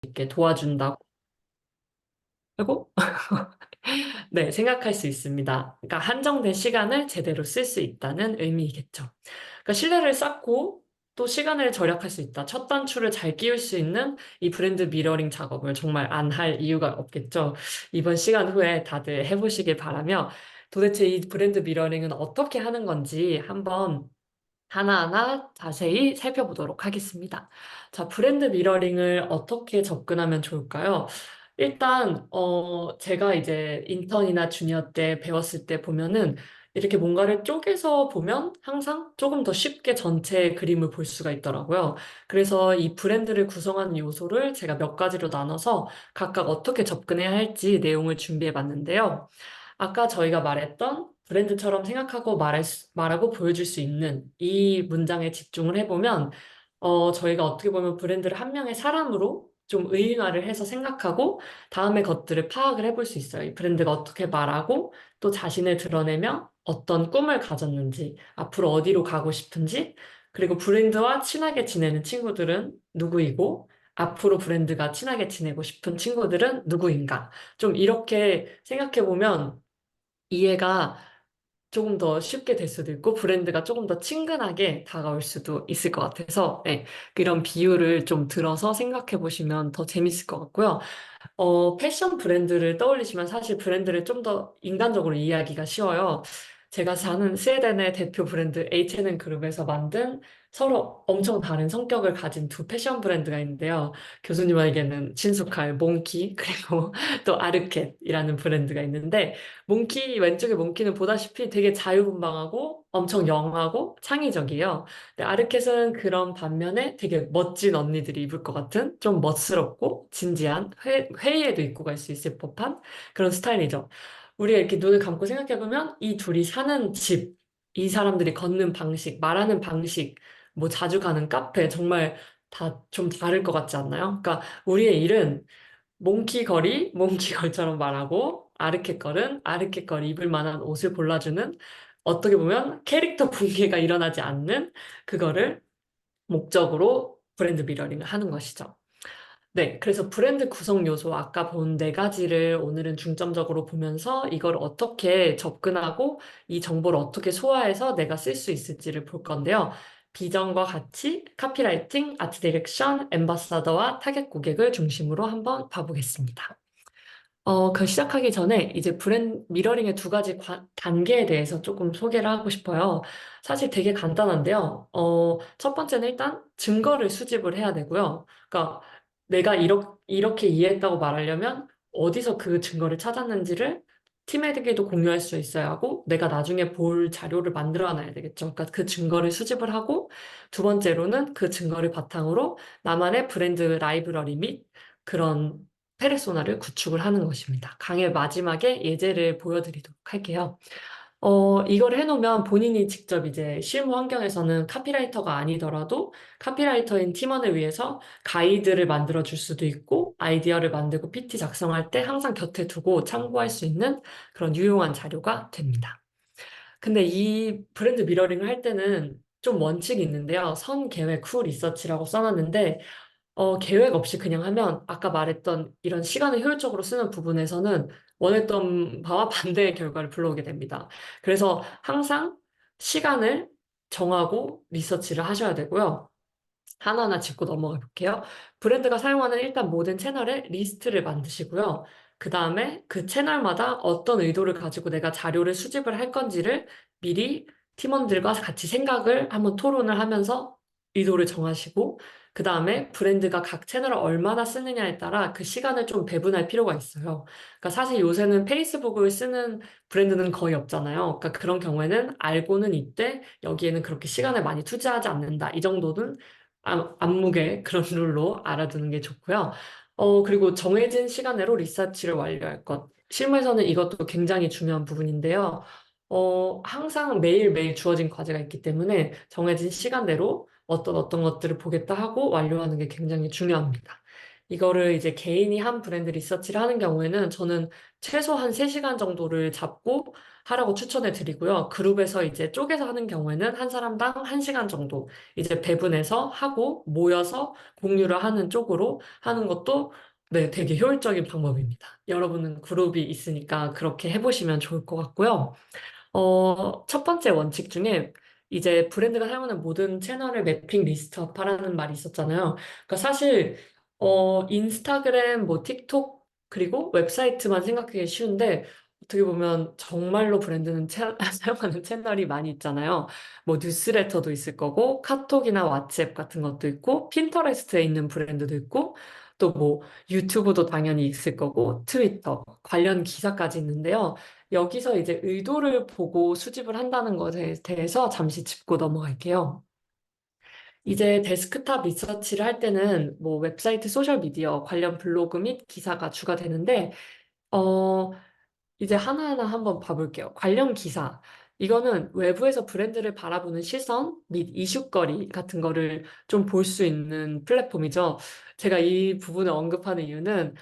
있게 도와준다고 네, 생각할 수 있습니다. 그러니까 한정된 시간을 제대로 쓸 수 있다는 의미이겠죠. 그러니까 신뢰를 쌓고 또 시간을 절약할 수 있다. 첫 단추를 잘 끼울 수 있는 이 브랜드 미러링 작업을 정말 안 할 이유가 없겠죠. 이번 시간 후에 다들 해보시길 바라며 도대체 이 브랜드 미러링은 어떻게 하는 건지 한번 하나하나 자세히 살펴보도록 하겠습니다. 자, 브랜드 미러링을 어떻게 접근하면 좋을까요? 일단, 제가 이제 인턴이나 주니어 때 배웠을 때 보면은 이렇게 뭔가를 쪼개서 보면 항상 조금 더 쉽게 전체 그림을 볼 수가 있더라고요. 그래서 이 브랜드를 구성하는 요소를 제가 몇 가지로 나눠서 각각 어떻게 접근해야 할지 내용을 준비해 봤는데요. 아까 저희가 말했던 브랜드처럼 생각하고 말하고 보여줄 수 있는 이 문장에 집중을 해보면, 저희가 어떻게 보면 브랜드를 한 명의 사람으로 좀 의인화를 해서 생각하고 다음의 것들을 파악을 해볼 수 있어요. 이 브랜드가 어떻게 말하고 또 자신을 드러내며 어떤 꿈을 가졌는지, 앞으로 어디로 가고 싶은지, 그리고 브랜드와 친하게 지내는 친구들은 누구이고, 앞으로 브랜드가 친하게 지내고 싶은 친구들은 누구인가. 좀 이렇게 생각해보면 이해가 조금 더 쉽게 될 수도 있고 브랜드가 조금 더 친근하게 다가올 수도 있을 것 같아서 네, 이런 비유를 좀 들어서 생각해 보시면 더 재밌을 것 같고요. 패션 브랜드를 떠올리시면 사실 브랜드를 좀 더 인간적으로 이해하기가 쉬워요. 제가 사는 스웨덴의 대표 브랜드 H&M 그룹에서 만든 서로 엄청 다른 성격을 가진 두 패션 브랜드가 있는데요. 교수님에게는 친숙할 몽키 그리고 또 아르켓이라는 브랜드가 있는데 몽키 왼쪽에 몽키는 보다시피 되게 자유분방하고 엄청 영하고 창의적이에요. 근데 아르켓은 그런 반면에 되게 멋진 언니들이 입을 것 같은 좀 멋스럽고 진지한 회의에도 입고 갈 수 있을 법한 그런 스타일이죠. 우리가 이렇게 눈을 감고 생각해보면 이 둘이 사는 집, 이 사람들이 걷는 방식, 말하는 방식, 뭐 자주 가는 카페 정말 다 좀 다를 것 같지 않나요? 그러니까 우리의 일은 몽키걸이 몽키걸처럼 말하고 아르케걸은 아르케걸 입을 만한 옷을 골라주는 어떻게 보면 캐릭터 붕괴가 일어나지 않는 그거를 목적으로 브랜드 미러링을 하는 것이죠. 네, 그래서 브랜드 구성 요소 아까 본 네 가지를 오늘은 중점적으로 보면서 이걸 어떻게 접근하고 이 정보를 어떻게 소화해서 내가 쓸 수 있을지를 볼 건데요. 비전과 가치, 카피라이팅, 아트 디렉션, 엠바사더와 타겟 고객을 중심으로 한번 봐보겠습니다. 그 시작하기 전에 이제 브랜드 미러링의 두 가지 단계에 대해서 조금 소개를 하고 싶어요. 사실 되게 간단한데요. 첫 번째는 일단 증거를 수집을 해야 되고요. 그러니까 내가 이렇게 이해했다고 말하려면 어디서 그 증거를 찾았는지를 팀에게도 공유할 수 있어야 하고 내가 나중에 볼 자료를 만들어 놔야 되겠죠. 그러니까 그 증거를 수집을 하고 두 번째로는 그 증거를 바탕으로 나만의 브랜드 라이브러리 및 그런 페르소나를 구축을 하는 것입니다. 강의 마지막에 예제를 보여드리도록 할게요. 이걸 해놓으면 본인이 직접 이제 실무 환경에서는 카피라이터가 아니더라도 카피라이터인 팀원을 위해서 가이드를 만들어 줄 수도 있고 아이디어를 만들고 PT 작성할 때 항상 곁에 두고 참고할 수 있는 그런 유용한 자료가 됩니다. 근데 이 브랜드 미러링을 할 때는 좀 원칙이 있는데요. 선 계획 후 리서치라고 써놨는데 계획 없이 그냥 하면 아까 말했던 이런 시간을 효율적으로 쓰는 부분에서는 원했던 바와 반대의 결과를 불러오게 됩니다. 그래서 항상 시간을 정하고 리서치를 하셔야 되고요. 하나하나 짚고 넘어가 볼게요. 브랜드가 사용하는 일단 모든 채널에 리스트를 만드시고요. 그 다음에 그 채널마다 어떤 의도를 가지고 내가 자료를 수집을 할 건지를 미리 팀원들과 같이 생각을 한번 토론을 하면서 의도를 정하시고, 그 다음에 브랜드가 각 채널을 얼마나 쓰느냐에 따라 그 시간을 좀 배분할 필요가 있어요. 그러니까 사실 요새는 페이스북을 쓰는 브랜드는 거의 없잖아요. 그러니까 그런 경우에는 알고는 있되 여기에는 그렇게 시간을 많이 투자하지 않는다. 이 정도는 안무게 그런 룰로 알아두는 게 좋고요. 그리고 정해진 시간내로 리서치를 완료할 것. 실무에서는 이것도 굉장히 중요한 부분인데요. 항상 매일매일 주어진 과제가 있기 때문에 정해진 시간대로 어떤 것들을 보겠다 하고 완료하는 게 굉장히 중요합니다. 이거를 이제 개인이 한 브랜드 리서치를 하는 경우에는 저는 최소한 3시간 정도를 잡고 하라고 추천해 드리고요. 그룹에서 이제 쪼개서 하는 경우에는 한 사람당 1시간 정도 이제 배분해서 하고 모여서 공유를 하는 쪽으로 하는 것도 네, 되게 효율적인 방법입니다. 여러분은 그룹이 있으니까 그렇게 해보시면 좋을 것 같고요. 첫 번째 원칙 중에 이제 브랜드가 사용하는 모든 채널을 매핑 리스트업하라는 말이 있었잖아요. 그러니까 사실 인스타그램, 뭐 틱톡 그리고 웹사이트만 생각하기 쉬운데 어떻게 보면 정말로 브랜드는 사용하는 채널이 많이 있잖아요. 뭐 뉴스레터도 있을 거고 카톡이나 왓츠앱 같은 것도 있고 핀터레스트에 있는 브랜드도 있고 또 뭐 유튜브도 당연히 있을 거고 트위터 관련 기사까지 있는데요. 여기서 이제 의도를 보고 수집을 한다는 것에 대해서 잠시 짚고 넘어갈게요. 이제 데스크탑 리서치를 할 때는 뭐 웹사이트, 소셜미디어 관련 블로그 및 기사가 주가 되는데, 어, 이제 하나하나 한번 봐볼게요. 관련 기사. 이거는 외부에서 브랜드를 바라보는 시선 및 이슈거리 같은 거를 좀 볼 수 있는 플랫폼이죠. 제가 이 부분을 언급하는 이유는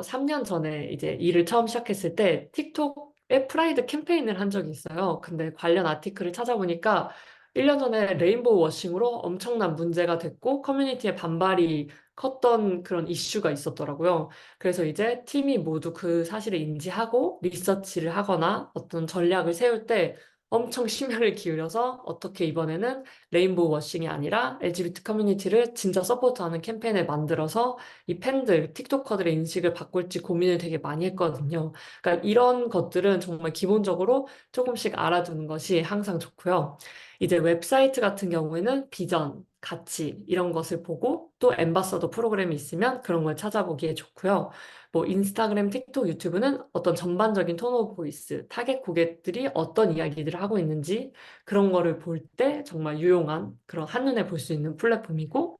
3년 전에 이제 일을 처음 시작했을 때 틱톡에 프라이드 캠페인을 한 적이 있어요. 근데 관련 아티클을 찾아보니까 1년 전에 레인보우 워싱으로 엄청난 문제가 됐고 커뮤니티의 반발이 컸던 그런 이슈가 있었더라고요. 그래서 이제 팀이 모두 그 사실을 인지하고 리서치를 하거나 어떤 전략을 세울 때 엄청 심혈을 기울여서 어떻게 이번에는 레인보우 워싱이 아니라 LGBT 커뮤니티를 진짜 서포트하는 캠페인을 만들어서 이 팬들, 틱토커들의 인식을 바꿀지 고민을 되게 많이 했거든요. 그러니까 이런 것들은 정말 기본적으로 조금씩 알아두는 것이 항상 좋고요. 이제 웹사이트 같은 경우에는 비전, 가치 이런 것을 보고 또 엠바서더 프로그램이 있으면 그런 걸 찾아보기에 좋고요. 뭐 인스타그램, 틱톡, 유튜브는 어떤 전반적인 톤 오브 보이스, 타겟 고객들이 어떤 이야기들을 하고 있는지 그런 거를 볼 때 정말 유용한 그런 한눈에 볼 수 있는 플랫폼이고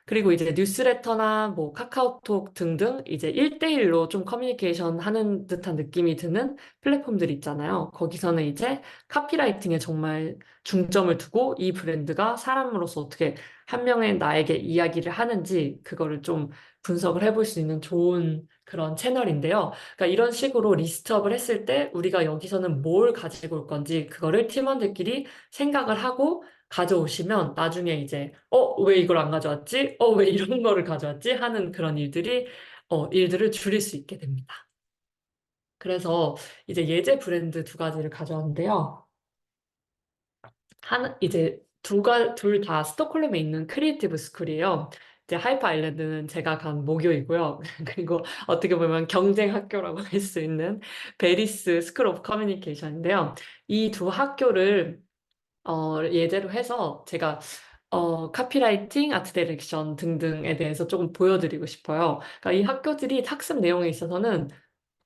그리고 이제 뉴스레터나 뭐 카카오톡 등등 이제 1대1로 좀 커뮤니케이션 하는 듯한 느낌이 드는 플랫폼들 있잖아요. 거기서는 이제 카피라이팅에 정말 중점을 두고 이 브랜드가 사람으로서 어떻게 한 명의 나에게 이야기를 하는지 그거를 좀 분석을 해볼 수 있는 좋은 그런 채널인데요. 그러니까 이런 식으로 리스트업을 했을 때 우리가 여기서는 뭘 가지고 올 건지 그거를 팀원들끼리 생각을 하고 가져오시면 나중에 이제 왜 이걸 안 가져왔지? 왜 이런 거를 가져왔지? 하는 그런 일들을 줄일 수 있게 됩니다. 그래서 이제 예제 브랜드 2가지를 가져왔는데요. 이제 둘 다 스톡홀름에 있는 크리에이티브 스쿨이에요. 이제 하이퍼 아일랜드는 제가 간 모교이고요. 그리고 어떻게 보면 경쟁 학교라고 할 수 있는 베리스 스쿨 오브 커뮤니케이션인데요. 이 두 학교를 예제로 해서 제가 카피라이팅, 아트 디렉션 등등에 대해서 조금 보여드리고 싶어요. 그러니까 이 학교들이 학습 내용에 있어서는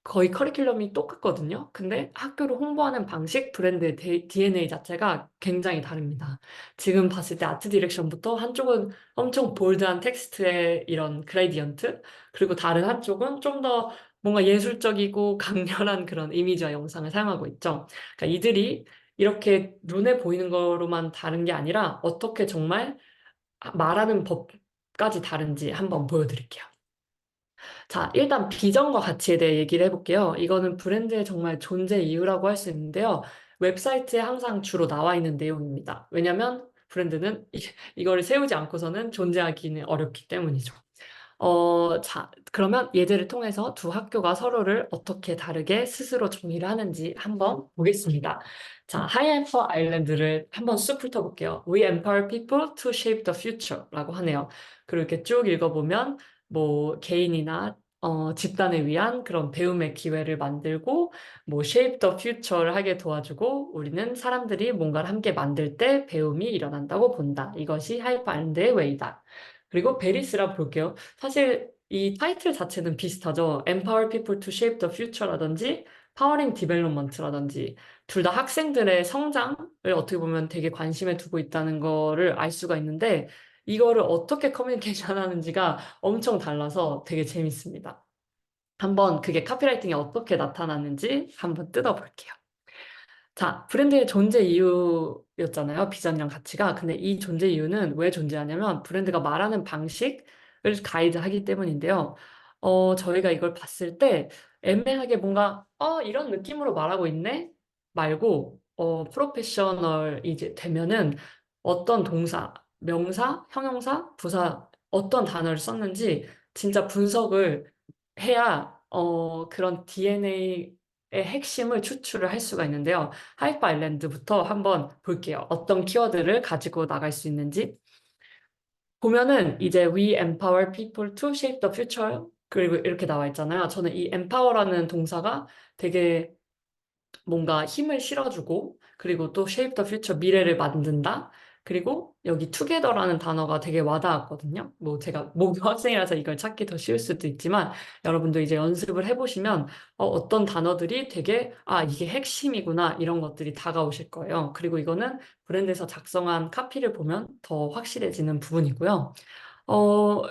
거의 커리큘럼이 똑같거든요. 근데 학교를 홍보하는 방식, 브랜드의 DNA 자체가 굉장히 다릅니다. 지금 봤을 때 아트 디렉션부터 한쪽은 엄청 볼드한 텍스트의 이런 그레디언트, 그리고 다른 한쪽은 좀 더 뭔가 예술적이고 강렬한 그런 이미지와 영상을 사용하고 있죠. 그러니까 이들이 이렇게 눈에 보이는 거로만 다른 게 아니라 어떻게 정말 말하는 법까지 다른지 한번 보여드릴게요. 자, 일단 비전과 가치에 대해 얘기를 해볼게요. 이거는 브랜드의 정말 존재 이유라고 할 수 있는데요. 웹사이트에 항상 주로 나와 있는 내용입니다. 왜냐면 브랜드는 이거를 세우지 않고서는 존재하기는 어렵기 때문이죠. 자, 그러면 예제를 통해서 두 학교가 서로를 어떻게 다르게 스스로 정의를 하는지 한번 보겠습니다. 자, 하이엠퍼 아일랜드를 한번 쑥 훑어볼게요. We empower people to shape the future 라고 하네요. 그리고 이렇게 쭉 읽어보면 뭐 개인이나 집단을 위한 그런 배움의 기회를 만들고 뭐 shape the future를 하게 도와주고 우리는 사람들이 뭔가를 함께 만들 때 배움이 일어난다고 본다. 이것이 하이퍼 아일랜드의 웨이다. 그리고 베리스라 볼게요. 사실 이 타이틀 자체는 비슷하죠. Empower people to shape the future라든지 Powering Development라든지 둘 다 학생들의 성장을 어떻게 보면 되게 관심에 두고 있다는 거를 알 수가 있는데 이거를 어떻게 커뮤니케이션 하는지가 엄청 달라서 되게 재밌습니다. 한번 그게 카피라이팅에 어떻게 나타나는지 한번 뜯어볼게요. 자, 브랜드의 존재 이유였잖아요. 비전이랑 가치가. 근데 이 존재 이유는 왜 존재하냐면 브랜드가 말하는 방식, 가이드하기 때문인데요. 저희가 이걸 봤을 때 애매하게 뭔가 이런 느낌으로 말하고 있네 말고 프로페셔널 이제 되면은 어떤 동사, 명사, 형용사, 부사 어떤 단어를 썼는지 진짜 분석을 해야 그런 DNA의 핵심을 추출을 할 수가 있는데요. 하이퍼 아일랜드부터 한번 볼게요. 어떤 키워드를 가지고 나갈 수 있는지. 보면은 이제 We empower people to shape the future. 그리고 이렇게 나와 있잖아요. 저는 이 empower라는 동사가 되게 뭔가 힘을 실어주고, 그리고 또 shape the future, 미래를 만든다. 그리고 여기 together라는 단어가 되게 와닿았거든요. 뭐 제가 모교 학생이라서 이걸 찾기 더 쉬울 수도 있지만, 여러분도 이제 연습을 해보시면 어떤 단어들이 되게, 이게 핵심이구나, 이런 것들이 다가오실 거예요. 그리고 이거는 브랜드에서 작성한 카피를 보면 더 확실해지는 부분이고요.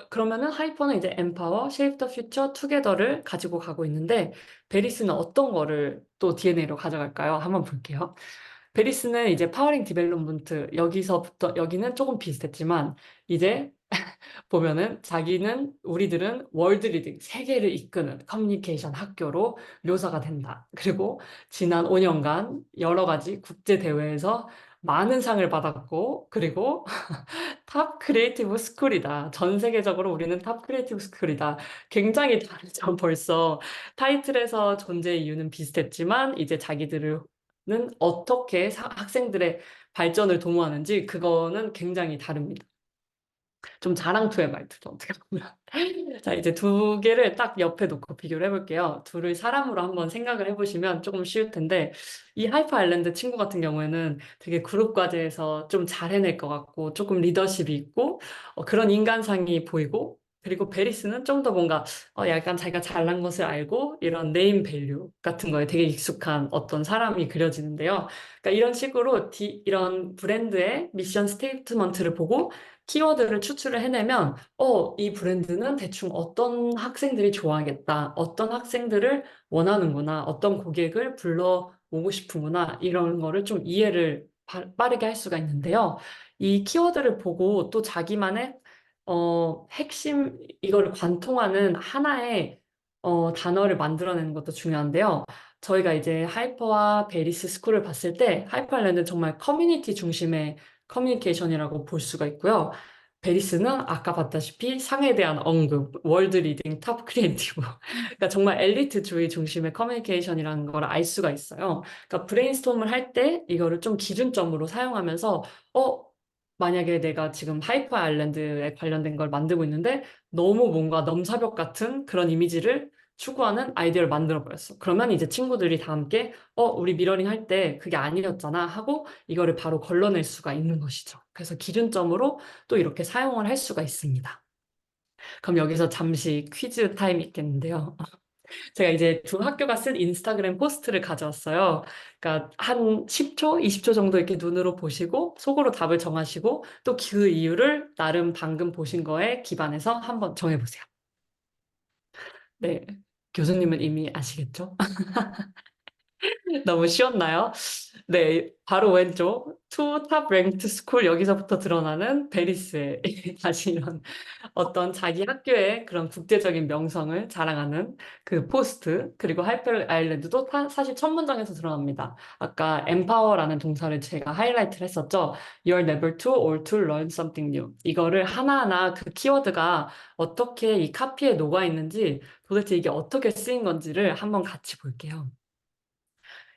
그러면은 하이퍼는 이제 empower, shape the future, together를 가지고 가고 있는데, 베리스는 어떤 거를 또 DNA로 가져갈까요? 한번 볼게요. 베리스는 이제 파워링 디벨롭먼트, 여기서부터, 여기는 조금 비슷했지만, 이제 보면은 자기는 우리들은 월드 리딩, 세계를 이끄는 커뮤니케이션 학교로 묘사가 된다. 그리고 지난 5년간 여러 가지 국제 대회에서 많은 상을 받았고, 그리고 탑 크리에이티브 스쿨이다. 전 세계적으로 우리는 탑 크리에이티브 스쿨이다. 굉장히 다르죠. 벌써 타이틀에서 존재 이유는 비슷했지만 이제 자기들은 어떻게 학생들의 발전을 도모하는지 그거는 굉장히 다릅니다. 좀 자랑투의 말투죠. 어떻게 보면. 자, 이제 두 개를 딱 옆에 놓고 비교를 해볼게요. 둘을 사람으로 한번 생각을 해보시면 조금 쉬울 텐데, 이 하이퍼 아일랜드 친구 같은 경우에는 되게 그룹 과제에서 좀 잘 해낼 것 같고, 조금 리더십이 있고, 그런 인간상이 보이고, 그리고 베리스는 좀 더 뭔가, 약간 자기가 잘난 것을 알고, 이런 네임 밸류 같은 거에 되게 익숙한 어떤 사람이 그려지는데요. 그러니까 이런 식으로 이런 브랜드의 미션 스테이트먼트를 보고, 키워드를 추출을 해내면, 이 브랜드는 대충 어떤 학생들이 좋아하겠다, 어떤 학생들을 원하는구나, 어떤 고객을 불러오고 싶은구나, 이런 거를 좀 이해를 빠르게 할 수가 있는데요. 이 키워드를 보고 또 자기만의 핵심, 이거를 관통하는 하나의 단어를 만들어내는 것도 중요한데요. 저희가 이제 하이퍼와 베리스 스쿨을 봤을 때 하이퍼아일랜드는 정말 커뮤니티 중심의 커뮤니케이션이라고 볼 수가 있고요. 베리스는 아까 봤다시피 상에 대한 언급, 월드 리딩, 탑 크리에이티브. 그러니까 정말 엘리트주의 중심의 커뮤니케이션이라는 걸 알 수가 있어요. 그러니까 브레인스톰을 할 때 이거를 좀 기준점으로 사용하면서, 만약에 내가 지금 하이퍼 아일랜드에 관련된 걸 만들고 있는데 너무 뭔가 넘사벽 같은 그런 이미지를 추구하는 아이디어를 만들어 버렸어. 그러면 이제 친구들이 다 함께, 우리 미러링 할 때 그게 아니었잖아 하고 이거를 바로 걸러낼 수가 있는 것이죠. 그래서 기준점으로 또 이렇게 사용을 할 수가 있습니다. 그럼 여기서 잠시 퀴즈 타임이 있겠는데요. 제가 이제 두 학교가 쓴 인스타그램 포스트를 가져왔어요. 그러니까 한 10초, 20초 정도 이렇게 눈으로 보시고 속으로 답을 정하시고 또 그 이유를 나름 방금 보신 거에 기반해서 한번 정해보세요. 네. 교수님은 이미 아시겠죠? 너무 쉬웠나요? 네, 바로 왼쪽 투 탑 랭크드 스쿨 여기서부터 드러나는 베리스의 다시 이런 어떤 자기 학교의 그런 국제적인 명성을 자랑하는 그 포스트 그리고 하이퍼 아일랜드도 사실 첫 문장에서 드러납니다. 아까 empower라는 동사를 제가 하이라이트를 했었죠. You're never too old to learn something new. 이거를 하나하나 그 키워드가 어떻게 이 카피에 녹아 있는지 도대체 이게 어떻게 쓰인 건지를 한번 같이 볼게요.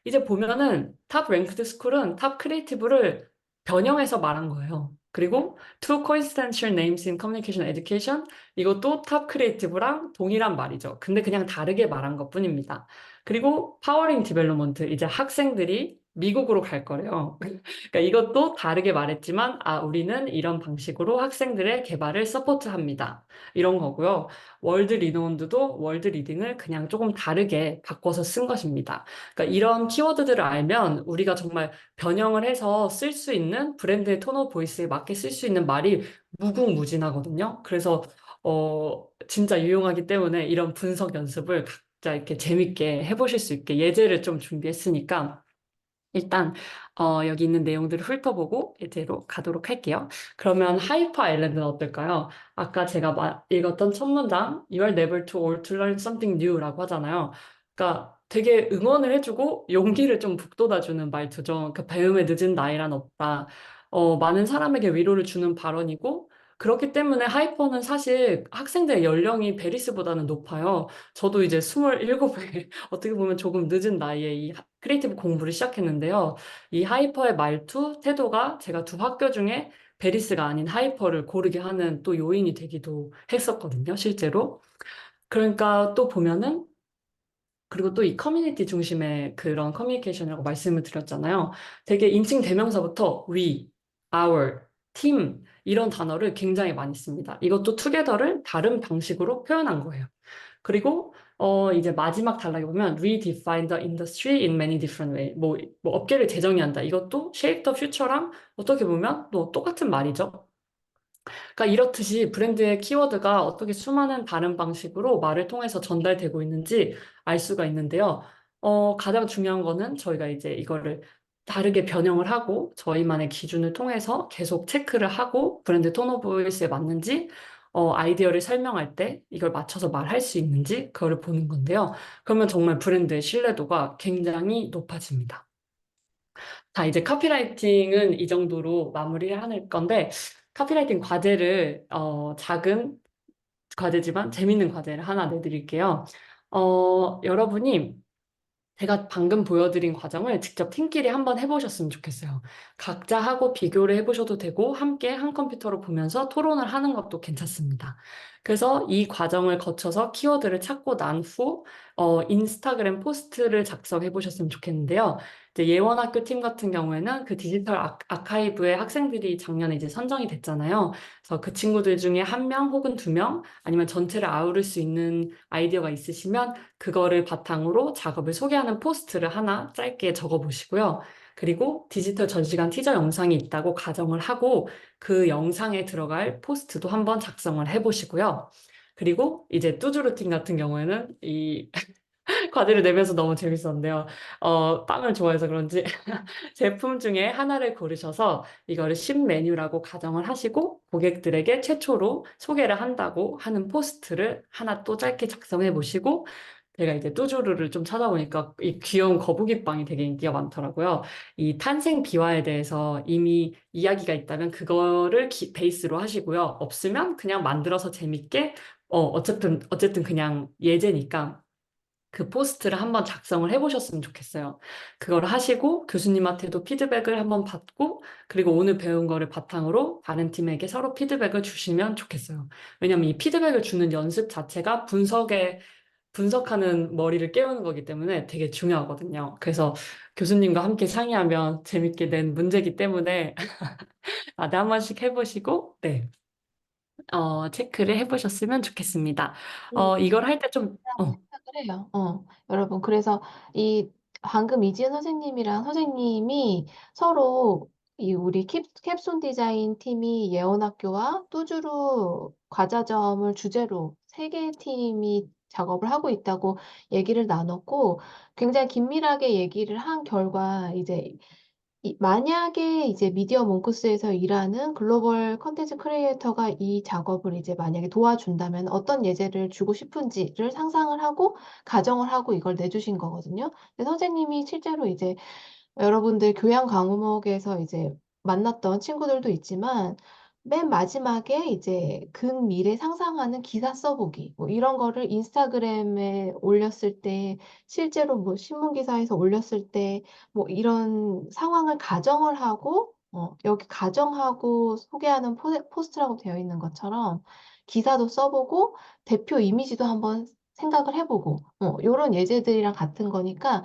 이제 보면은 탑 랭크드 스쿨은 탑 크리에이티브를 변형해서 말한 거예요. 그리고 two coincidental names in communication education 이것도 탑 크리에이티브랑 동일한 말이죠. 근데 그냥 다르게 말한 것뿐입니다. 그리고 파워링 디벨롭먼트 이제 학생들이 미국으로 갈 거래요. 그러니까 이것도 다르게 말했지만 우리는 이런 방식으로 학생들의 개발을 서포트합니다. 이런 거고요. 월드 리노운드도 월드 리딩을 그냥 조금 다르게 바꿔서 쓴 것입니다. 그러니까 이런 키워드들을 알면 우리가 정말 변형을 해서 쓸 수 있는 브랜드의 톤 오브 보이스에 맞게 쓸 수 있는 말이 무궁무진하거든요. 그래서 진짜 유용하기 때문에 이런 분석 연습을 각자 이렇게 재밌게 해보실 수 있게 예제를 좀 준비했으니까 일단 여기 있는 내용들을 훑어보고 이제로 가도록 할게요. 그러면 하이퍼 아일랜드는 어떨까요? 아까 제가 읽었던 첫 문장 You are never too old to learn something new라고 하잖아요. 그러니까 되게 응원을 해주고 용기를 좀 북돋아주는 말투죠. 그 배움에 늦은 나이란 없다. 많은 사람에게 위로를 주는 발언이고 그렇기 때문에 하이퍼는 사실 학생들의 연령이 베리스보다는 높아요. 저도 이제 27에 어떻게 보면 조금 늦은 나이에 이 크리에이티브 공부를 시작했는데요. 이 하이퍼의 말투, 태도가 제가 두 학교 중에 베리스가 아닌 하이퍼를 고르게 하는 또 요인이 되기도 했었거든요, 실제로. 그러니까 또 보면은, 그리고 또 이 커뮤니티 중심의 그런 커뮤니케이션이라고 말씀을 드렸잖아요. 되게 인칭 대명사부터 we, our, team 이런 단어를 굉장히 많이 씁니다. 이것도 together를 다른 방식으로 표현한 거예요. 그리고 이제 마지막 단락에 보면 redefine the industry in many different ways. 뭐 업계를 재정의한다. 이것도 shape the future랑 어떻게 보면 또 똑같은 말이죠. 그러니까 이렇듯이 브랜드의 키워드가 어떻게 수많은 다른 방식으로 말을 통해서 전달되고 있는지 알 수가 있는데요. 가장 중요한 거는 저희가 이제 이거를 다르게 변형을 하고 저희만의 기준을 통해서 계속 체크를 하고 브랜드 톤 오브 보이스에 맞는지 아이디어를 설명할 때 이걸 맞춰서 말할 수 있는지 그거를 보는 건데요. 그러면 정말 브랜드의 신뢰도가 굉장히 높아집니다. 자, 이제 카피라이팅은 이 정도로 마무리를 하는 건데, 카피라이팅 과제를, 작은 과제지만 재밌는 과제를 하나 내드릴게요. 여러분이 제가 방금 보여드린 과정을 직접 팀끼리 한번 해보셨으면 좋겠어요. 각자 하고 비교를 해보셔도 되고, 함께 한 컴퓨터로 보면서 토론을 하는 것도 괜찮습니다. 그래서 이 과정을 거쳐서 키워드를 찾고 난 후, 인스타그램 포스트를 작성해 보셨으면 좋겠는데요. 이제 예원학교 팀 같은 경우에는 그 디지털 아카이브에 학생들이 작년에 이제 선정이 됐잖아요. 그래서 그 친구들 중에 한 명 혹은 두 명, 아니면 전체를 아우를 수 있는 아이디어가 있으시면 그거를 바탕으로 작업을 소개하는 포스트를 하나 짧게 적어 보시고요. 그리고 디지털 전시관 티저 영상이 있다고 가정을 하고 그 영상에 들어갈 포스트도 한번 작성을 해 보시고요. 그리고 이제 뚜주 루틴 같은 경우에는 이 과제를 내면서 너무 재밌었는데요. 빵을 좋아해서 그런지 제품 중에 하나를 고르셔서 이거를 신메뉴라고 가정을 하시고 고객들에게 최초로 소개를 한다고 하는 포스트를 하나 또 짧게 작성해 보시고 제가 이제 뚜주루를 좀 찾아보니까 이 귀여운 거북이 빵이 되게 인기가 많더라고요. 이 탄생 비화에 대해서 이미 이야기가 있다면 그거를 베이스로 하시고요. 없으면 그냥 만들어서 재밌게 어쨌든 그냥 예제니까 그 포스트를 한번 작성을 해보셨으면 좋겠어요. 그걸 하시고 교수님한테도 피드백을 한번 받고 그리고 오늘 배운 거를 바탕으로 다른 팀에게 서로 피드백을 주시면 좋겠어요. 왜냐면 이 피드백을 주는 연습 자체가 분석하는 머리를 깨우는 거기 때문에 되게 중요하거든요. 그래서 교수님과 함께 상의하면 재밌게 낸 문제이기 때문에 다들 한 번씩 해보시고, 네, 체크를 해보셨으면 좋겠습니다. 이걸 할 때 좀, 라고 생각을 해요. 여러분. 그래서 이 방금 이지은 선생님이랑 선생님이 서로 이 우리 캡손 디자인 팀이 예원학교와 뚜주루 과자점을 주제로 세 개의 팀이 작업을 하고 있다고 얘기를 나눴고 굉장히 긴밀하게 얘기를 한 결과 이제 만약에 이제 미디어 몽크스에서 일하는 글로벌 컨텐츠 크리에이터가 이 작업을 이제 만약에 도와준다면 어떤 예제를 주고 싶은지를 상상을 하고 가정을 하고 이걸 내주신 거거든요. 근데 선생님이 실제로 이제 여러분들 교양 과목에서 이제 만났던 친구들도 있지만 맨 마지막에 이제 근미래 상상하는 기사 써보기 뭐 이런 거를 인스타그램에 올렸을 때 실제로 뭐 신문 기사에서 올렸을 때 뭐 이런 상황을 가정을 하고 여기 가정하고 소개하는 포스트라고 되어 있는 것처럼 기사도 써보고 대표 이미지도 한번 생각을 해보고 이런 예제들이랑 같은 거니까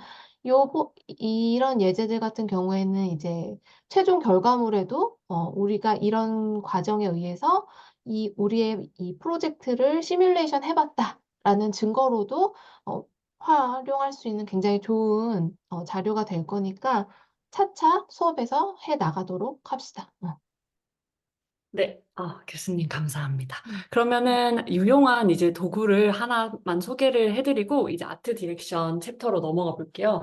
이런 예제들 같은 경우에는 이제 최종 결과물에도 우리가 이런 과정에 의해서 우리의 이 프로젝트를 시뮬레이션 해봤다라는 증거로도 활용할 수 있는 굉장히 좋은 자료가 될 거니까 차차 수업에서 해 나가도록 합시다. 네, 교수님 감사합니다. 음. 그러면은 유용한 이제 도구를 하나만 소개를 해드리고 이제 아트 디렉션 챕터로 넘어가 볼게요.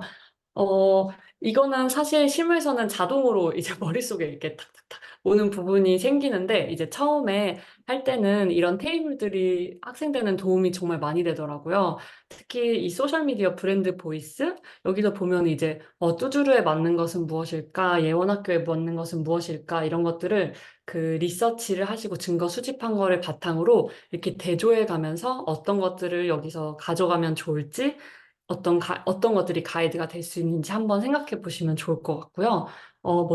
어, 이거는 사실 실무에서는 자동으로 이제 머릿속에 이렇게 탁탁탁 오는 부분이 생기는데, 이제 처음에 할 때는 이런 테이블들이 학생들은 도움이 정말 많이 되더라고요. 특히 이 소셜미디어 브랜드 보이스, 여기서 보면 이제, 뚜주루에 맞는 것은 무엇일까, 예원학교에 맞는 것은 무엇일까, 이런 것들을 그 리서치를 하시고 증거 수집한 거를 바탕으로 이렇게 대조해 가면서 어떤 것들을 여기서 가져가면 좋을지, 어떤 것들이 가이드가 될 수 있는지 한번 생각해 보시면 좋을 것 같고요. 뭐,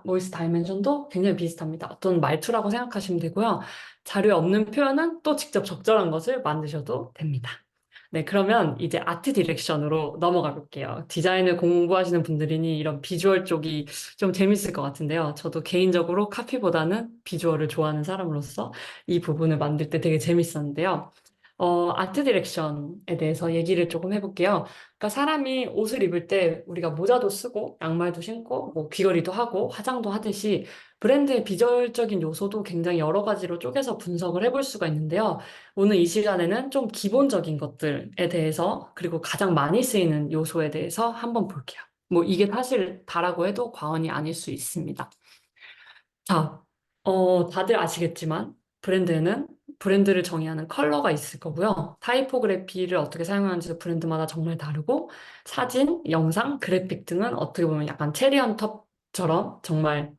보이스 다이멘션도 굉장히 비슷합니다. 어떤 말투라고 생각하시면 되고요. 자료에 없는 표현은 또 직접 적절한 것을 만드셔도 됩니다. 네, 그러면 이제 아트 디렉션으로 넘어가 볼게요. 디자인을 공부하시는 분들이니 이런 비주얼 쪽이 좀 재밌을 것 같은데요. 저도 개인적으로 카피보다는 비주얼을 좋아하는 사람으로서 이 부분을 만들 때 되게 재밌었는데요. 아트 디렉션에 대해서 얘기를 조금 해볼게요. 그러니까 사람이 옷을 입을 때 우리가 모자도 쓰고 양말도 신고 뭐 귀걸이도 하고 화장도 하듯이 브랜드의 비주얼적인 요소도 굉장히 여러 가지로 쪼개서 분석을 해볼 수가 있는데요. 오늘 이 시간에는 좀 기본적인 것들에 대해서 그리고 가장 많이 쓰이는 요소에 대해서 한번 볼게요. 뭐 이게 사실 다라고 해도 과언이 아닐 수 있습니다. 자, 다들 아시겠지만 브랜드에는 브랜드를 정의하는 컬러가 있을 거고요. 타이포그래피를 어떻게 사용하는지 브랜드마다 정말 다르고 사진, 영상, 그래픽 등은 어떻게 보면 약간 체리 온 톱처럼 정말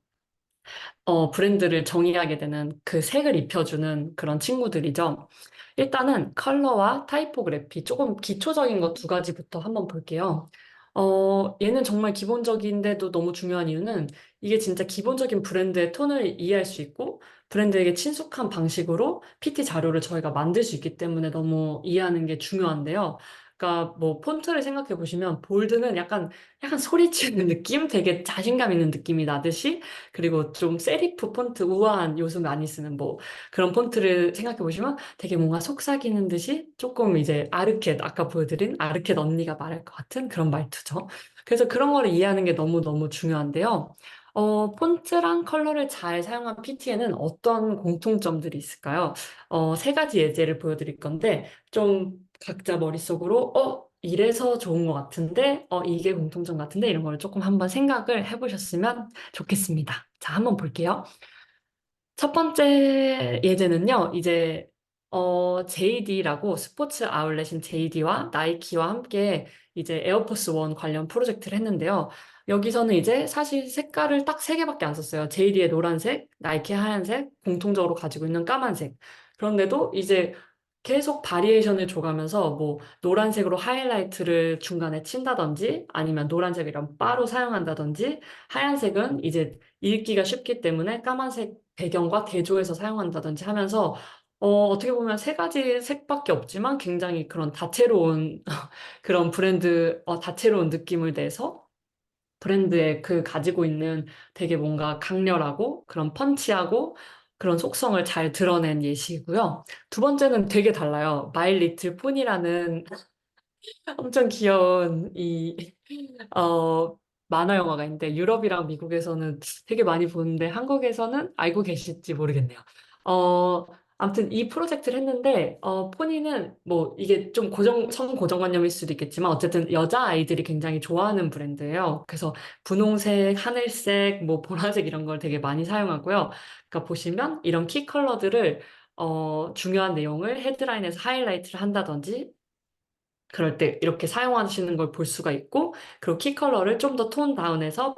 브랜드를 정의하게 되는 그 색을 입혀주는 그런 친구들이죠. 일단은 컬러와 타이포그래피 조금 기초적인 것 두 가지부터 한번 볼게요. 얘는 정말 기본적인데도 너무 중요한 이유는 이게 진짜 기본적인 브랜드의 톤을 이해할 수 있고 브랜드에게 친숙한 방식으로 PT 자료를 저희가 만들 수 있기 때문에 너무 이해하는 게 중요한데요. 그러니까 뭐 폰트를 생각해 보시면 볼드는 약간 소리치는 느낌, 되게 자신감 있는 느낌이 나듯이 그리고 좀 세리프 폰트, 우아한 요소 많이 쓰는 뭐 그런 폰트를 생각해 보시면 되게 뭔가 속삭이는 듯이 조금 이제 아르켓, 아까 보여드린 아르켓 언니가 말할 것 같은 그런 말투죠. 그래서 그런 거를 이해하는 게 너무너무 중요한데요. 폰트랑 컬러를 잘 사용한 PT에는 어떤 공통점들이 있을까요? 세 가지 예제를 보여드릴 건데, 좀 각자 머릿속으로, 이래서 좋은 것 같은데, 이게 공통점 같은데, 이런 걸 조금 한번 생각을 해보셨으면 좋겠습니다. 자, 한번 볼게요. 첫 번째 예제는요, 이제, JD라고 스포츠 아울렛인 JD와 나이키와 함께 이제 에어포스 원 관련 프로젝트를 했는데요. 여기서는 이제 사실 색깔을 딱 세 개밖에 안 썼어요. JD의 노란색, 나이키 하얀색, 공통적으로 가지고 있는 까만색. 그런데도 이제 계속 바리에이션을 줘가면서 뭐 노란색으로 하이라이트를 중간에 친다든지 아니면 노란색이랑 바로 사용한다든지 하얀색은 이제 읽기가 쉽기 때문에 까만색 배경과 대조해서 사용한다든지 하면서 어떻게 보면 세 가지 색밖에 없지만 굉장히 그런 다채로운 그런 다채로운 느낌을 내서 브랜드의 그 가지고 있는 되게 뭔가 강렬하고 그런 펀치하고 그런 속성을 잘 드러낸 예시고요. 두 번째는 되게 달라요. 마이 리틀 폰이라는 엄청 귀여운 만화 영화가 있는데 유럽이랑 미국에서는 되게 많이 보는데 한국에서는 알고 계실지 모르겠네요. 어, 아무튼 이 프로젝트를 했는데, 포니는 뭐 이게 좀 성고정관념일 수도 있겠지만 어쨌든 여자아이들이 굉장히 좋아하는 브랜드예요. 그래서 분홍색, 하늘색, 뭐 보라색 이런 걸 되게 많이 사용하고요. 그러니까 보시면 이런 키 컬러들을 중요한 내용을 헤드라인에서 하이라이트를 한다든지 그럴 때 이렇게 사용하시는 걸 볼 수가 있고, 그리고 키 컬러를 좀 더 톤 다운해서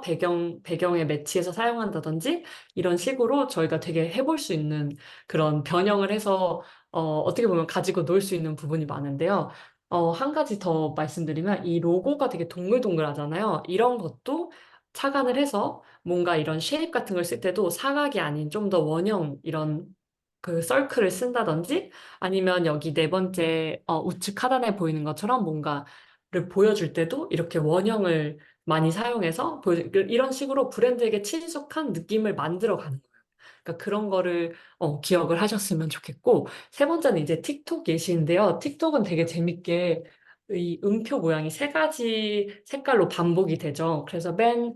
배경에 매치해서 사용한다든지, 이런 식으로 저희가 되게 해볼 수 있는 그런 변형을 해서, 어떻게 보면 가지고 놀 수 있는 부분이 많은데요. 한 가지 더 말씀드리면, 이 로고가 되게 동글동글하잖아요. 이런 것도 착안을 해서 뭔가 이런 쉐입 같은 걸 쓸 때도 사각이 아닌 좀 더 원형, 이런 그 서클을 쓴다든지, 아니면 여기 네 번째 우측 하단에 보이는 것처럼 뭔가를 보여줄 때도 이렇게 원형을 많이 사용해서 이런 식으로 브랜드에게 친숙한 느낌을 만들어 가는 거예요. 그러니까 그런 거를 기억을 하셨으면 좋겠고 세 번째는 이제 틱톡 예시인데요. 틱톡은 되게 재밌게 이 음표 모양이 세 가지 색깔로 반복이 되죠. 그래서 맨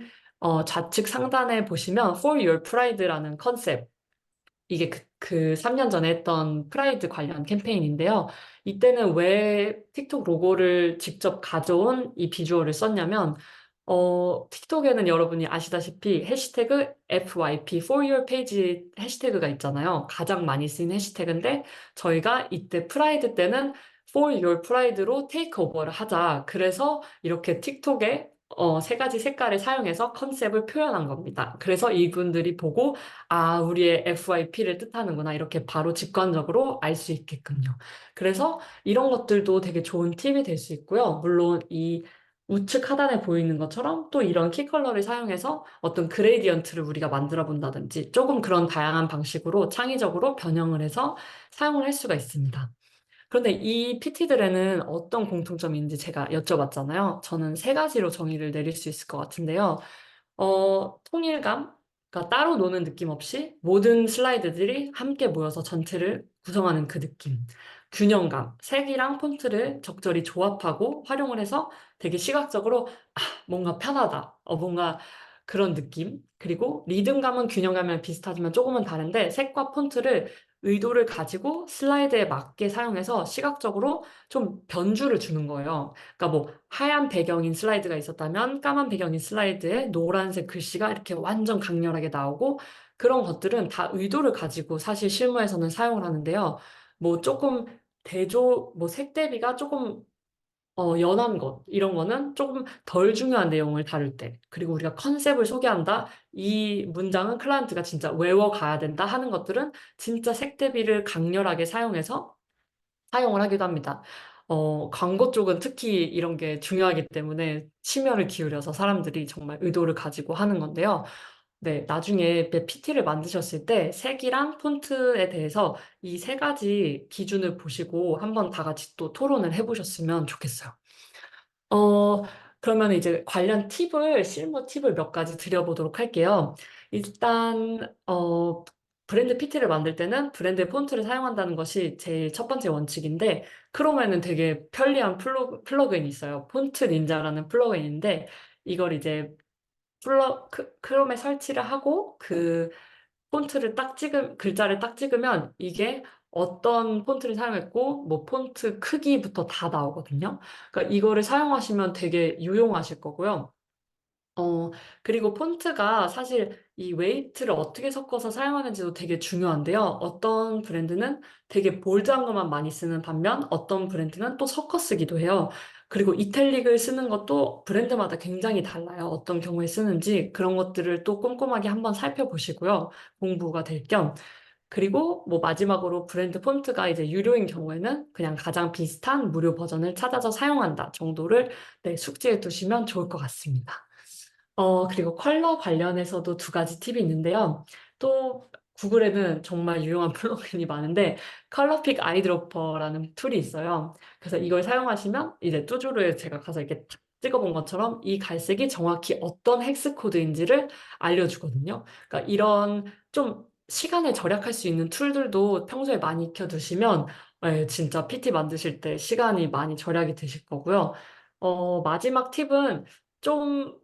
좌측 상단에 보시면 For Your Pride라는 컨셉 이게 그 3년 전에 했던 프라이드 관련 캠페인인데요. 이때는 왜 틱톡 로고를 직접 가져온 이 비주얼을 썼냐면, 틱톡에는 여러분이 아시다시피 해시태그 FYP for your page 해시태그가 있잖아요. 가장 많이 쓰인 해시태그인데 저희가 이때 프라이드 때는 for your pride로 테이크 오버를 하자. 그래서 이렇게 틱톡에 세 가지 색깔을 사용해서 컨셉을 표현한 겁니다. 그래서 이분들이 보고 아, 우리의 FYP를 뜻하는구나. 이렇게 바로 직관적으로 알 수 있게끔요. 그래서 이런 것들도 되게 좋은 팁이 될 수 있고요. 물론 이 우측 하단에 보이는 것처럼 또 이런 키 컬러를 사용해서 어떤 그레이디언트를 우리가 만들어 본다든지 조금 그런 다양한 방식으로 창의적으로 변형을 해서 사용을 할 수가 있습니다. 그런데 이 PT들에는 어떤 공통점이 있는지 제가 여쭤봤잖아요. 저는 세 가지로 정의를 내릴 수 있을 것 같은데요. 통일감, 그러니까 따로 노는 느낌 없이 모든 슬라이드들이 함께 모여서 전체를 구성하는 그 느낌. 균형감, 색이랑 폰트를 적절히 조합하고 활용을 해서 되게 시각적으로 뭔가 편하다. 뭔가 그런 느낌. 그리고 리듬감은 균형감이랑 비슷하지만 조금은 다른데 색과 폰트를 의도를 가지고 슬라이드에 맞게 사용해서 시각적으로 좀 변주를 주는 거예요. 그러니까 뭐 하얀 배경인 슬라이드가 있었다면 까만 배경인 슬라이드에 노란색 글씨가 이렇게 완전 강렬하게 나오고 그런 것들은 다 의도를 가지고 사실 실무에서는 사용을 하는데요. 뭐 조금 뭐 색 대비가 조금 연한 것, 이런 거는 조금 덜 중요한 내용을 다룰 때, 그리고 우리가 컨셉을 소개한다, 이 문장은 클라이언트가 진짜 외워가야 된다 하는 것들은 진짜 색 대비를 강렬하게 사용해서 사용을 하기도 합니다. 광고 쪽은 특히 이런 게 중요하기 때문에 심혈을 기울여서 사람들이 정말 의도를 가지고 하는 건데요. 네, 나중에 PT를 만드셨을 때 색이랑 폰트에 대해서 이 세 가지 기준을 보시고 한번 다 같이 또 토론을 해보셨으면 좋겠어요. 어, 그러면 이제 관련 실무 팁을 몇 가지 드려보도록 할게요. 일단, 브랜드 PT를 만들 때는 브랜드 폰트를 사용한다는 것이 제일 첫 번째 원칙인데, 크롬에는 되게 편리한 플러그인이 있어요. 폰트 닌자라는 플러그인인데, 이걸 이제 크롬에 설치를 하고 그 글자를 딱 찍으면 이게 어떤 폰트를 사용했고, 뭐 폰트 크기부터 다 나오거든요. 그러니까 이거를 사용하시면 되게 유용하실 거고요. 어, 그리고 폰트가 사실 이 웨이트를 어떻게 섞어서 사용하는지도 되게 중요한데요. 어떤 브랜드는 되게 볼드한 것만 많이 쓰는 반면 어떤 브랜드는 또 섞어 쓰기도 해요. 그리고 이탈릭을 쓰는 것도 브랜드마다 굉장히 달라요. 어떤 경우에 쓰는지 그런 것들을 또 꼼꼼하게 한번 살펴보시고요. 공부가 될 겸. 그리고 뭐 마지막으로 브랜드 폰트가 이제 유료인 경우에는 그냥 가장 비슷한 무료 버전을 찾아서 사용한다 정도를 네, 숙지해 두시면 좋을 것 같습니다. 그리고 컬러 관련해서도 두 가지 팁이 있는데요. 또 구글에는 정말 유용한 플러그인이 많은데 컬러픽 아이드로퍼라는 툴이 있어요. 그래서 이걸 사용하시면 이제 뚜주루에 제가 가서 이렇게 탁 찍어본 것처럼 이 갈색이 정확히 어떤 헥스 코드인지를 알려주거든요. 그러니까 이런 좀 시간을 절약할 수 있는 툴들도 평소에 많이 익혀두시면 진짜 PT 만드실 때 시간이 많이 절약이 되실 거고요. 마지막 팁은 좀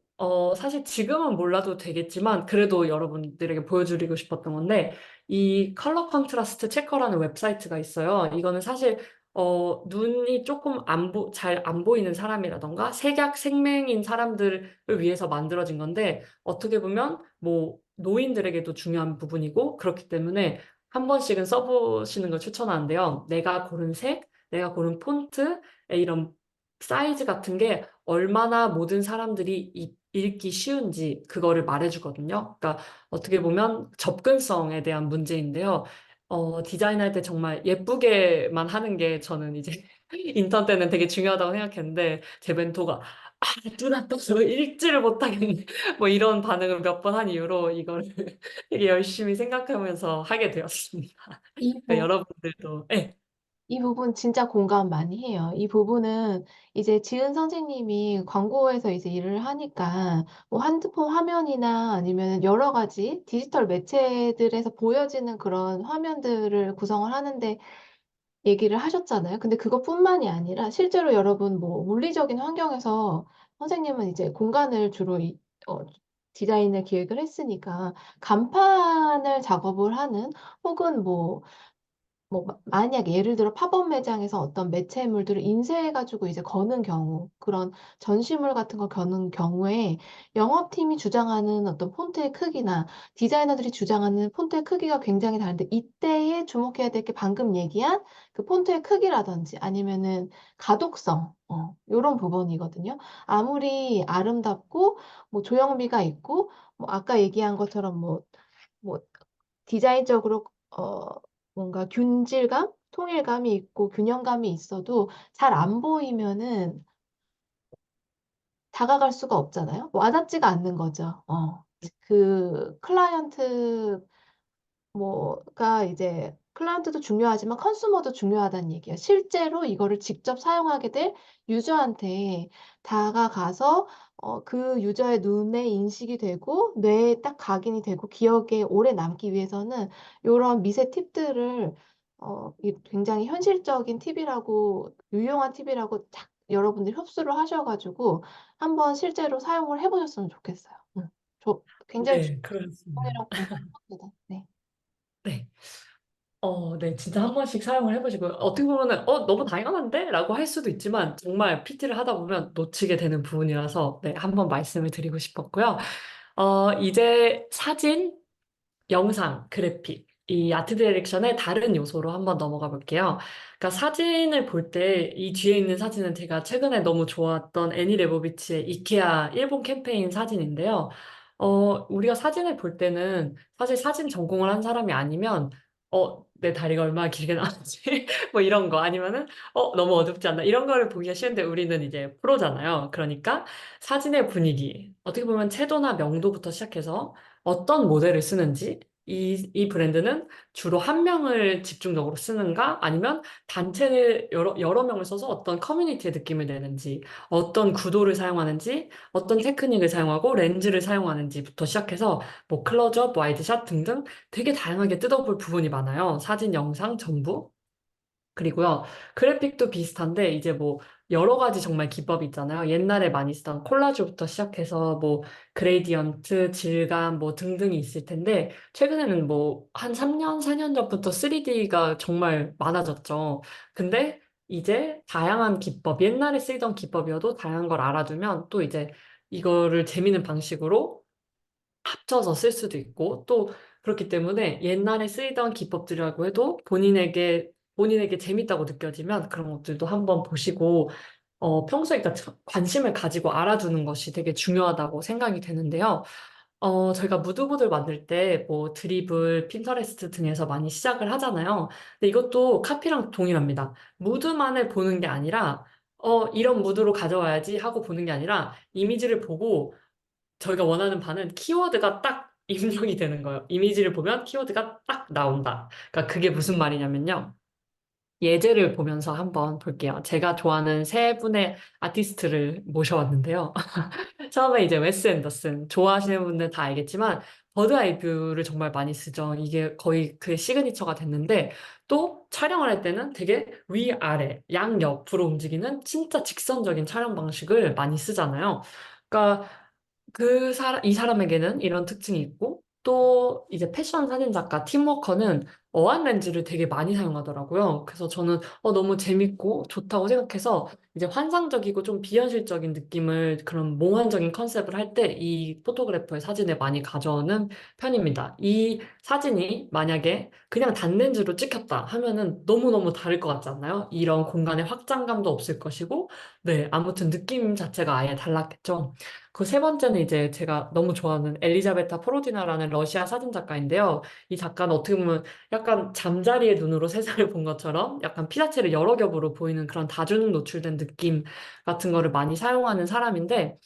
사실 지금은 몰라도 되겠지만, 그래도 여러분들에게 보여드리고 싶었던 건데, 이 컬러 컨트라스트 체커라는 웹사이트가 있어요. 이거는 사실, 눈이 조금 잘 안 보이는 사람이라던가, 색약 생맹인 사람들을 위해서 만들어진 건데, 어떻게 보면, 뭐, 노인들에게도 중요한 부분이고, 그렇기 때문에 한 번씩은 써보시는 걸 추천하는데요. 내가 고른 색, 내가 고른 폰트, 이런 사이즈 같은 게 얼마나 모든 사람들이 읽기 쉬운지 그거를 말해주거든요. 그러니까 어떻게 보면 접근성에 대한 문제인데요. 디자인할 때 정말 예쁘게만 하는 게 저는 이제 인턴 때는 되게 중요하다고 생각했는데 제 멘토가 눈 아파서 읽지를 못하겠네 뭐 이런 반응을 몇 번 한 이후로 이걸 되게 열심히 생각하면서 하게 되었습니다. 이 그러니까 부, 여러분들도 네. 이 부분 진짜 공감 많이 해요. 이 부분은 이제 지은 선생님이 광고에서 이제 일을 하니까 뭐 핸드폰 화면이나 아니면 여러 가지 디지털 매체들에서 보여지는 그런 화면들을 구성을 하는데 얘기를 하셨잖아요. 근데 그것뿐만이 아니라 실제로 여러분 뭐 물리적인 환경에서 선생님은 이제 공간을 주로 디자인을 기획을 했으니까 간판을 작업을 하는 혹은 만약에 예를 들어 팝업 매장에서 어떤 매체물들을 인쇄해가지고 이제 거는 경우, 그런 전시물 같은 걸 거는 경우에 영업팀이 주장하는 어떤 폰트의 크기나 디자이너들이 주장하는 폰트의 크기가 굉장히 다른데 이때에 주목해야 될 게 방금 얘기한 그 폰트의 크기라든지 아니면은 가독성, 이런 부분이거든요. 아무리 아름답고 조형미가 있고 아까 얘기한 것처럼 뭐 디자인적으로 뭔가 균질감, 통일감이 있고 균형감이 있어도 잘 안 보이면은 다가갈 수가 없잖아요. 와닿지가 않는 거죠. 그 클라이언트 뭐가 이제 클라이언트도 중요하지만 컨슈머도 중요하다는 얘기예요. 실제로 이거를 직접 사용하게 될 유저한테 다가가서 그 유저의 눈에 인식이 되고 뇌에 딱 각인이 되고 기억에 오래 남기 위해서는 이런 미세 팁들을 굉장히 현실적인 팁이라고 유용한 팁이라고 딱 여러분들이 흡수를 하셔가지고 한번 실제로 사용을 해보셨으면 좋겠어요. 저 굉장히 네, 그렇습니다. 중요이라고 생각합니다. 네. 네. 네, 진짜 한 번씩 사용을 해보시고요. 어떻게 보면은, 너무 당연한데? 라고 할 수도 있지만, 정말 PT를 하다 보면 놓치게 되는 부분이라서, 네, 한 번 말씀을 드리고 싶었고요. 이제 사진, 영상, 그래픽, 이 아트 디렉션의 다른 요소로 한번 넘어가 볼게요. 그러니까 사진을 볼 때 이 뒤에 있는 사진은 제가 최근에 너무 좋았던 애니 레보비치의 이케아 일본 캠페인 사진인데요. 우리가 사진을 볼 때는 사실 사진 전공을 한 사람이 아니면 내 다리가 얼마나 길게 나왔지? 뭐 이런 거 아니면은 너무 어둡지 않나? 이런 거를 보기가 쉬운데 우리는 이제 프로잖아요. 그러니까 사진의 분위기, 어떻게 보면 채도나 명도부터 시작해서 어떤 모델을 쓰는지, 이 브랜드는 주로 한 명을 집중적으로 쓰는가? 아니면 단체를 여러 명을 써서 어떤 커뮤니티의 느낌을 내는지, 어떤 구도를 사용하는지, 어떤 테크닉을 사용하고 렌즈를 사용하는지부터 시작해서 뭐 클로즈업, 와이드샷 등등 되게 다양하게 뜯어볼 부분이 많아요. 사진, 영상 전부. 그리고요, 그래픽도 비슷한데, 이제 뭐, 여러 가지 정말 기법이 있잖아요. 옛날에 많이 쓰던 콜라주부터 시작해서 뭐, 그레이디언트, 질감 뭐 등등이 있을 텐데, 최근에는 뭐, 한 3년, 4년 전부터 3D가 정말 많아졌죠. 근데 이제 다양한 기법, 옛날에 쓰이던 기법이어도 다양한 걸 알아두면 또 이제 이거를 재미있는 방식으로 합쳐서 쓸 수도 있고 또 그렇기 때문에 옛날에 쓰이던 기법들이라고 해도 본인에게 재밌다고 느껴지면 그런 것들도 한번 보시고 평소에 그러니까 관심을 가지고 알아두는 것이 되게 중요하다고 생각이 되는데요. 저희가 무드보드를 만들 때 뭐 드리블, 핀터레스트 등에서 많이 시작을 하잖아요. 근데 이것도 카피랑 동일합니다. 무드만을 보는 게 아니라 이런 무드로 가져와야지 하고 보는 게 아니라 이미지를 보고 저희가 원하는 바는 키워드가 딱 입력이 되는 거예요. 이미지를 보면 키워드가 딱 나온다. 그러니까 그게 무슨 말이냐면요. 예제를 보면서 한번 볼게요. 제가 좋아하는 세 분의 아티스트를 모셔왔는데요. 처음에 이제 웨스 앤더슨 좋아하시는 분들 다 알겠지만 버드 아이뷰를 정말 많이 쓰죠. 이게 거의 그 시그니처가 됐는데 또 촬영을 할 때는 되게 위아래 양옆으로 움직이는 진짜 직선적인 촬영 방식을 많이 쓰잖아요. 그러니까 이 사람에게는 이런 특징이 있고, 또 이제 패션 사진 작가 팀워커는 어안 렌즈를 되게 많이 사용하더라고요. 그래서 저는 너무 재밌고 좋다고 생각해서 이제 환상적이고 좀 비현실적인 느낌을 그런 몽환적인 컨셉을 할 때 이 포토그래퍼의 사진을 많이 가져오는 편입니다. 이 사진이 만약에 그냥 단렌즈로 찍혔다 하면은 너무너무 다를 것 같지 않나요? 이런 공간의 확장감도 없을 것이고, 네, 아무튼 느낌 자체가 아예 달랐겠죠. 그 세 번째는 이제 제가 너무 좋아하는 엘리자베타 포로디나라는 러시아 사진 작가인데요. 이 작가는 어떻게 보면 약간 잠자리의 눈으로 세상을 본 것처럼 약간 피사체를 여러 겹으로 보이는 그런 다중 노출된 느낌 같은 거를 많이 사용하는 사람인데,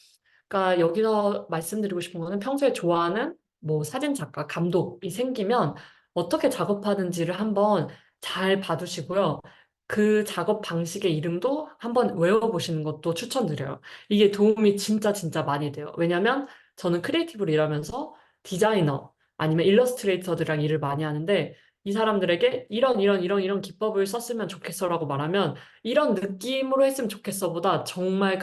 그러니까 여기서 말씀드리고 싶은 거는 평소에 좋아하는 뭐 사진 작가, 감독이 생기면 어떻게 작업하는지를 한번 잘 봐두시고요. 그 작업 방식의 이름도 한번 외워보시는 것도 추천드려요. 이게 도움이 진짜 진짜 많이 돼요. 왜냐면 저는 크리에이티브를 일하면서 디자이너 아니면 일러스트레이터들이랑 일을 많이 하는데 이 사람들에게 이런 기법을 썼으면 좋겠어라고 말하면 이런 느낌으로 했으면 좋겠어보다 정말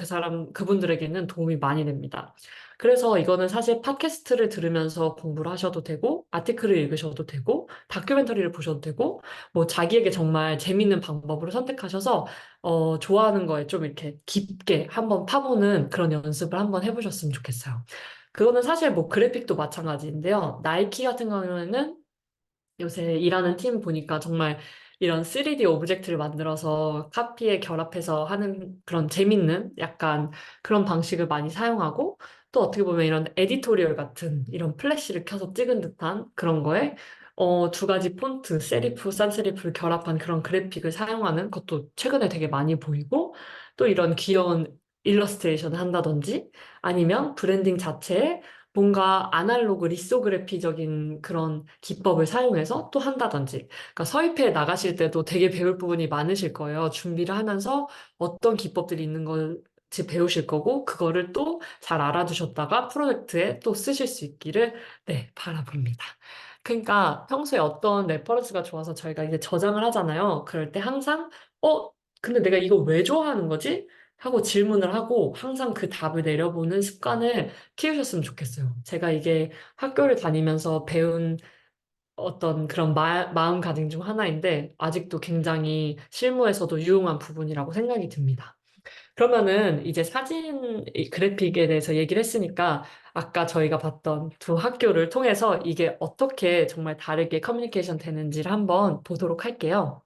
그분들에게는 도움이 많이 됩니다. 그래서 이거는 사실 팟캐스트를 들으면서 공부를 하셔도 되고, 아티클을 읽으셔도 되고, 다큐멘터리를 보셔도 되고, 뭐 자기에게 정말 재밌는 방법으로 선택하셔서, 좋아하는 거에 좀 이렇게 깊게 한번 파보는 그런 연습을 한번 해보셨으면 좋겠어요. 그거는 사실 뭐 그래픽도 마찬가지인데요. 나이키 같은 경우에는 요새 일하는 팀 보니까 정말 이런 3D 오브젝트를 만들어서 카피에 결합해서 하는 그런 재밌는 약간 그런 방식을 많이 사용하고 또 어떻게 보면 이런 에디토리얼 같은 이런 플래시를 켜서 찍은 듯한 그런 거에 두 가지 폰트, 세리프, 산세리프를 결합한 그런 그래픽을 사용하는 것도 최근에 되게 많이 보이고 또 이런 귀여운 일러스트레이션을 한다든지 아니면 브랜딩 자체에 뭔가 아날로그 리소그래피적인 그런 기법을 사용해서 또 한다든지. 그러니까 서입회에 나가실 때도 되게 배울 부분이 많으실 거예요. 준비를 하면서 어떤 기법들이 있는 건지 배우실 거고, 그거를 또 잘 알아두셨다가 프로젝트에 또 쓰실 수 있기를, 네, 바라봅니다. 그러니까 평소에 어떤 레퍼런스가 좋아서 저희가 이제 저장을 하잖아요. 그럴 때 항상, 어, 근데 내가 이거 왜 좋아하는 거지? 하고 질문을 하고 항상 그 답을 내려보는 습관을 키우셨으면 좋겠어요. 제가 이게 학교를 다니면서 배운 어떤 그런 마음가짐 중 하나인데, 아직도 굉장히 실무에서도 유용한 부분이라고 생각이 듭니다. 그러면은 이제 사진 이 그래픽에 대해서 얘기를 했으니까, 아까 저희가 봤던 두 학교를 통해서 이게 어떻게 정말 다르게 커뮤니케이션 되는지를 한번 보도록 할게요.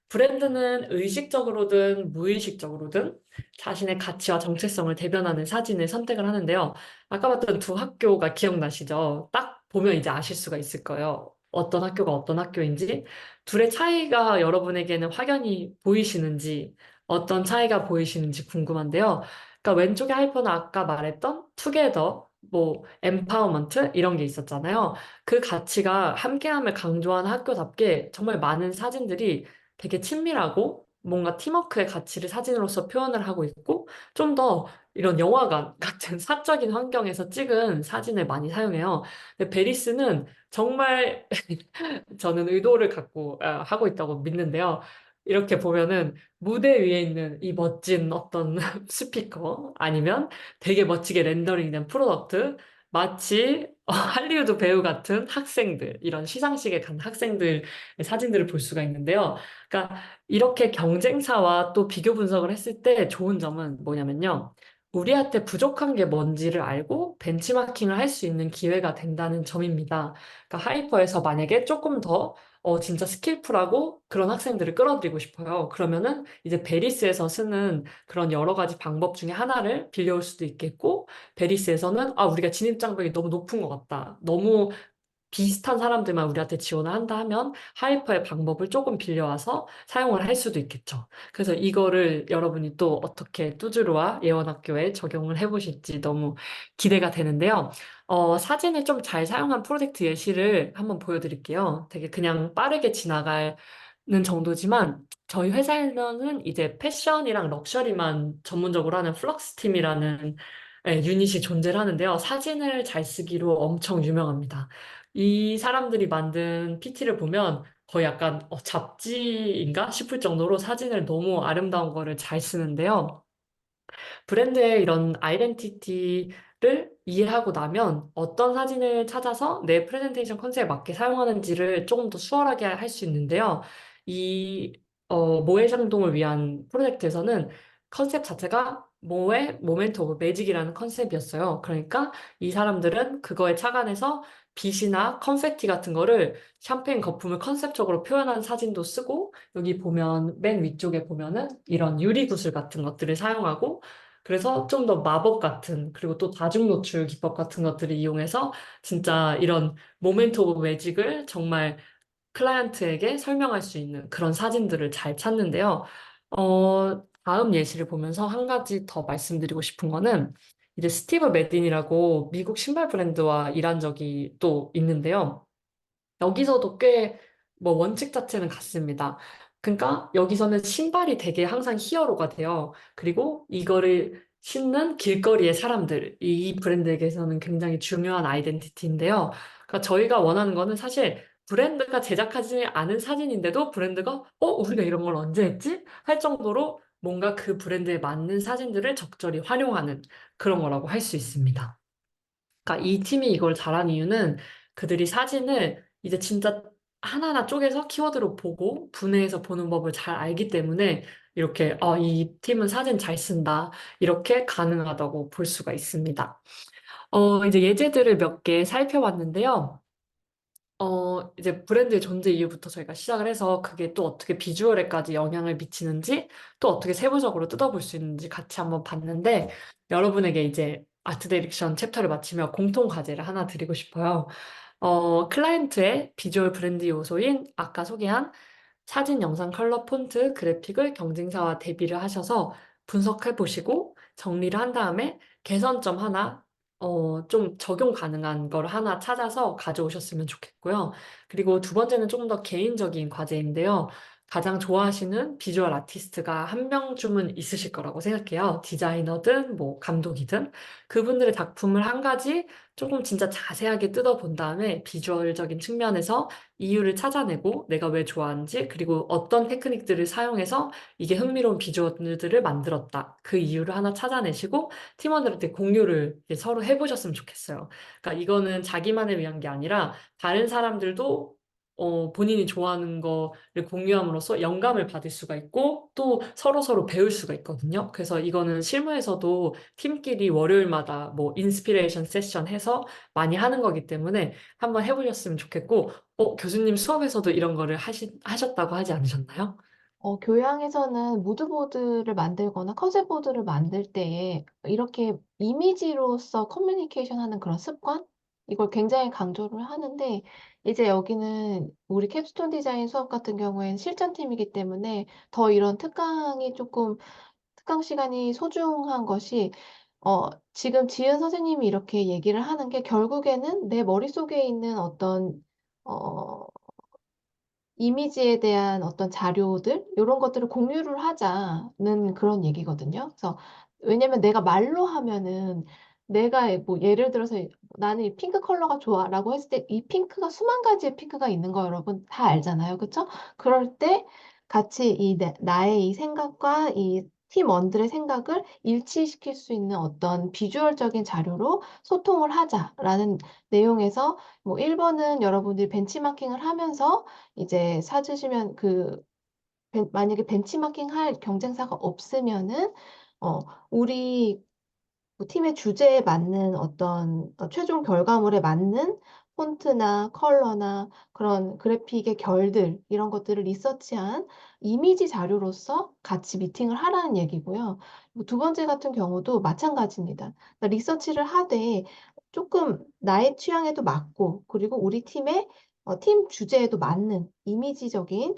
브랜드는 의식적으로든 무의식적으로든 자신의 가치와 정체성을 대변하는 사진을 선택을 하는데요. 아까 봤던 두 학교가 기억나시죠? 딱 보면 이제 아실 수가 있을 거예요. 어떤 학교가 어떤 학교인지, 둘의 차이가 여러분에게는 확연히 보이시는지, 어떤 차이가 보이시는지 궁금한데요. 그러니까 왼쪽의 하이퍼는 아까 말했던 투게더, 뭐 empowerment 이런 게 있었잖아요. 그 가치가 함께함을 강조하는 학교답게 정말 많은 사진들이 되게 친밀하고 뭔가 팀워크의 가치를 사진으로서 표현을 하고 있고 좀 더 이런 영화관 같은 사적인 환경에서 찍은 사진을 많이 사용해요. 근데 베리스는 정말 저는 의도를 갖고 하고 있다고 믿는데요. 이렇게 보면은 무대 위에 있는 이 멋진 어떤 스피커 아니면 되게 멋지게 렌더링된 프로덕트 마치 할리우드 배우 같은 학생들 이런 시상식에 간 학생들의 사진들을 볼 수가 있는데요. 그러니까 이렇게 경쟁사와 또 비교 분석을 했을 때 좋은 점은 뭐냐면요. 우리한테 부족한 게 뭔지를 알고 벤치마킹을 할 수 있는 기회가 된다는 점입니다. 그러니까 하이퍼에서 만약에 조금 더 진짜 스킬풀하고 그런 학생들을 끌어들이고 싶어요. 그러면은 이제 베리스에서 쓰는 그런 여러 가지 방법 중에 하나를 빌려올 수도 있겠고, 베리스에서는 우리가 진입 장벽이 너무 높은 것 같다. 너무 비슷한 사람들만 우리한테 지원을 한다 하면 하이퍼의 방법을 조금 빌려와서 사용을 할 수도 있겠죠. 그래서 이거를 여러분이 또 어떻게 뚜주루와 예원학교에 적용을 해보실지 너무 기대가 되는데요. 사진을 좀 잘 사용한 프로젝트 예시를 한번 보여드릴게요. 되게 그냥 빠르게 지나가는 정도지만 저희 회사에서는 이제 패션이랑 럭셔리만 전문적으로 하는 플럭스 팀이라는 유닛이 존재를 하는데요. 사진을 잘 쓰기로 엄청 유명합니다. 이 사람들이 만든 PT를 보면 거의 약간 잡지인가 싶을 정도로 사진을 너무 아름다운 거를 잘 쓰는데요. 브랜드의 이런 아이덴티티를 이해하고 나면 어떤 사진을 찾아서 내 프레젠테이션 컨셉에 맞게 사용하는지를 조금 더 수월하게 할 수 있는데요. 이 모해상동을 위한 프로젝트에서는 컨셉 자체가 모의 모멘트 오브 매직이라는 컨셉이었어요. 그러니까 이 사람들은 그거에 착안해서 빛이나 컨페티 같은 거를 샴페인 거품을 컨셉적으로 표현한 사진도 쓰고 여기 보면 맨 위쪽에 보면은 이런 유리 구슬 같은 것들을 사용하고 그래서 좀 더 마법 같은, 그리고 또 다중 노출 기법 같은 것들을 이용해서 진짜 이런 모멘트 오브 매직을 정말 클라이언트에게 설명할 수 있는 그런 사진들을 잘 찾는데요. 다음 예시를 보면서 한 가지 더 말씀드리고 싶은 거는 이제 스티브 매딘이라고 미국 신발 브랜드와 일한 적이 또 있는데요. 여기서도 꽤 뭐 원칙 자체는 같습니다. 그러니까 여기서는 신발이 되게 항상 히어로가 돼요. 그리고 이거를 신는 길거리의 사람들, 이 브랜드에게서는 굉장히 중요한 아이덴티티인데요. 그러니까 저희가 원하는 거는 사실 브랜드가 제작하지 않은 사진인데도 브랜드가 우리가 이런 걸 언제 했지? 할 정도로 뭔가 그 브랜드에 맞는 사진들을 적절히 활용하는 그런 거라고 할 수 있습니다. 그러니까 이 팀이 이걸 잘한 이유는 그들이 사진을 이제 진짜 하나하나 쪼개서 키워드로 보고 분해해서 보는 법을 잘 알기 때문에 이렇게 이 팀은 사진 잘 쓴다. 이렇게 가능하다고 볼 수가 있습니다. 이제 예제들을 몇 개 살펴봤는데요. 이제 브랜드의 존재 이유부터 저희가 시작을 해서 그게 또 어떻게 비주얼에까지 영향을 미치는지 또 어떻게 세부적으로 뜯어볼 수 있는지 같이 한번 봤는데 여러분에게 이제 아트 디렉션 챕터를 마치며 공통 과제를 하나 드리고 싶어요. 클라이언트의 비주얼 브랜드 요소인 아까 소개한 사진, 영상, 컬러, 폰트, 그래픽을 경쟁사와 대비를 하셔서 분석해 보시고 정리를 한 다음에 개선점 하나, 좀 적용 가능한 걸 하나 찾아서 가져오셨으면 좋겠고요. 그리고 두 번째는 조금 더 개인적인 과제인데요. 가장 좋아하시는 비주얼 아티스트가 한 명쯤은 있으실 거라고 생각해요. 디자이너든 뭐 감독이든 그분들의 작품을 한 가지 조금 진짜 자세하게 뜯어본 다음에 비주얼적인 측면에서 이유를 찾아내고 내가 왜 좋아하는지 그리고 어떤 테크닉들을 사용해서 이게 흥미로운 비주얼들을 만들었다. 그 이유를 하나 찾아내시고 팀원들한테 공유를 이제 서로 해보셨으면 좋겠어요. 그러니까 이거는 자기만을 위한 게 아니라 다른 사람들도 본인이 좋아하는 거를 공유함으로써 영감을 받을 수가 있고 또 서로서로 배울 수가 있거든요. 그래서 이거는 실무에서도 팀끼리 월요일마다 뭐 인스피레이션 세션 해서 많이 하는 거기 때문에 한번 해보셨으면 좋겠고 교수님 수업에서도 이런 거를 하셨다고 하지 않으셨나요? 교양에서는 무드보드를 만들거나 컨셉보드를 만들 때에 이렇게 이미지로서 커뮤니케이션 하는 그런 습관? 이걸 굉장히 강조를 하는데, 이제 여기는 우리 캡스톤 디자인 수업 같은 경우에는 실전팀이기 때문에 더 이런 특강 시간이 소중한 것이, 지금 지은 선생님이 이렇게 얘기를 하는 게 결국에는 내 머릿속에 있는 어떤, 어, 이미지에 대한 어떤 자료들, 이런 것들을 공유를 하자는 그런 얘기거든요. 그래서, 왜냐면 내가 말로 하면은, 내가 뭐 예를 들어서 나는 이 핑크 컬러가 좋아라고 했을 때 이 핑크가 수만 가지의 핑크가 있는 거 여러분 다 알잖아요. 그쵸? 그럴 때 같이 나의 이 생각과 이 팀원들의 생각을 일치시킬 수 있는 어떤 비주얼적인 자료로 소통을 하자라는 내용에서 뭐 1번은 여러분들이 벤치마킹을 하면서 이제 찾으시면 만약에 벤치마킹 할 경쟁사가 없으면은, 어, 우리 뭐 팀의 주제에 맞는 어떤 최종 결과물에 맞는 폰트나 컬러나 그런 그래픽의 결들, 이런 것들을 리서치한 이미지 자료로서 같이 미팅을 하라는 얘기고요. 그리고 두 번째 같은 경우도 마찬가지입니다. 그러니까 리서치를 하되 조금 나의 취향에도 맞고, 그리고 우리 팀의 팀 주제에도 맞는 이미지적인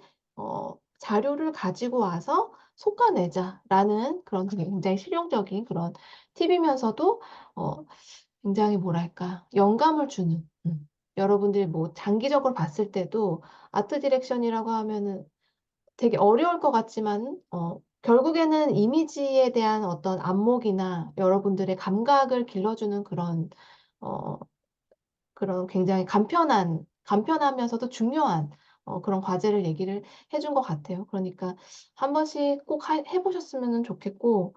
자료를 가지고 와서 솎아내자라는 그런 굉장히 실용적인 그런 팁이면서도 어, 굉장히 뭐랄까 영감을 주는, 여러분들이 뭐 장기적으로 봤을 때도 아트 디렉션이라고 하면은 되게 어려울 것 같지만 결국에는 이미지에 대한 어떤 안목이나 여러분들의 감각을 길러주는 어, 그런 굉장히 간편하면서도 중요한 그런 과제를 얘기를 해준 것 같아요. 그러니까 한 번씩 꼭 해보셨으면 좋겠고,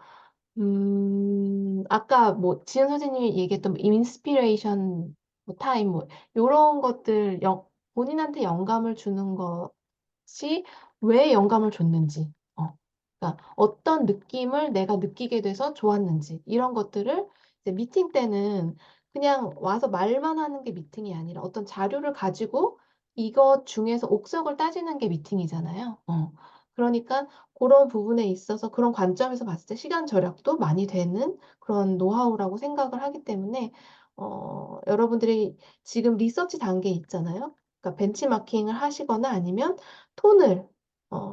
아까 뭐, 지은 선생님이 얘기했던 인스피레이션 타임, 뭐, 요런 것들, 본인한테 영감을 주는 것이 왜 영감을 줬는지, 그러니까 어떤 느낌을 내가 느끼게 돼서 좋았는지, 이런 것들을 이제 미팅 때는 그냥 와서 말만 하는 게 미팅이 아니라 어떤 자료를 가지고 이것 중에서 옥석을 따지는 게 미팅이잖아요. 그러니까 그런 부분에 있어서 그런 관점에서 봤을 때 시간 절약도 많이 되는 그런 노하우라고 생각을 하기 때문에 여러분들이 지금 리서치 단계에 있잖아요. 그러니까 벤치마킹을 하시거나 아니면 톤을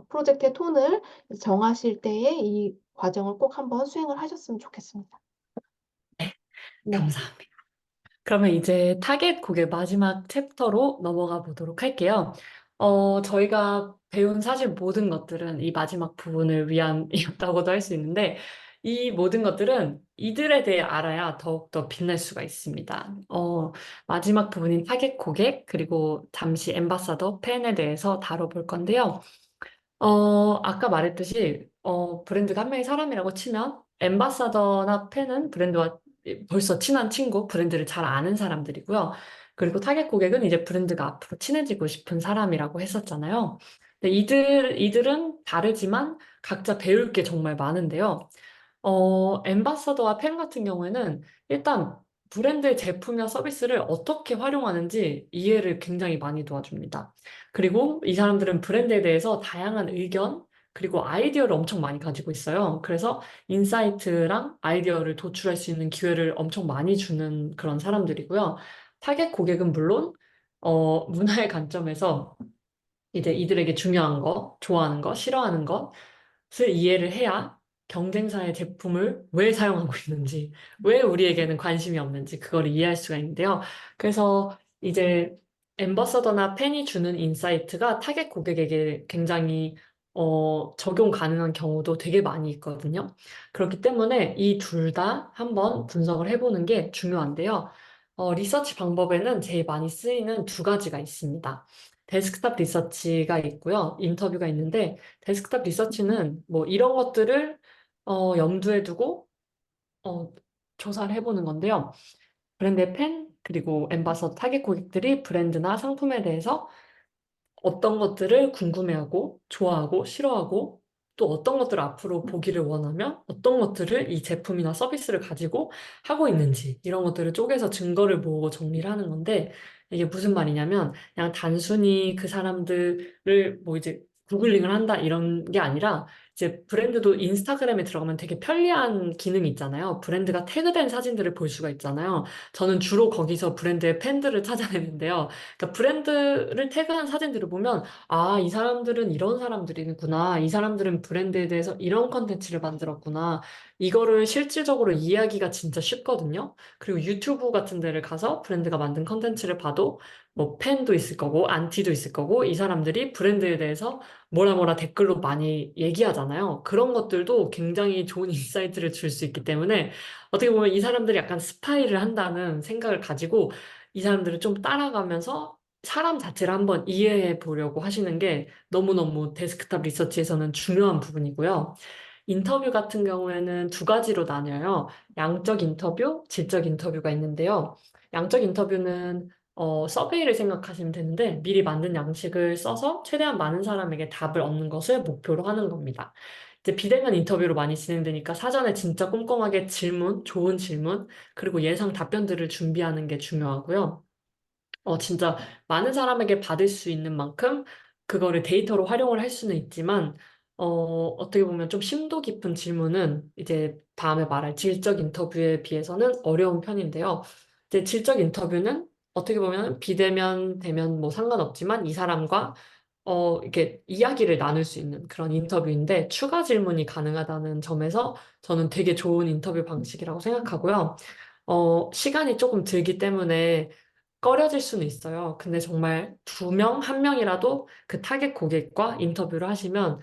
프로젝트의 톤을 정하실 때에 이 과정을 꼭 한번 수행을 하셨으면 좋겠습니다. 네, 네. 감사합니다. 그러면 이제 타겟 곡의 마지막 챕터로 넘어가 보도록 할게요. 저희가 배운 사실 모든 것들은 이 마지막 부분을 위함이었다고도 할 수 있는데, 이 모든 것들은 이들에 대해 알아야 더욱더 빛날 수가 있습니다. 마지막 부분인 타겟 고객, 그리고 잠시 엠바사더, 팬에 대해서 다뤄볼 건데요. 아까 말했듯이, 브랜드가 한 명의 사람이라고 치면, 엠바사더나 팬은 브랜드와 벌써 친한 친구, 브랜드를 잘 아는 사람들이고요. 그리고 타겟 고객은 이제 브랜드가 앞으로 친해지고 싶은 사람이라고 했었잖아요. 근데 이들은 다르지만 각자 배울 게 정말 많은데요. 엠바서더와 팬 같은 경우에는 일단 브랜드의 제품이나 서비스를 어떻게 활용하는지 이해를 굉장히 많이 도와줍니다. 그리고 이 사람들은 브랜드에 대해서 다양한 의견, 그리고 아이디어를 엄청 많이 가지고 있어요. 그래서 인사이트랑 아이디어를 도출할 수 있는 기회를 엄청 많이 주는 그런 사람들이고요. 타겟 고객은 물론, 문화의 관점에서 이제 이들에게 중요한 거, 좋아하는 거, 싫어하는 것을 이해를 해야 경쟁사의 제품을 왜 사용하고 있는지, 왜 우리에게는 관심이 없는지 그걸 이해할 수가 있는데요. 그래서 이제 엠버서더나 팬이 주는 인사이트가 타겟 고객에게 굉장히 적용 가능한 경우도 되게 많이 있거든요. 그렇기 때문에 이 둘 다 한번 분석을 해보는 게 중요한데요. 리서치 방법에는 제일 많이 쓰이는 두 가지가 있습니다. 데스크탑 리서치가 있고요. 인터뷰가 있는데, 데스크탑 리서치는 뭐 이런 것들을 염두에 두고 어, 조사를 해보는 건데요. 브랜드의 팬, 그리고 엠바서 타겟 고객들이 브랜드나 상품에 대해서 어떤 것들을 궁금해하고, 좋아하고, 싫어하고, 또 어떤 것들을 앞으로 보기를 원하며, 어떤 것들을 이 제품이나 서비스를 가지고 하고 있는지, 이런 것들을 쪼개서 증거를 모으고 정리를 하는 건데, 이게 무슨 말이냐면, 그냥 단순히 그 사람들을 뭐 이제 구글링을 한다, 이런 게 아니라, 이제 브랜드도 인스타그램에 들어가면 되게 편리한 기능이 있잖아요. 브랜드가 태그된 사진들을 볼 수가 있잖아요. 저는 주로 거기서 브랜드의 팬들을 찾아내는데요. 그러니까 브랜드를 태그한 사진들을 보면, 아, 이 사람들은 이런 사람들이구나. 이 사람들은 브랜드에 대해서 이런 컨텐츠를 만들었구나. 이거를 실질적으로 이해하기가 진짜 쉽거든요. 그리고 유튜브 같은 데를 가서 브랜드가 만든 컨텐츠를 봐도 뭐 팬도 있을 거고, 안티도 있을 거고, 이 사람들이 브랜드에 대해서 뭐라 뭐라 댓글로 많이 얘기하잖아요. 그런 것들도 굉장히 좋은 인사이트를 줄 수 있기 때문에 어떻게 보면 이 사람들이 약간 스파이를 한다는 생각을 가지고 이 사람들을 좀 따라가면서 사람 자체를 한번 이해해 보려고 하시는 게 너무너무 데스크탑 리서치에서는 중요한 부분이고요. 인터뷰 같은 경우에는 두 가지로 나뉘어요. 양적 인터뷰, 질적 인터뷰가 있는데요. 양적 인터뷰는 서베이를 생각하시면 되는데 미리 만든 양식을 써서 최대한 많은 사람에게 답을 얻는 것을 목표로 하는 겁니다. 이제 비대면 인터뷰로 많이 진행되니까 사전에 진짜 꼼꼼하게 질문, 좋은 질문, 그리고 예상 답변들을 준비하는 게 중요하고요. 진짜 많은 사람에게 받을 수 있는 만큼 그거를 데이터로 활용을 할 수는 있지만, 어떻게 보면 좀 심도 깊은 질문은 이제 다음에 말할 질적 인터뷰에 비해서는 어려운 편인데요. 이제 질적 인터뷰는 어떻게 보면 비대면, 대면 뭐 상관없지만 이 사람과 이렇게 이야기를 나눌 수 있는 그런 인터뷰인데 추가 질문이 가능하다는 점에서 저는 되게 좋은 인터뷰 방식이라고 생각하고요. 시간이 조금 들기 때문에 꺼려질 수는 있어요. 근데 정말 두 명, 한 명이라도 그 타겟 고객과 인터뷰를 하시면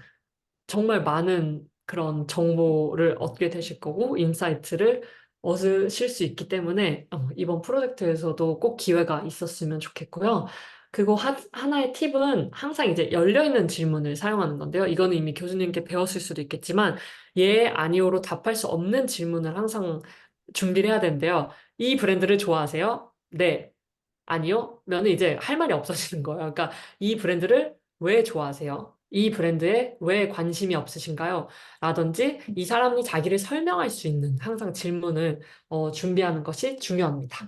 정말 많은 그런 정보를 얻게 되실 거고, 인사이트를 얻으실 수 있기 때문에 이번 프로젝트에서도 꼭 기회가 있었으면 좋겠고요. 그리고 하나의 팁은 항상 이제 열려있는 질문을 사용하는 건데요. 이거는 이미 교수님께 배웠을 수도 있겠지만, 예, 아니오로 답할 수 없는 질문을 항상 준비를 해야 되는데요. 이 브랜드를 좋아하세요? 네. 아니요? 면은 이제 할 말이 없어지는 거예요. 그러니까 이 브랜드를 왜 좋아하세요? 이 브랜드에 왜 관심이 없으신가요? 라든지 이 사람이 자기를 설명할 수 있는 항상 질문을 준비하는 것이 중요합니다.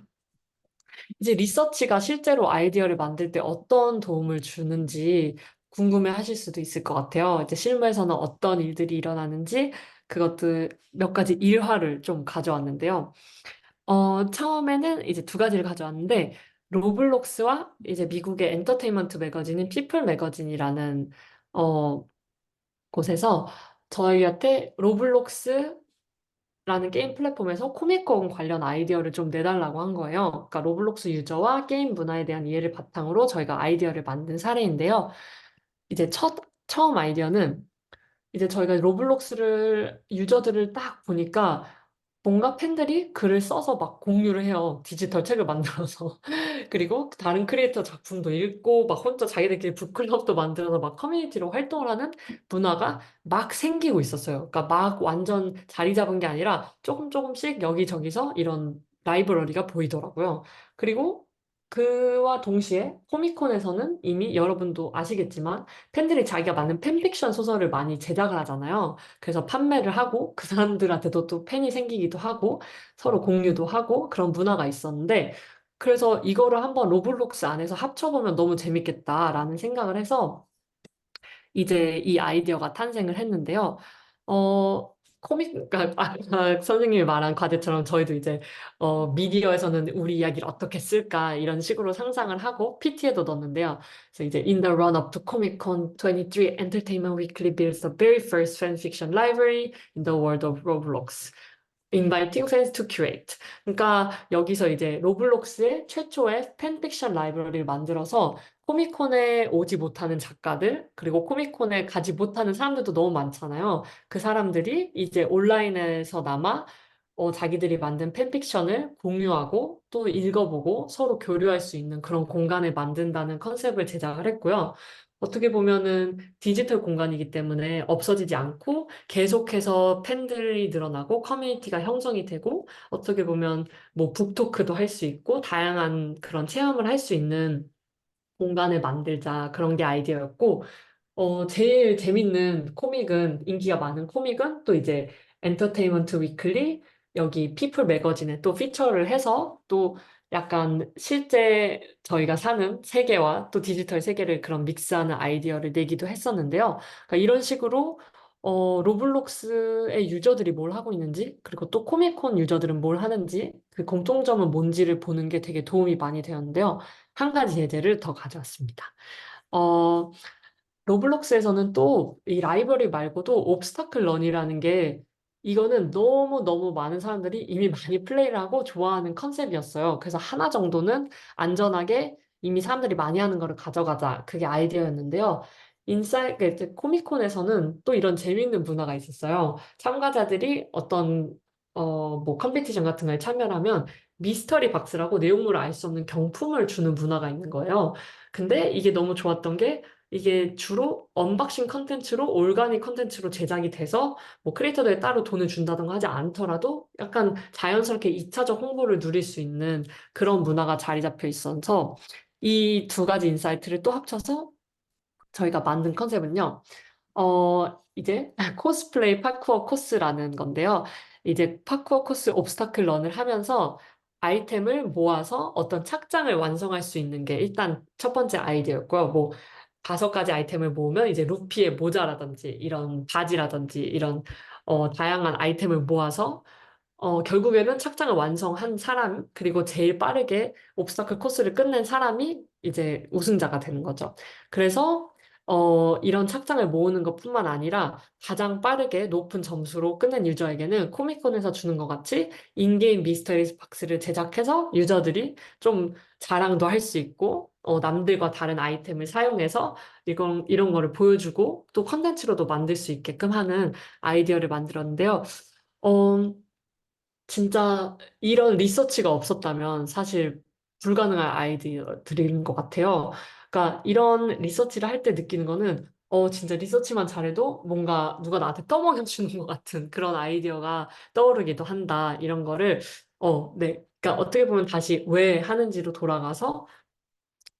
이제 리서치가 실제로 아이디어를 만들 때 어떤 도움을 주는지 궁금해 하실 수도 있을 것 같아요. 이제 실무에서는 어떤 일들이 일어나는지 그것들 몇 가지 일화를 좀 가져왔는데요. 처음에는 이제 두 가지를 가져왔는데, 로블록스와 이제 미국의 엔터테인먼트 매거진인 피플 매거진이라는, 어, 곳에서 저희한테 로블록스라는 게임 플랫폼에서 코미콘 관련 아이디어를 좀 내달라고 한 거예요. 그러니까 로블록스 유저와 게임 문화에 대한 이해를 바탕으로 저희가 아이디어를 만든 사례인데요. 이제 처음 아이디어는 이제 저희가 로블록스를, 유저들을 딱 보니까 뭔가 팬들이 글을 써서 막 공유를 해요. 디지털 책을 만들어서. 그리고 다른 크리에이터 작품도 읽고, 막 혼자 자기들끼리 북클럽도 만들어서 막 커뮤니티로 활동을 하는 문화가 막 생기고 있었어요. 그러니까 막 완전 자리 잡은 게 아니라 조금 조금씩 여기저기서 이런 라이브러리가 보이더라고요. 그리고 그와 동시에 코미콘에서는 이미 여러분도 아시겠지만 팬들이 자기가 만든 팬픽션 소설을 많이 제작을 하잖아요. 그래서 판매를 하고 그 사람들한테도 또 팬이 생기기도 하고 서로 공유도 하고 그런 문화가 있었는데 그래서 이거를 한번 로블록스 안에서 합쳐보면 너무 재밌겠다라는 생각을 해서 이제 이 아이디어가 탄생을 했는데요. 어, 그러니까 선생님이 말한 과제처럼 저희도 이제 미디어에서는 우리 이야기를 어떻게 쓸까 이런 식으로 상상을 하고 PT에도 넣었는데요. 그래서 이제 In the run-up to Comic-Con 23, Entertainment Weekly builds the very first fanfiction library in the world of Roblox. Inviting fans to curate. 그러니까 여기서 이제 로블록스의 최초의 팬픽션 라이브러리를 만들어서 코미콘에 오지 못하는 작가들, 그리고 코미콘에 가지 못하는 사람들도 너무 많잖아요. 그 사람들이 이제 온라인에서나마 자기들이 만든 팬픽션을 공유하고 또 읽어보고 서로 교류할 수 있는 그런 공간을 만든다는 컨셉을 제작을 했고요. 어떻게 보면은 디지털 공간이기 때문에 없어지지 않고 계속해서 팬들이 늘어나고 커뮤니티가 형성이 되고 어떻게 보면 뭐 북토크도 할 수 있고 다양한 그런 체험을 할 수 있는 공간을 만들자 그런 게 아이디어였고 제일 재밌는 코믹은, 인기가 많은 코믹은 또 이제 엔터테인먼트 위클리, 여기 피플 매거진에 또 피처를 해서 또 약간 실제 저희가 사는 세계와 또 디지털 세계를 그런 믹스하는 아이디어를 내기도 했었는데요. 그러니까 이런 식으로 로블록스의 유저들이 뭘 하고 있는지, 그리고 또 코미콘 유저들은 뭘 하는지, 그 공통점은 뭔지를 보는 게 되게 도움이 많이 되었는데요. 한 가지 예제를 더 가져왔습니다. 어, 로블록스에서는 또 이 라이벌리 말고도 옵스타클 런이라는 게 이거는 너무너무 많은 사람들이 이미 많이 플레이를 하고 좋아하는 컨셉이었어요. 그래서 하나 정도는 안전하게 이미 사람들이 많이 하는 거를 가져가자. 그게 아이디어였는데요. 코미콘에서는 또 이런 재미있는 문화가 있었어요. 참가자들이 어떤 뭐 컴피티션 같은 거에 참여하면 미스터리 박스라고 내용물을 알 수 없는 경품을 주는 문화가 있는 거예요. 근데 이게 너무 좋았던 게 이게 주로 언박싱 컨텐츠로 올가닉 컨텐츠로 제작이 돼서 뭐 크리에이터들에 따로 돈을 준다던가 하지 않더라도 약간 자연스럽게 2차적 홍보를 누릴 수 있는 그런 문화가 자리 잡혀 있어서 이 두 가지 인사이트를 또 합쳐서 저희가 만든 컨셉은요. 이제 코스플레이 파쿠어 코스라는 건데요. 이제 파쿠어 코스 옵스타클 런을 하면서 아이템을 모아서 어떤 착장을 완성할 수 있는 게 일단 첫 번째 아이디어였고요. 뭐 5가지 아이템을 모으면 이제 루피의 모자라든지 이런 바지라든지 이런 다양한 아이템을 모아서 결국에는 착장을 완성한 사람, 그리고 제일 빠르게 옵스타클 코스를 끝낸 사람이 이제 우승자가 되는 거죠. 그래서, 이런 착장을 모으는 것뿐만 아니라 가장 빠르게 높은 점수로 끝낸 유저에게는 코미콘에서 주는 것 같이 인게임 미스터리 박스를 제작해서 유저들이 좀 자랑도 할 수 있고, 남들과 다른 아이템을 사용해서 이런 거를 보여주고 또 컨텐츠로도 만들 수 있게끔 하는 아이디어를 만들었는데요. 어, 진짜 이런 리서치가 없었다면 사실 불가능한 아이디어들인 것 같아요. 그러니까 이런 리서치를 할 때 느끼는 거는 진짜 리서치만 잘해도 뭔가 누가 나한테 떠먹여주는 것 같은 그런 아이디어가 떠오르기도 한다. 이런 거를 네. 그러니까 어떻게 보면 다시 왜 하는지로 돌아가서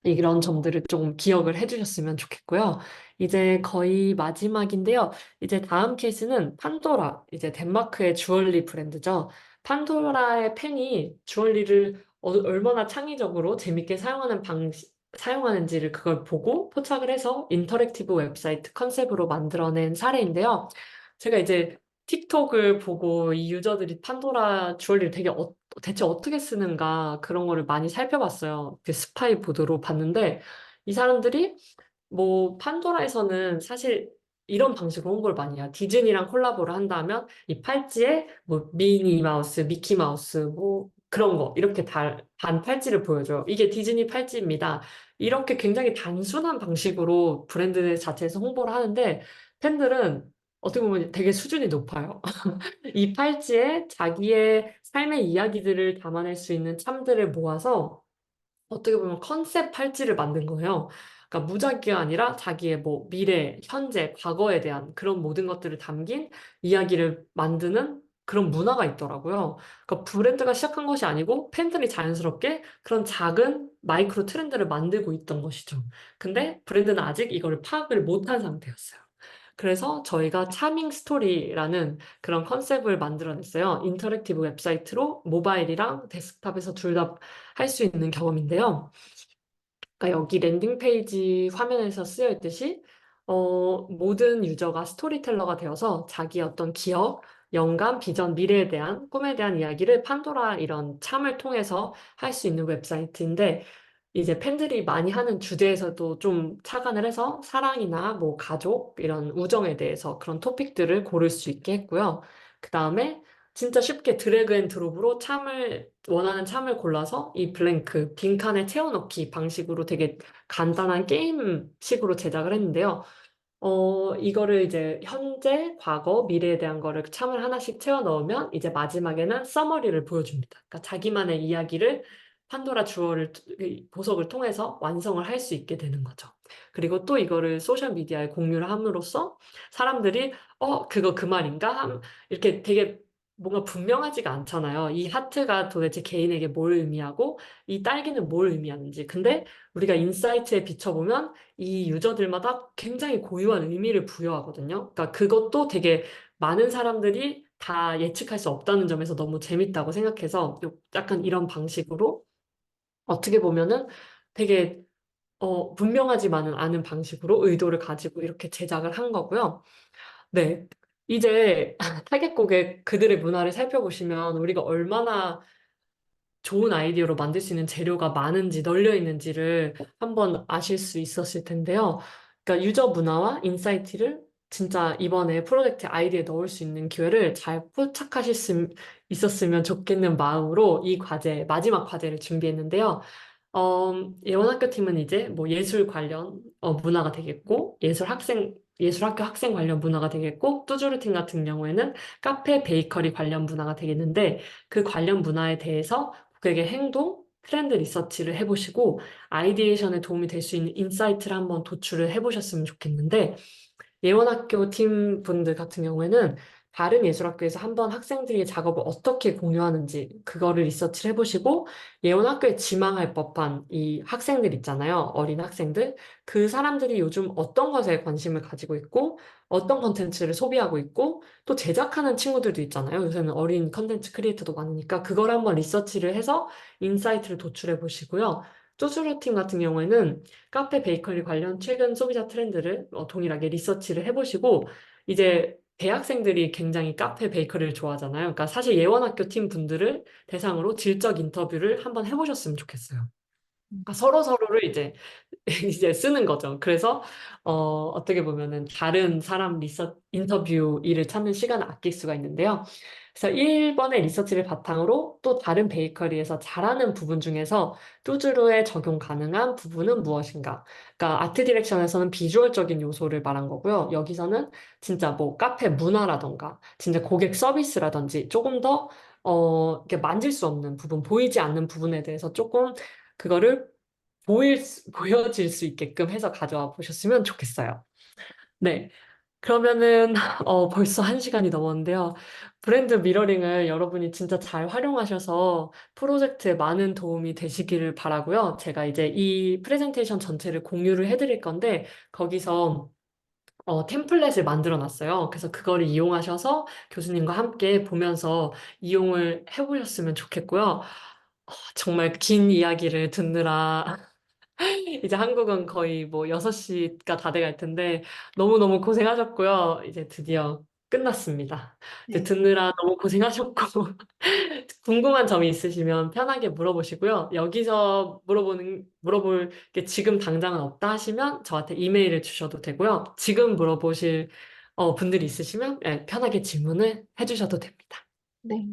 이런 점들을 조금 기억을 해주셨으면 좋겠고요. 이제 거의 마지막인데요. 이제 다음 케이스는 판도라, 이제 덴마크의 주얼리 브랜드죠. 판도라의 팬이 주얼리를 얼마나 창의적으로 재밌게 사용하는지를 그걸 보고 포착을 해서 인터랙티브 웹사이트 컨셉으로 만들어낸 사례인데요. 제가 이제 틱톡을 보고 이 유저들이 판도라 주얼리를 되게 대체 어떻게 쓰는가 그런 거를 많이 살펴봤어요. 그 스파이 보드로 봤는데 이 사람들이 뭐 판도라에서는 사실 이런 방식으로 홍보를 많이 해요. 디즈니랑 콜라보를 한다면 이 팔찌에 뭐 미니 마우스, 미키 마우스 뭐 그런 거 이렇게 단 팔찌를 보여줘요. 이게 디즈니 팔찌입니다. 이렇게 굉장히 단순한 방식으로 브랜드 자체에서 홍보를 하는데 팬들은 어떻게 보면 되게 수준이 높아요. 이 팔찌에 자기의 삶의 이야기들을 담아낼 수 있는 참들을 모아서 어떻게 보면 컨셉 팔찌를 만든 거예요. 그러니까 무작위가 아니라 자기의 뭐 미래, 현재, 과거에 대한 그런 모든 것들을 담긴 이야기를 만드는 그런 문화가 있더라고요. 그러니까 브랜드가 시작한 것이 아니고 팬들이 자연스럽게 그런 작은 마이크로 트렌드를 만들고 있던 것이죠. 근데 브랜드는 아직 이거를 파악을 못한 상태였어요. 그래서 저희가 차밍 스토리라는 그런 컨셉을 만들어냈어요. 인터랙티브 웹사이트로 모바일이랑 데스크탑에서 둘 다 할 수 있는 경험인데요. 그러니까 여기 랜딩 페이지 화면에서 쓰여 있듯이 모든 유저가 스토리텔러가 되어서 자기 어떤 기억, 영감, 비전, 미래에 대한 꿈에 대한 이야기를 판도라 이런 참을 통해서 할 수 있는 웹사이트인데 이제 팬들이 많이 하는 주제에서도 좀 착안을 해서 사랑이나 뭐 가족 이런 우정에 대해서 그런 토픽들을 고를 수 있게 했고요. 그 다음에 진짜 쉽게 드래그 앤 드롭으로 원하는 참을 골라서 이 블랭크, 빈칸에 채워넣기 방식으로 되게 간단한 게임식으로 제작을 했는데요. 이거를 이제 현재, 과거, 미래에 대한 거를 참을 하나씩 채워 넣으면 이제 마지막에는 서머리를 보여줍니다. 그러니까 자기만의 이야기를 판도라 주어를, 이 보석을 통해서 완성을 할 수 있게 되는 거죠. 그리고 또 이거를 소셜미디어에 공유를 함으로써 사람들이, 그거 그 말인가? 이렇게 되게 뭔가 분명하지가 않잖아요. 이 하트가 도대체 개인에게 뭘 의미하고, 이 딸기는 뭘 의미하는지. 근데 우리가 인사이트에 비춰보면 이 유저들마다 굉장히 고유한 의미를 부여하거든요. 그러니까 그것도 되게 많은 사람들이 다 예측할 수 없다는 점에서 너무 재밌다고 생각해서 약간 이런 방식으로 어떻게 보면은 되게 분명하지만은 않은 방식으로 의도를 가지고 이렇게 제작을 한 거고요. 네. 이제 타겟 고객 그들의 문화를 살펴보시면 우리가 얼마나 좋은 아이디어로 만들 수 있는 재료가 많은지 널려 있는지를 한번 아실 수 있었을 텐데요. 그러니까 유저 문화와 인사이트를 진짜 이번에 프로젝트 아이디어에 넣을 수 있는 기회를 잘 포착하실 수 있었으면 좋겠는 마음으로 이 과제, 마지막 과제를 준비했는데요. 예원학교 팀은 이제 뭐 예술 관련 문화가 되겠고, 예술학교 학생 관련 문화가 되겠고, 뚜주루 팀 같은 경우에는 카페, 베이커리 관련 문화가 되겠는데, 그 관련 문화에 대해서 고객의 행동, 트렌드 리서치를 해보시고, 아이디에이션에 도움이 될 수 있는 인사이트를 한번 도출을 해보셨으면 좋겠는데, 예원학교 팀 분들 같은 경우에는 다른 예술학교에서 한번 학생들이 작업을 어떻게 공유하는지 그거를 리서치를 해보시고 예원학교에 지망할 법한 이 학생들 있잖아요. 어린 학생들. 그 사람들이 요즘 어떤 것에 관심을 가지고 있고 어떤 컨텐츠를 소비하고 있고 또 제작하는 친구들도 있잖아요. 요새는 어린 컨텐츠 크리에이터도 많으니까 그걸 한번 리서치를 해서 인사이트를 도출해 보시고요. 쪼수루 팀 같은 경우에는 카페 베이커리 관련 최근 소비자 트렌드를 동일하게 리서치를 해보시고 이제 대학생들이 굉장히 카페 베이커리를 좋아하잖아요. 그러니까 사실 예원학교 팀 분들을 대상으로 질적 인터뷰를 한번 해보셨으면 좋겠어요. 그러니까 서로 서로를 이제 이제 쓰는 거죠. 그래서 어떻게 보면은 다른 사람 인터뷰 일을 찾는 시간을 아낄 수가 있는데요. 그래서 1번의 리서치를 바탕으로 또 다른 베이커리에서 잘하는 부분 중에서 뚜주루에 적용 가능한 부분은 무엇인가? 그러니까 아트 디렉션에서는 비주얼적인 요소를 말한 거고요. 여기서는 진짜 뭐 카페 문화라던가 진짜 고객 서비스라든지 조금 더 이렇게 만질 수 없는 부분, 보이지 않는 부분에 대해서 조금 그거를 보여질 수 있게끔 해서 가져와 보셨으면 좋겠어요. 네. 그러면은, 벌써 1시간이 넘었는데요. 브랜드 미러링을 여러분이 진짜 잘 활용하셔서 프로젝트에 많은 도움이 되시기를 바라고요. 제가 이제 이 프레젠테이션 전체를 공유를 해드릴 건데, 거기서 템플릿을 만들어 놨어요. 그래서 그거를 이용하셔서 교수님과 함께 보면서 이용을 해보셨으면 좋겠고요. 정말 긴 이야기를 듣느라 이제 한국은 거의 뭐 6시가 다 돼갈 텐데 너무너무 고생하셨고요. 이제 드디어 끝났습니다. 이제 네. 듣느라 너무 고생하셨고 궁금한 점이 있으시면 편하게 물어보시고요. 여기서 물어볼 게 지금 당장은 없다 하시면 저한테 이메일을 주셔도 되고요. 지금 물어보실 분들이 있으시면 편하게 질문을 해주셔도 됩니다. 네.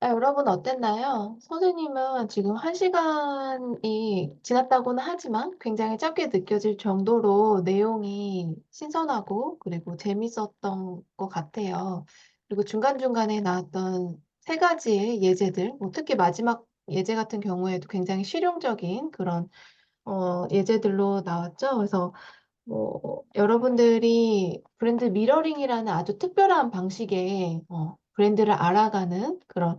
여러분 어땠나요? 선생님은 지금 한 시간이 지났다고는 하지만 굉장히 짧게 느껴질 정도로 내용이 신선하고 그리고 재밌었던 것 같아요. 그리고 중간중간에 나왔던 세 가지의 예제들, 뭐 특히 마지막 예제 같은 경우에도 굉장히 실용적인 그런 예제들로 나왔죠. 그래서 뭐, 여러분들이 브랜드 미러링이라는 아주 특별한 방식의 브랜드를 알아가는 그런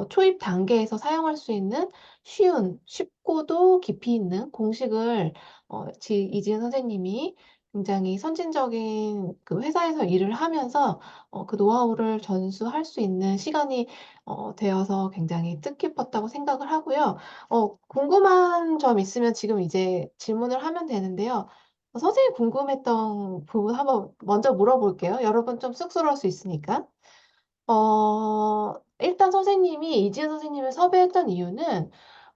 초입 단계에서 사용할 수 있는 쉬운, 쉽고도 깊이 있는 공식을 이지은 선생님이 굉장히 선진적인 그 회사에서 일을 하면서 그 노하우를 전수할 수 있는 시간이 되어서 굉장히 뜻깊었다고 생각을 하고요. 궁금한 점 있으면 지금 이제 질문을 하면 되는데요. 선생님 궁금했던 부분 한번 먼저 물어볼게요. 여러분 좀 쑥스러울 수 있으니까. 일단 선생님이 이지은 선생님을 섭외했던 이유는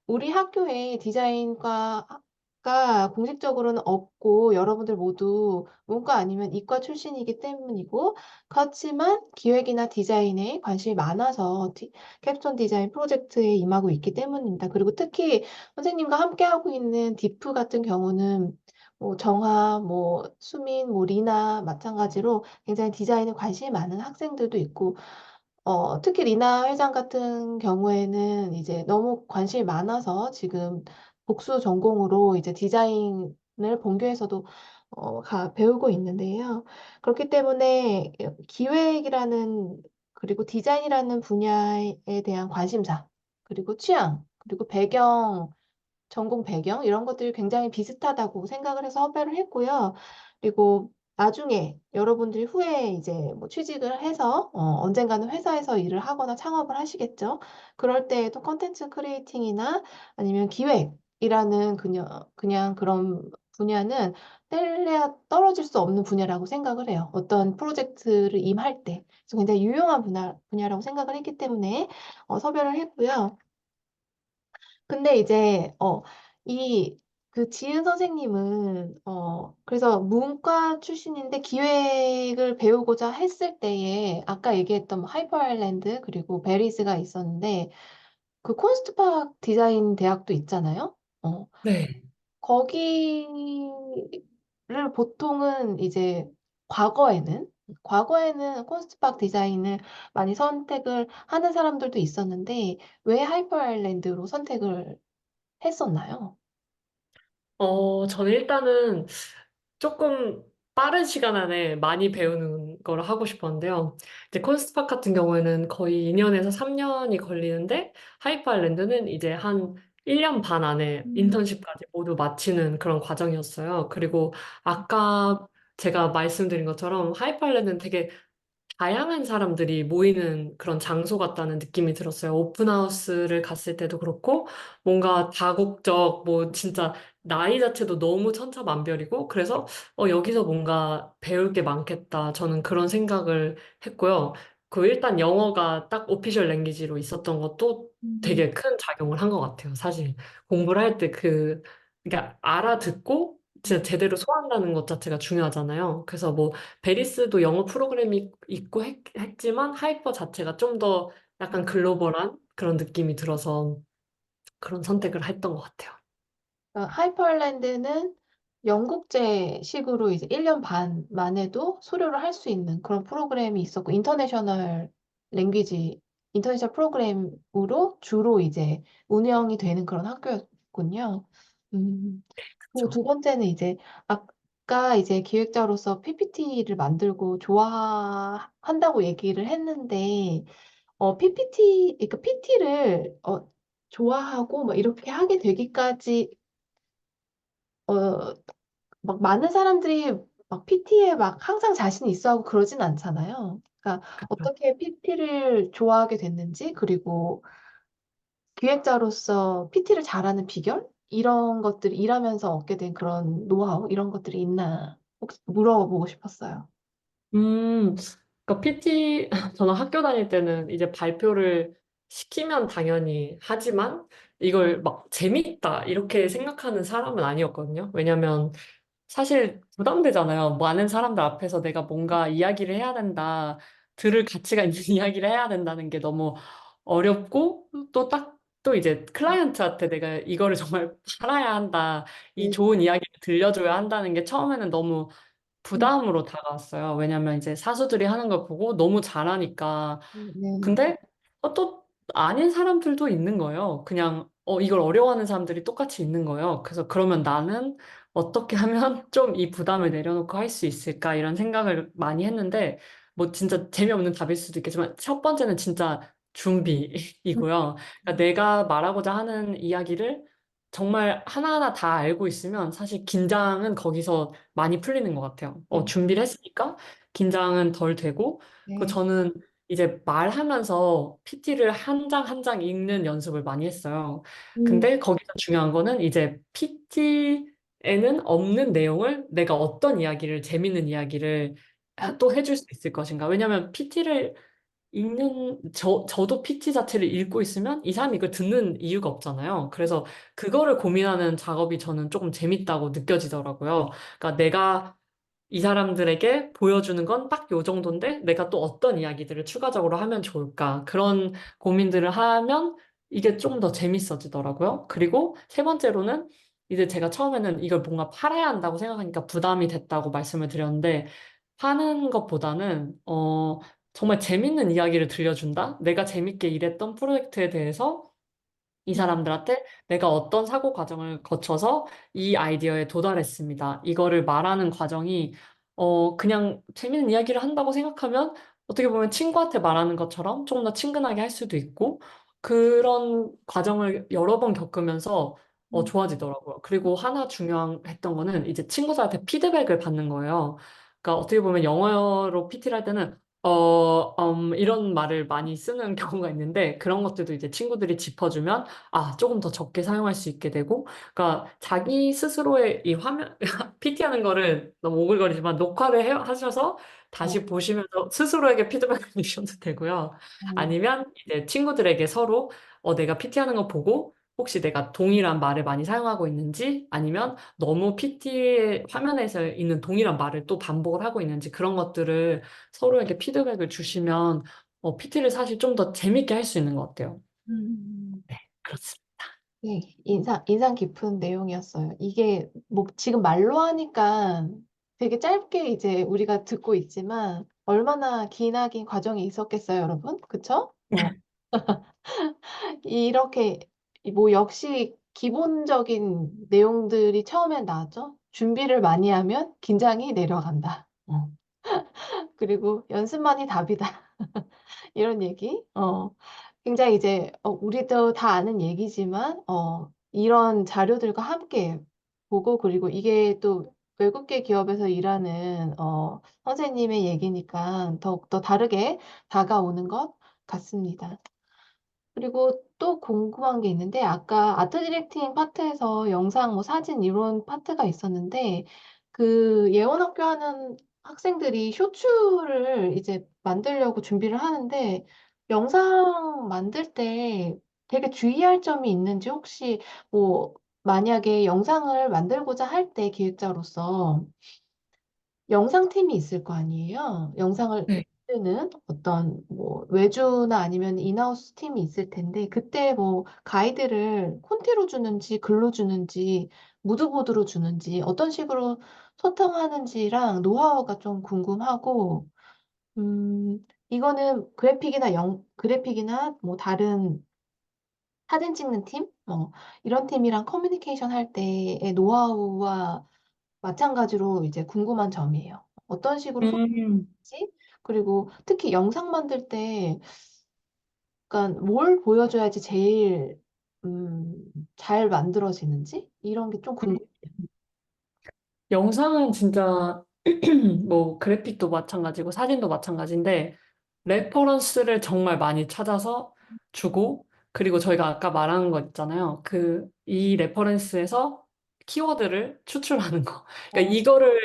우리 학교에 디자인과가 공식적으로는 없고 여러분들 모두 문과 아니면 이과 출신이기 때문이고 그렇지만 기획이나 디자인에 관심이 많아서 캡스톤 디자인 프로젝트에 임하고 있기 때문입니다. 그리고 특히 선생님과 함께하고 있는 디프 같은 경우는 뭐 정하, 뭐 수민, 뭐 리나 마찬가지로 굉장히 디자인에 관심이 많은 학생들도 있고 특히 리나 회장 같은 경우에는 이제 너무 관심이 많아서 지금 복수 전공으로 이제 디자인을 본교에서도 배우고 있는데요. 그렇기 때문에 기획이라는 그리고 디자인이라는 분야에 대한 관심사, 그리고 취향, 그리고 전공 배경 이런 것들이 굉장히 비슷하다고 생각을 해서 섭외를 했고요. 그리고 나중에 여러분들이 후에 이제 뭐 취직을 해서 언젠가는 회사에서 일을 하거나 창업을 하시겠죠. 그럴 때에도 컨텐츠 크리에이팅이나 아니면 기획이라는 그냥 그런 분야는 뗄래야 떨어질 수 없는 분야라고 생각을 해요. 어떤 프로젝트를 임할 때. 그래서 굉장히 유용한 분야라고 생각을 했기 때문에 섭외를 했고요. 근데 이제, 그 지은 선생님은, 그래서 문과 출신인데 기획을 배우고자 했을 때에, 아까 얘기했던 뭐 하이퍼 아일랜드, 그리고 베리스가 있었는데, 그 콘스트팍 디자인 대학도 있잖아요? 어, 네. 거기를 보통은 이제 과거에는, 과거에는 콘스트팍 디자인을 많이 선택을 하는 사람들도 있었는데, 왜 하이퍼 아일랜드로 선택을 했었나요? 저는 일단은 조금 빠른 시간 안에 많이 배우는 걸 하고 싶었는데요. 이제 콘스트팍 같은 경우에는 거의 2년에서 3년이 걸리는데, 하이퍼아일랜드는 이제 한 1년 반 안에 음, 인턴십까지 모두 마치는 그런 과정이었어요. 그리고 아까 제가 말씀드린 것처럼 하이퍼아일랜드는 되게 다양한 사람들이 모이는 그런 장소 같다는 느낌이 들었어요. 오픈하우스를 갔을 때도 그렇고, 뭔가 다국적, 뭐, 진짜, 나이 자체도 너무 천차만별이고, 그래서, 여기서 뭔가 배울 게 많겠다. 저는 그런 생각을 했고요. 그, 일단 영어가 딱 오피셜 랭귀지로 있었던 것도 음, 되게 큰 작용을 한 것 같아요. 사실, 공부를 할 때 그러니까 알아듣고, 진짜 제대로 소화한다는 것 자체가 중요하잖아요. 그래서 뭐, 베리스도 영어 프로그램이 있고 했지만 하이퍼 자체가 좀 더 약간 글로벌한 그런 느낌이 들어서 그런 선택을 했던 것 같아요. 하이퍼아일랜드는 영국제식으로 이제 1년 반 만에도 수료를 할 수 있는 그런 프로그램이 있었고, 인터내셔널 프로그램으로 주로 이제 운영이 되는 그런 학교였군요. 그리고 그렇죠. 두 번째는 이제 아까 이제 기획자로서 PPT를 만들고 좋아한다고 얘기를 했는데, 그러니까 PT를 좋아하고 막 이렇게 하게 되기까지 어, 막 많은 사람들이 막 PT에 막 항상 자신이 있어 하고 그러진 않잖아요. 그러니까 어떻게 PT를 좋아하게 됐는지, 그리고 기획자로서 PT를 잘하는 비결? 이런 것들이 일하면서 얻게 된 그런 노하우? 이런 것들이 있나? 혹시 물어보고 싶었어요. 음, 그러니까 PT, 저는 학교 다닐 때는 이제 발표를 시키면 당연히 하지만 이걸 막 재밌다, 이렇게 생각하는 사람은 아니었거든요. 왜냐면 사실 부담되잖아요. 많은 사람들 앞에서 내가 뭔가 이야기를 해야 된다, 들을 가치가 있는 이야기를 해야 된다는 게 너무 어렵고 또 딱 또 이제 클라이언트한테 내가 이거를 정말 팔아야 한다, 이 네, 좋은 이야기를 들려줘야 한다는 게 처음에는 너무 음, 부담으로 다가왔어요. 왜냐면 이제 사수들이 하는 걸 보고 너무 잘하니까. 네, 근데 또 아닌 사람들도 있는 거예요. 그냥 이걸 어려워하는 사람들이 똑같이 있는 거예요. 그래서 그러면 나는 어떻게 하면 좀 이 부담을 내려놓고 할 수 있을까 이런 생각을 많이 했는데 뭐 진짜 재미없는 답일 수도 있겠지만 첫 번째는 진짜 준비이고요. 그러니까 내가 말하고자 하는 이야기를 정말 하나하나 다 알고 있으면 사실 긴장은 거기서 많이 풀리는 것 같아요. 네, 준비를 했으니까 긴장은 덜 되고, 그 네, 저는 이제 말하면서 PT를 한 장 한 장 읽는 연습을 많이 했어요. 음, 근데 거기서 중요한 거는 이제 PT에는 없는 내용을 내가 어떤 이야기를, 재밌는 이야기를 어, 또 해줄 수 있을 것인가. 왜냐면 PT를 저도 PT 자체를 읽고 있으면 이 사람이 이걸 듣는 이유가 없잖아요. 그래서 그거를 고민하는 작업이 저는 조금 재밌다고 느껴지더라고요. 그러니까 내가 이 사람들에게 보여주는 건 딱 요 정도인데 내가 또 어떤 이야기들을 추가적으로 하면 좋을까? 그런 고민들을 하면 이게 좀 더 재밌어지더라고요. 그리고 세 번째로는 이제 제가 처음에는 이걸 뭔가 팔아야 한다고 생각하니까 부담이 됐다고 말씀을 드렸는데, 파는 것보다는 정말 재밌는 이야기를 들려준다? 내가 재밌게 일했던 프로젝트에 대해서 이 사람들한테 내가 어떤 사고 과정을 거쳐서 이 아이디어에 도달했습니다. 이거를 말하는 과정이 그냥 재밌는 이야기를 한다고 생각하면 어떻게 보면 친구한테 말하는 것처럼 조금 더 친근하게 할 수도 있고, 그런 과정을 여러 번 겪으면서 음, 좋아지더라고요. 그리고 하나 중요했던 거는 이제 친구들한테 피드백을 받는 거예요. 그러니까 어떻게 보면 영어로 PT를 할 때는 이런 말을 많이 쓰는 경우가 있는데, 그런 것들도 이제 친구들이 짚어주면 조금 더 적게 사용할 수 있게 되고, 그러니까 자기 스스로의 이 화면, PT 하는 거를 너무 오글거리지만 녹화를 하셔서 어, 다시 보시면서 스스로에게 피드백을 주셔도 되고요. 어, 아니면 이제 친구들에게 서로 내가 PT 하는 거 보고 혹시 내가 동일한 말을 많이 사용하고 있는지, 아니면 너무 PT의 화면에서 있는 동일한 말을 또 반복을 하고 있는지, 그런 것들을 서로에게 피드백을 주시면 PT를 사실 좀 더 재밌게 할 수 있는 것 같아요. 음. 네, 그렇습니다. 네, 인상 깊은 내용이었어요. 이게 뭐 지금 말로 하니까 되게 짧게 이제 우리가 듣고 있지만 얼마나 기나긴 과정이 있었겠어요, 여러분? 그쵸? 이렇게 뭐 역시 기본적인 내용들이 처음엔 나왔죠. 준비를 많이 하면 긴장이 내려간다. 그리고 연습만이 답이다. 이런 얘기. 굉장히 이제 우리도 다 아는 얘기지만 이런 자료들과 함께 보고 그리고 이게 또 외국계 기업에서 일하는 선생님의 얘기니까 더욱더 다르게 다가오는 것 같습니다. 그리고 또 궁금한 게 있는데 아까 아트 디렉팅 파트에서 영상, 뭐 사진 이런 파트가 있었는데 그 예원학교 하는 학생들이 쇼츠를 이제 만들려고 준비를 하는데 영상 만들 때 되게 주의할 점이 있는지 혹시 뭐 만약에 영상을 만들고자 할 때 기획자로서 영상팀이 있을 거 아니에요. 영상을 네. 만드는 어떤 뭐 외주나 아니면 인하우스 팀이 있을 텐데 그때 뭐 가이드를 콘티로 주는지 글로 주는지 무드보드로 주는지 어떤 식으로 소통하는지랑 노하우가 좀 궁금하고 이거는 그래픽이나 뭐 다른 사진 찍는 팀 이런 팀이랑 커뮤니케이션 할 때의 노하우와 마찬가지로 이제 궁금한 점이에요. 어떤 식으로 음, 소통하지? 그리고 특히 영상 만들 때, 그러니까 뭘 보여줘야지 제일 잘 만들어지는지 이런 게 좀 궁금해요. 영상은 진짜 뭐 그래픽도 마찬가지고 사진도 마찬가지인데, 레퍼런스를 정말 많이 찾아서 주고, 그리고 저희가 아까 말한 거 있잖아요. 이 레퍼런스에서 키워드를 추출하는 거. 그러니까 어, 이거를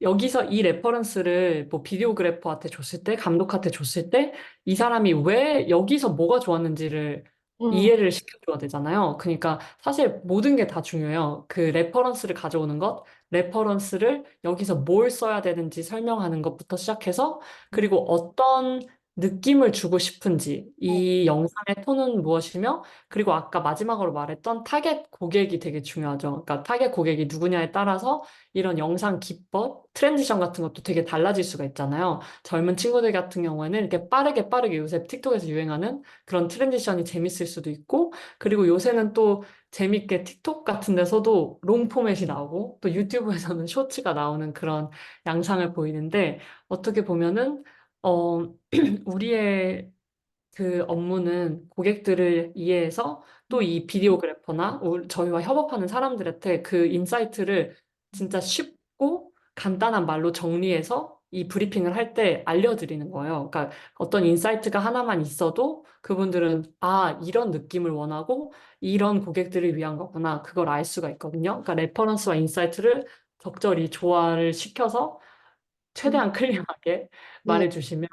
여기서 이 레퍼런스를 뭐 비디오그래퍼한테 줬을 때, 감독한테 줬을 때, 이 사람이 왜 여기서 뭐가 좋았는지를 음, 이해를 시켜줘야 되잖아요. 그러니까 사실 모든 게 다 중요해요. 그 레퍼런스를 가져오는 것, 레퍼런스를 여기서 뭘 써야 되는지 설명하는 것부터 시작해서, 그리고 어떤 느낌을 주고 싶은지, 네. 이 영상의 톤은 무엇이며, 그리고 아까 마지막으로 말했던 타겟 고객이 되게 중요하죠. 그러니까 타겟 고객이 누구냐에 따라서 이런 영상 기법, 트랜지션 같은 것도 되게 달라질 수가 있잖아요. 젊은 친구들 같은 경우에는 이렇게 빠르게 빠르게 요새 틱톡에서 유행하는 그런 트랜지션이 재밌을 수도 있고, 그리고 요새는 또 재밌게 틱톡 같은 데서도 롱 포맷이 나오고, 또 유튜브에서는 쇼츠가 나오는 그런 양상을 보이는데, 어떻게 보면은, 어, 우리의 그 업무는 고객들을 이해해서 또 이 비디오그래퍼나 저희와 협업하는 사람들한테 그 인사이트를 진짜 쉽고 간단한 말로 정리해서 이 브리핑을 할 때 알려드리는 거예요. 그러니까 어떤 인사이트가 하나만 있어도 그분들은 아, 이런 느낌을 원하고 이런 고객들을 위한 거구나. 그걸 알 수가 있거든요. 그러니까 레퍼런스와 인사이트를 적절히 조화를 시켜서 음, 최대한 클리어하게 네, 말해주시면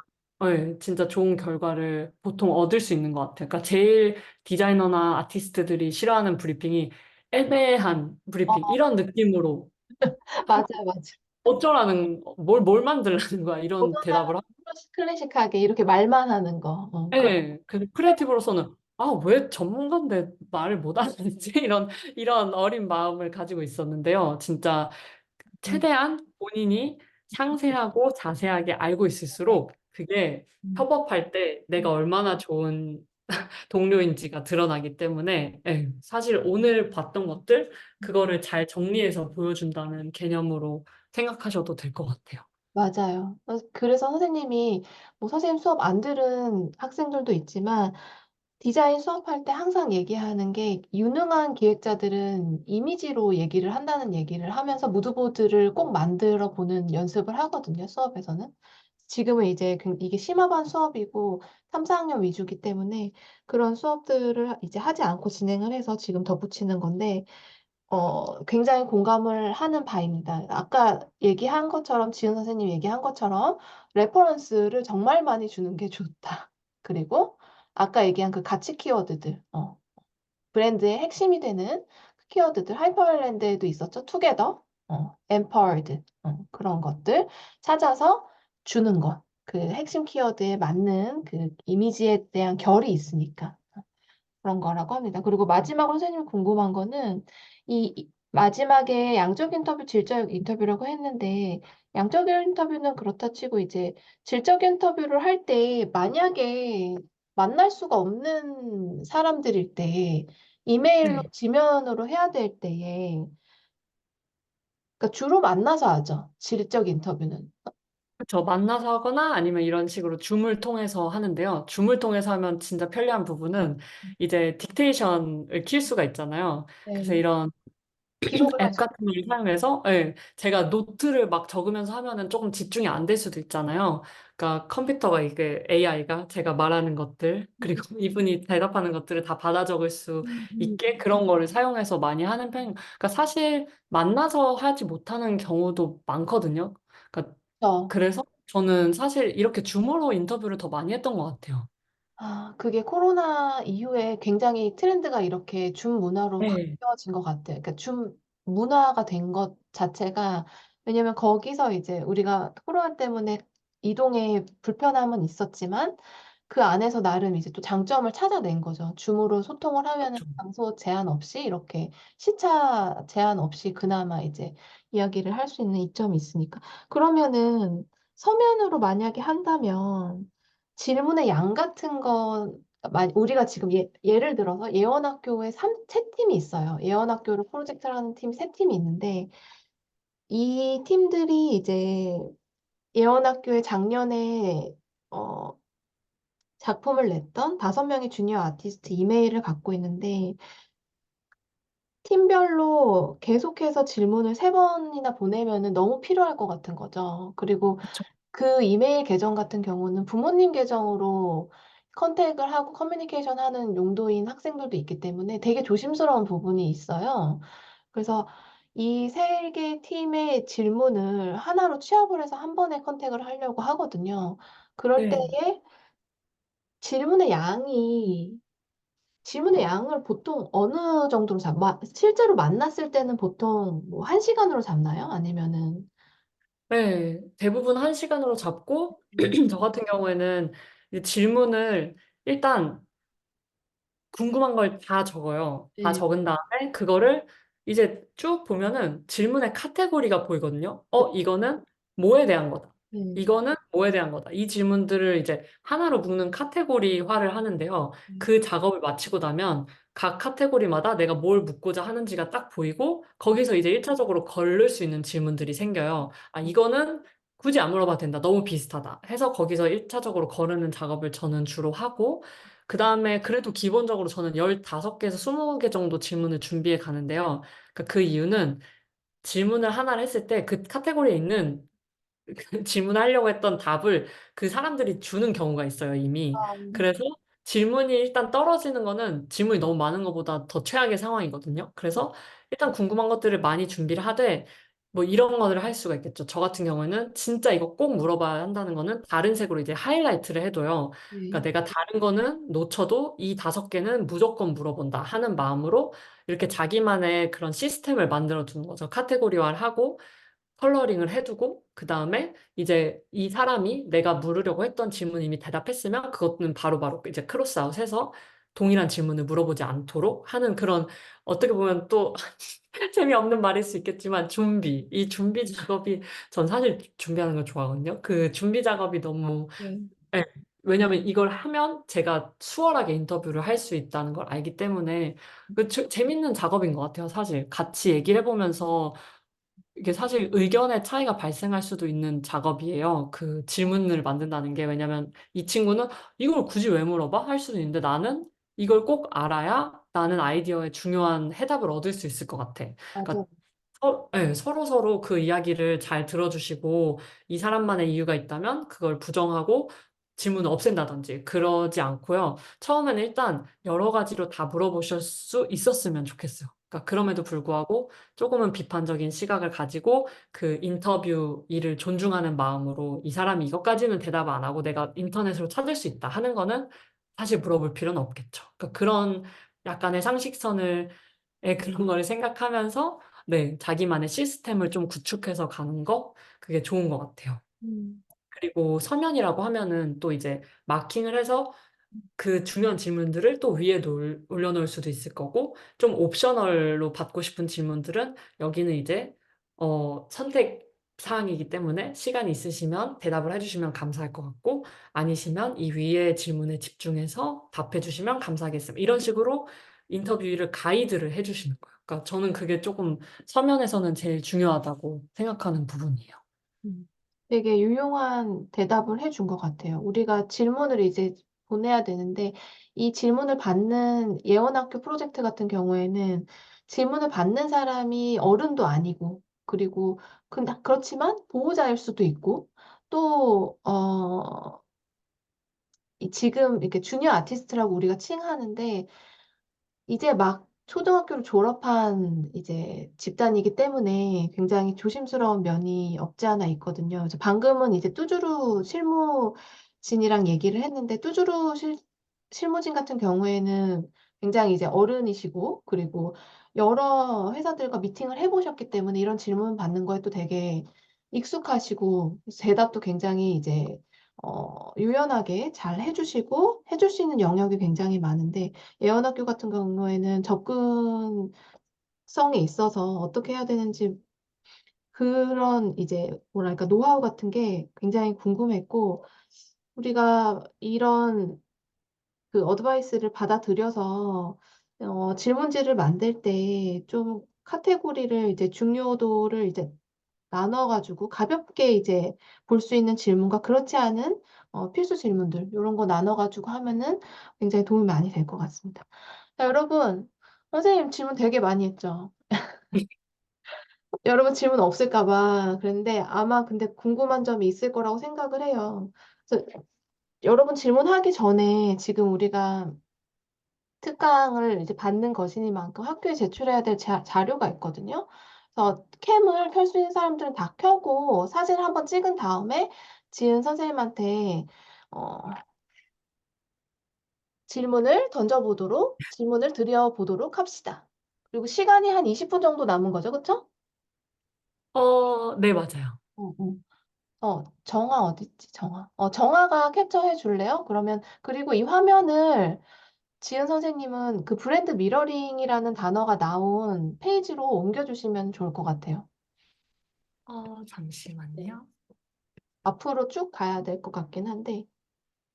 진짜 좋은 결과를 보통 얻을 수 있는 것 같아요. 그러니까 제일 디자이너나 아티스트들이 싫어하는 브리핑이 애매한 브리핑 어, 이런 느낌으로 맞아요, 맞아요. 뭘 만들라는 거야 이런 보다가 대답을 하고 클래식하게 이렇게 말만 하는 거. 그런. 그 크리에이티브로서는 아, 왜 전문가인데 말을 못 하는지 이런 어린 마음을 가지고 있었는데요. 진짜 음, 최대한 본인이 상세하고 자세하게 알고 있을수록 그게 음, 협업할 때 내가 음. 얼마나 좋은 동료인지가 드러나기 때문에 사실 오늘 봤던 것들 그거를 잘 정리해서 보여준다는 개념으로 생각하셔도 될 것 같아요. 맞아요. 그래서 선생님이 뭐 선생님 수업 안 들은 학생들도 있지만 디자인 수업할 때 항상 얘기하는 게 유능한 기획자들은 이미지로 얘기를 한다는 얘기를 하면서 무드보드를 꼭 만들어 보는 연습을 하거든요, 수업에서는. 지금은 이제 이게 심화반 수업이고 3, 4학년 위주이기 때문에 그런 수업들을 이제 하지 않고 진행을 해서 지금 덧붙이는 건데 굉장히 공감을 하는 바입니다. 아까 얘기한 것처럼, 지은 선생님 얘기한 것처럼, 레퍼런스를 정말 많이 주는 게 좋다. 그리고, 아까 얘기한 그 가치 키워드들, 브랜드의 핵심이 되는 그 키워드들, 하이퍼랜드에도 있었죠. 투게더, empowered, 그런 것들 찾아서 주는 것. 그 핵심 키워드에 맞는 그 이미지에 대한 결이 있으니까. 그런 거라고 합니다. 그리고 마지막으로 선생님이 궁금한 거는 이 마지막에 양적 인터뷰, 질적 인터뷰라고 했는데 양적 인터뷰는 그렇다 치고 이제 질적 인터뷰를 할 때 만약에 만날 수가 없는 사람들일 때 이메일로 네. 지면으로 해야 될 때에 그러니까 주로 만나서 하죠. 질적 인터뷰는. 그렇죠. 만나서 하거나 아니면 이런 식으로 줌을 통해서 하는데요. 줌을 통해서 하면 진짜 편리한 부분은 이제 딕테이션을 킬 수가 있잖아요. 그래서 네. 이런 기록을 앱 하죠. 같은 걸 사용해서 제가 노트를 막 적으면서 하면은 조금 집중이 안 될 수도 있잖아요. 그러니까 컴퓨터가 이게 AI가 제가 말하는 것들 그리고 이분이 대답하는 것들을 다 받아 적을 수 음. 있게 그런 거를 사용해서 많이 하는 편이고 그러니까 사실 만나서 하지 못하는 경우도 많거든요. 그러니까 그렇죠. 그래서 저는 사실 이렇게 줌으로 인터뷰를 더 많이 했던 것 같아요. 아, 그게 코로나 이후에 굉장히 트렌드가 이렇게 줌 문화로 네. 바뀌어진 것 같아요. 그러니까 줌 문화가 된 것 자체가, 왜냐면 거기서 이제 우리가 코로나 때문에 이동에 불편함은 있었지만 그 안에서 나름 이제 또 장점을 찾아낸 거죠. 줌으로 소통을 하면은 그렇죠. 장소 제한 없이 이렇게 시차 제한 없이 그나마 이제 이야기를 할 수 있는 이점이 있으니까. 그러면은 서면으로 만약에 한다면 질문의 양 같은 건 우리가 지금 예를 들어서 예원학교에 세 팀이 있어요. 예원학교를 프로젝트를 하는 팀이 세 팀이 있는데 이 팀들이 이제 예원학교에 작년에 어, 작품을 냈던 5명의 주니어 아티스트 이메일을 갖고 있는데 팀별로 계속해서 질문을 3번이나 보내면은 너무 필요할 것 같은 거죠. 그리고 그렇죠. 그 이메일 계정 같은 경우는 부모님 계정으로 컨택을 하고 커뮤니케이션 하는 용도인 학생들도 있기 때문에 되게 조심스러운 부분이 있어요. 그래서 이 세 개 팀의 질문을 하나로 취합을 해서 한 번에 컨택을 하려고 하거든요. 그럴 네. 때에 질문의 양이 질문의 양을 보통 어느 정도로 실제로 만났을 때는 보통 뭐 1시간으로 잡나요? 아니면은 네, 대부분 한 시간으로 잡고, 음, 저 같은 경우에는 이제 질문을 일단 궁금한 걸 다 적어요. 다 네. 적은 다음에 그거를 이제 쭉 보면은 질문의 카테고리가 보이거든요. 네. 이거는 뭐에 대한 거다. 네. 이거는 뭐에 대한 거다. 이 질문들을 이제 하나로 묶는 카테고리화를 하는데요. 네. 그 작업을 마치고 나면 각 카테고리마다 내가 뭘 묻고자 하는지가 딱 보이고 거기서 이제 1차적으로 걸을 수 있는 질문들이 생겨요. 이거는 굳이 안 물어봐도 된다. 너무 비슷하다. 해서 거기서 1차적으로 거르는 작업을 저는 주로 하고 그 다음에 그래도 기본적으로 저는 15개에서 20개 정도 질문을 준비해 가는데요. 그 이유는 질문을 하나를 했을 때 그 카테고리에 있는 질문하려고 했던 답을 그 사람들이 주는 경우가 있어요, 이미. 아, 그래서 질문이 일단 떨어지는 거는 질문이 너무 많은 것보다 더 최악의 상황이거든요. 그래서 일단 궁금한 것들을 많이 준비를 하되, 뭐 이런 거를 할 수가 있겠죠. 저 같은 경우에는 진짜 이거 꼭 물어봐야 한다는 거는 다른 색으로 이제 하이라이트를 해둬요. 그러니까 네. 내가 다른 거는 놓쳐도 이 5개는 무조건 물어본다 하는 마음으로 이렇게 자기만의 그런 시스템을 만들어 두는 거죠. 카테고리화를 하고 컬러링을 해두고 그 다음에 이제 이 사람이 내가 물으려고 했던 질문 이미 대답했으면 그것은 바로바로 이제 크로스아웃해서 동일한 질문을 물어보지 않도록 하는 그런 어떻게 보면 또 재미없는 말일 수 있겠지만 이 준비 작업이 전 사실 준비하는 걸 좋아하거든요. 그 준비 작업이 너무 네. 네. 왜냐면 이걸 하면 제가 수월하게 인터뷰를 할 수 있다는 걸 알기 때문에 재밌는 작업인 것 같아요. 사실 같이 얘기를 해보면서 이게 사실 의견의 차이가 발생할 수도 있는 작업이에요. 그 질문을 만든다는 게 왜냐면 이 친구는 이걸 굳이 왜 물어봐? 할 수도 있는데 나는 이걸 꼭 알아야 나는 아이디어에 중요한 해답을 얻을 수 있을 것 같아. 맞아요. 그러니까 네, 서로 그 이야기를 잘 들어주시고 이 사람만의 이유가 있다면 그걸 부정하고 질문을 없앤다든지 그러지 않고요. 처음에는 일단 여러 가지로 다 물어보실 수 있었으면 좋겠어요. 그러니까 그럼에도 불구하고 조금은 비판적인 시각을 가지고 그 인터뷰 일을 존중하는 마음으로 이 사람이 이것까지는 대답 안 하고 내가 인터넷으로 찾을 수 있다 하는 거는 사실 물어볼 필요는 없겠죠. 그러니까 그런 약간의 상식선을 그런 거를 생각하면서 네, 자기만의 시스템을 좀 구축해서 가는 거 그게 좋은 것 같아요. 음. 그리고 서면이라고 하면은 또 이제 마킹을 해서 그 중요한 질문들을 또 위에 올려놓을 수도 있을 거고, 좀 옵셔널로 받고 싶은 질문들은 여기는 이제, 선택 사항이기 때문에 시간이 있으시면 대답을 해주시면 감사할 것 같고, 아니시면 이 위에 질문에 집중해서 답해 주시면 감사하겠습니다. 이런 식으로 인터뷰를 가이드를 해주시는 거예요. 그러니까 저는 그게 조금 서면에서는 제일 중요하다고 생각하는 부분이에요. 되게 유용한 대답을 해준 것 같아요. 우리가 질문을 이제 보내야 되는데, 이 질문을 받는 예원학교 프로젝트 같은 경우에는 질문을 받는 사람이 어른도 아니고, 그리고 그렇지만 보호자일 수도 있고, 또, 지금 이렇게 주니어 아티스트라고 우리가 칭하는데, 이제 막 초등학교를 졸업한 이제 집단이기 때문에 굉장히 조심스러운 면이 없지 않아 있거든요. 그래서 방금은 이제 뚜주루 실무진이랑 얘기를 했는데 뚜주루 실무진 같은 경우에는 굉장히 이제 어른이시고 그리고 여러 회사들과 미팅을 해보셨기 때문에 이런 질문 받는 거에 또 되게 익숙하시고 대답도 굉장히 이제 유연하게 잘 해주시고 해줄 수 있는 영역이 굉장히 많은데 예원학교 같은 경우에는 접근성에 있어서 어떻게 해야 되는지 그런 이제 뭐랄까 노하우 같은 게 굉장히 궁금했고 우리가 이런 그 어드바이스를 받아들여서 질문지를 만들 때 좀 카테고리를 이제 중요도를 이제 나눠가지고 가볍게 이제 볼 수 있는 질문과 그렇지 않은 필수 질문들 이런 거 나눠가지고 하면은 굉장히 도움이 많이 될 것 같습니다. 자, 여러분, 선생님 질문 되게 많이 했죠. 여러분 질문 없을까 봐. 그런데 아마 근데 궁금한 점이 있을 거라고 생각을 해요. 그래서 여러분 질문하기 전에 지금 우리가 특강을 이제 받는 것이니만큼 학교에 제출해야 될 자료가 있거든요. 그래서 캠을 켤 수 있는 사람들은 다 켜고 사진 한번 찍은 다음에 지은 선생님한테 어, 질문을 드려보도록 합시다. 그리고 시간이 한 20분 정도 남은 거죠, 그쵸? 네, 맞아요. 어, 어. 정아 어딨지, 정아. 정아가 캡처해 줄래요? 그러면, 그리고 이 화면을 지은 선생님은 그 브랜드 미러링이라는 단어가 나온 페이지로 옮겨주시면 좋을 것 같아요. 네. 잠시만요. 앞으로 쭉 가야 될 것 같긴 한데,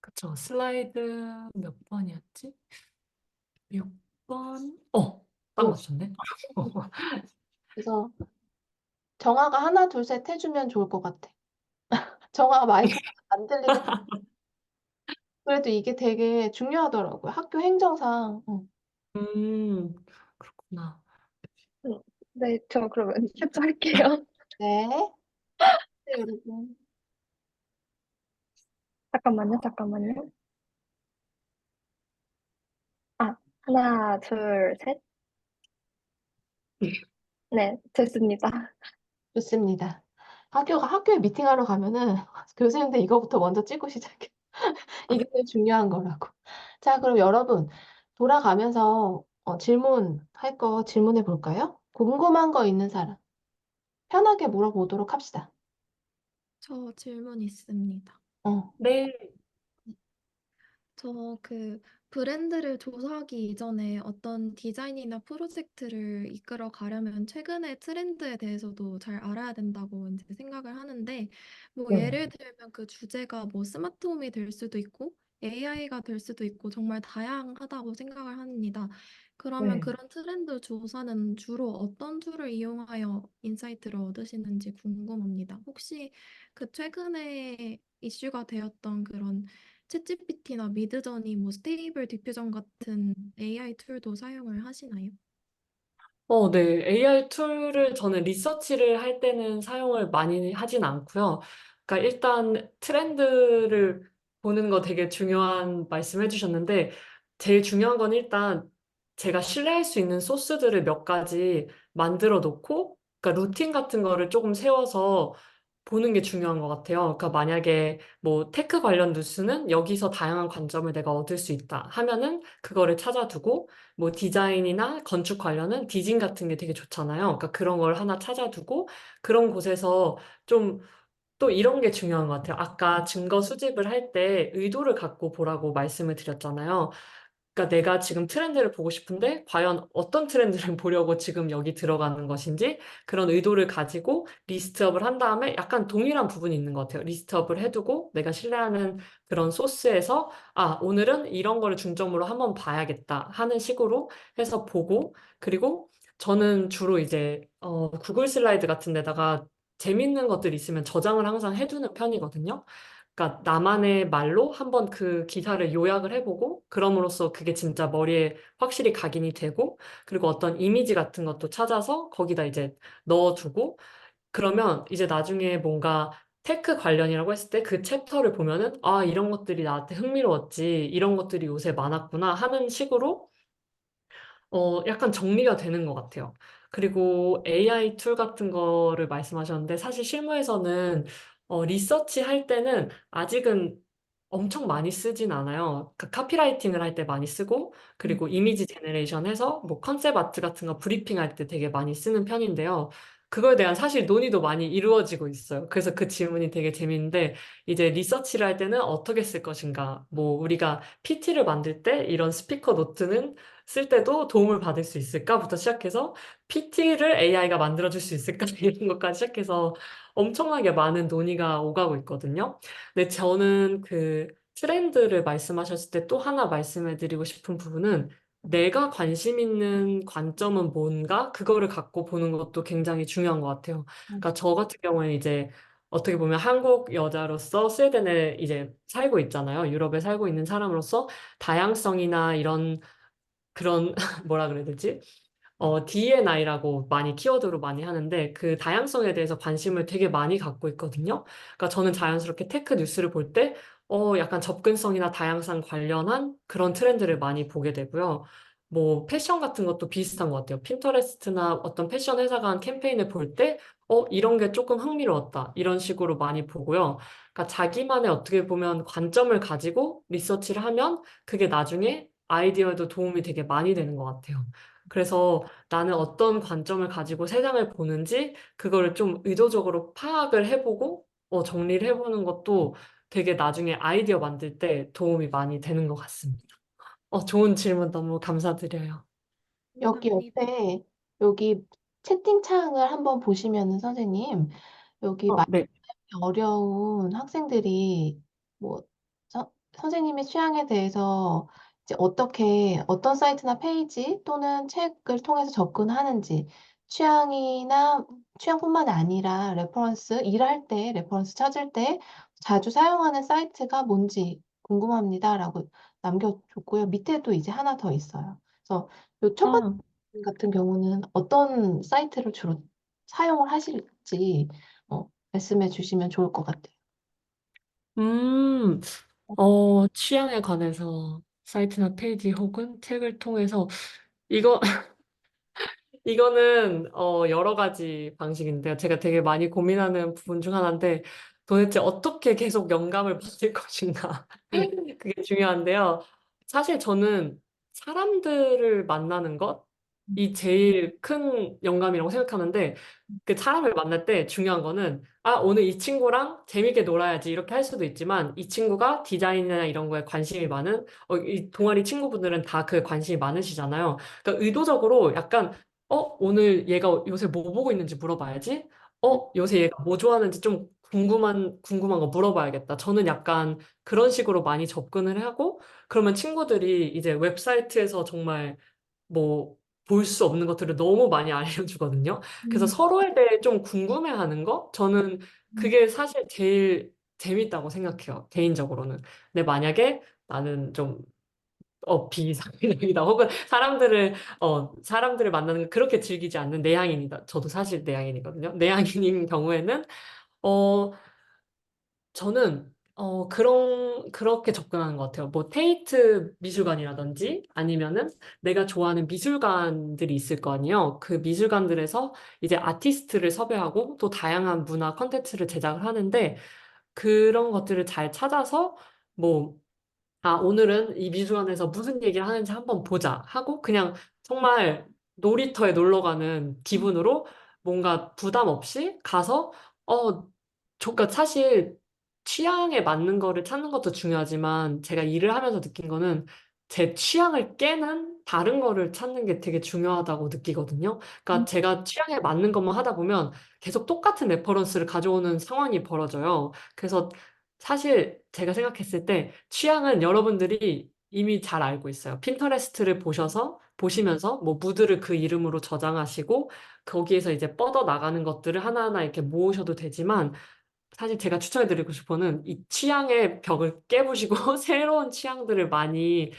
그쵸. 슬라이드 몇 번이었지? 6번. 딱 오, 맞췄네. 그래서 정아가 하나, 둘, 셋 해주면 좋을 것 같아. 정아가 마이크가 안 들리면, 그래도 이게 되게 중요하더라고요. 학교 행정상. 응. 음, 그렇구나. 음, 네, 저 그러면 캡처할게요. 네. 네, 여러분. 잠깐만요, 잠깐만요. 하나, 둘, 셋. 네, 됐습니다. 좋습니다. 학교에 미팅하러 가면은 교수님들 이거부터 먼저 찍고 시작해. 이게 제일 중요한 거라고. 자, 그럼 여러분, 돌아가면서 질문할 거 질문해 볼까요? 궁금한 거 있는 사람, 편하게 물어보도록 합시다. 저 질문 있습니다. 어, 네. 저 그 브랜드를 조사하기 이전에 어떤 디자인이나 프로젝트를 이끌어 가려면 최근의 트렌드에 대해서도 잘 알아야 된다고 이제 생각을 하는데, 뭐 네, 예를 들면 그 주제가 뭐 스마트홈이 될 수도 있고 AI가 될 수도 있고 정말 다양하다고 생각을 합니다. 그러면 네. 그런 트렌드 조사는 주로 어떤 툴을 이용하여 인사이트를 얻으시는지 궁금합니다. 혹시 그 최근에 이슈가 되었던 그런 챗GPT나 미드저니, 뭐 스테이블 디퓨전 같은 AI 툴도 사용을 하시나요? 네. AI 툴을 저는 리서치를 할 때는 사용을 많이 하진 않고요. 그러니까 일단 트렌드를 보는 거 되게 중요한 말씀 해주셨는데, 제일 중요한 건 일단 제가 신뢰할 수 있는 소스들을 몇 가지 만들어 놓고, 그러니까 루틴 같은 거를 조금 세워서 보는 게 중요한 것 같아요. 그러니까 만약에 뭐 테크 관련 뉴스는 여기서 다양한 관점을 내가 얻을 수 있다 하면은 그거를 찾아두고, 뭐 디자인이나 건축 관련은 디진 같은 게 되게 좋잖아요. 그러니까 그런 걸 하나 찾아두고 그런 곳에서 좀 또 이런 게 중요한 것 같아요. 아까 증거 수집을 할 때 의도를 갖고 보라고 말씀을 드렸잖아요. 그러니까 내가 지금 트렌드를 보고 싶은데 과연 어떤 트렌드를 보려고 지금 여기 들어가는 것인지 그런 의도를 가지고 리스트업을 한 다음에 약간 동일한 부분이 있는 것 같아요. 리스트업을 해두고 내가 신뢰하는 그런 소스에서 오늘은 이런 거를 중점으로 한번 봐야겠다 하는 식으로 해서 보고, 그리고 저는 주로 이제 구글 슬라이드 같은 데다가 재밌는 것들 있으면 저장을 항상 해두는 편이거든요. 그러니까 나만의 말로 한번 그 기사를 요약을 해보고 그럼으로써 그게 진짜 머리에 확실히 각인이 되고, 그리고 어떤 이미지 같은 것도 찾아서 거기다 이제 넣어두고, 그러면 이제 나중에 뭔가 테크 관련이라고 했을 때 그 챕터를 보면은 이런 것들이 나한테 흥미로웠지, 이런 것들이 요새 많았구나 하는 식으로 약간 정리가 되는 것 같아요. 그리고 AI 툴 같은 거를 말씀하셨는데, 사실 실무에서는 리서치 할 때는 아직은 엄청 많이 쓰진 않아요. 그 카피라이팅을 할 때 많이 쓰고, 음, 그리고 이미지 제너레이션 해서 뭐 컨셉 아트 같은 거 브리핑 할 때 되게 많이 쓰는 편인데요. 그거에 대한 사실 논의도 많이 이루어지고 있어요. 그래서 그 질문이 되게 재밌는데, 이제 리서치를 할 때는 어떻게 쓸 것인가? 뭐 우리가 PT를 만들 때 이런 스피커 노트는 쓸 때도 도움을 받을 수 있을까부터 시작해서 PT를 AI가 만들어줄 수 있을까 이런 것까지 시작해서 엄청나게 많은 논의가 오가고 있거든요. 근데 저는 그 트렌드를 말씀하셨을 때 또 하나 말씀해드리고 싶은 부분은, 내가 관심 있는 관점은 뭔가 그거를 갖고 보는 것도 굉장히 중요한 것 같아요. 그러니까 저 같은 경우에는 이제 어떻게 보면 한국 여자로서 스웨덴에 이제 살고 있잖아요. 유럽에 살고 있는 사람으로서 다양성이나 이런 그런 뭐라 그래야 되지? D&I라고 많이 키워드로 많이 하는데 그 다양성에 대해서 관심을 되게 많이 갖고 있거든요. 그러니까 저는 자연스럽게 테크 뉴스를 볼 때 약간 접근성이나 다양성 관련한 그런 트렌드를 많이 보게 되고요. 뭐 패션 같은 것도 비슷한 것 같아요. 핀터레스트나 어떤 패션 회사가 한 캠페인을 볼 때 이런 게 조금 흥미로웠다. 이런 식으로 많이 보고요. 그러니까 자기만의 어떻게 보면 관점을 가지고 리서치를 하면 그게 나중에 아이디어에도 도움이 되게 많이 되는 것 같아요. 그래서 나는 어떤 관점을 가지고 세상을 보는지 그거를 좀 의도적으로 파악을 해보고 정리를 해보는 것도 되게 나중에 아이디어 만들 때 도움이 많이 되는 것 같습니다. 좋은 질문 너무 감사드려요. 여기 감사합니다. 옆에 여기 채팅창을 한번 보시면은 선생님 여기 네. 어려운 학생들이 뭐 선생님의 취향에 대해서 이제 어떻게 어떤 사이트나 페이지 또는 책을 통해서 접근하는지 취향이나 취향뿐만 아니라 레퍼런스 일할 때 레퍼런스 찾을 때 자주 사용하는 사이트가 뭔지 궁금합니다라고 남겨줬고요. 밑에도 이제 하나 더 있어요. 그래서 요첫 번째 아, 같은 경우는 어떤 사이트를 주로 사용을 하실지 말씀해 주시면 좋을 것 같아요. 음, 취향에 관해서 사이트나 페이지 혹은 책을 통해서 이거 이거는 여러 가지 방식인데요. 제가 되게 많이 고민하는 부분 중 하나인데 도대체 어떻게 계속 영감을 받을 것인가 그게 중요한데요. 사실 저는 사람들을 만나는 것이 제일 큰 영감이라고 생각하는데 그 사람을 만날 때 중요한 거는 오늘 이 친구랑 재밌게 놀아야지 이렇게 할 수도 있지만 이 친구가 디자인이나 이런 거에 관심이 많은 이 동아리 친구분들은 다 그에 관심이 많으시잖아요. 그러니까 의도적으로 약간 오늘 얘가 요새 뭐 보고 있는지 물어봐야지. 요새 얘가 뭐 좋아하는지 좀 궁금한 거 물어봐야겠다. 저는 약간 그런 식으로 많이 접근을 하고, 그러면 친구들이 이제 웹사이트에서 정말 뭐 볼 수 없는 것들을 너무 많이 알려주거든요. 그래서 음, 서로에 대해 좀 궁금해하는 거? 저는 음, 그게 사실 제일 재밌다고 생각해요. 개인적으로는. 근데 만약에 나는 좀 비이상적이다. 혹은 사람들을 만나는 걸 그렇게 즐기지 않는 내향인이다. 저도 사실 내향인이거든요. 내향인인 경우에는, 어, 저는, 그렇게 접근하는 것 같아요. 뭐, 테이트 미술관이라든지 아니면은 내가 좋아하는 미술관들이 있을 거 아니에요. 그 미술관들에서 이제 아티스트를 섭외하고 또 다양한 문화 콘텐츠를 제작을 하는데 그런 것들을 잘 찾아서 뭐, 오늘은 이 미술관에서 무슨 얘기를 하는지 한번 보자 하고 그냥 정말 놀이터에 놀러 가는 기분으로 뭔가 부담 없이 가서 그러니까 사실 취향에 맞는 거를 찾는 것도 중요하지만 제가 일을 하면서 느낀 거는 제 취향을 깨는 다른 거를 찾는 게 되게 중요하다고 느끼거든요. 그러니까 음, 제가 취향에 맞는 것만 하다 보면 계속 똑같은 레퍼런스를 가져오는 상황이 벌어져요. 그래서 사실 제가 생각했을 때 취향은 여러분들이 이미 잘 알고 있어요. 핀터레스트를 보시면서 뭐 무드를 그 이름으로 저장하시고 거기에서 이제 뻗어 나가는 것들을 하나하나 이렇게 모으셔도 되지만 사실 제가 추천해드리고 싶어는 이 취향의 벽을 깨부시고 새로운 취향들을 많이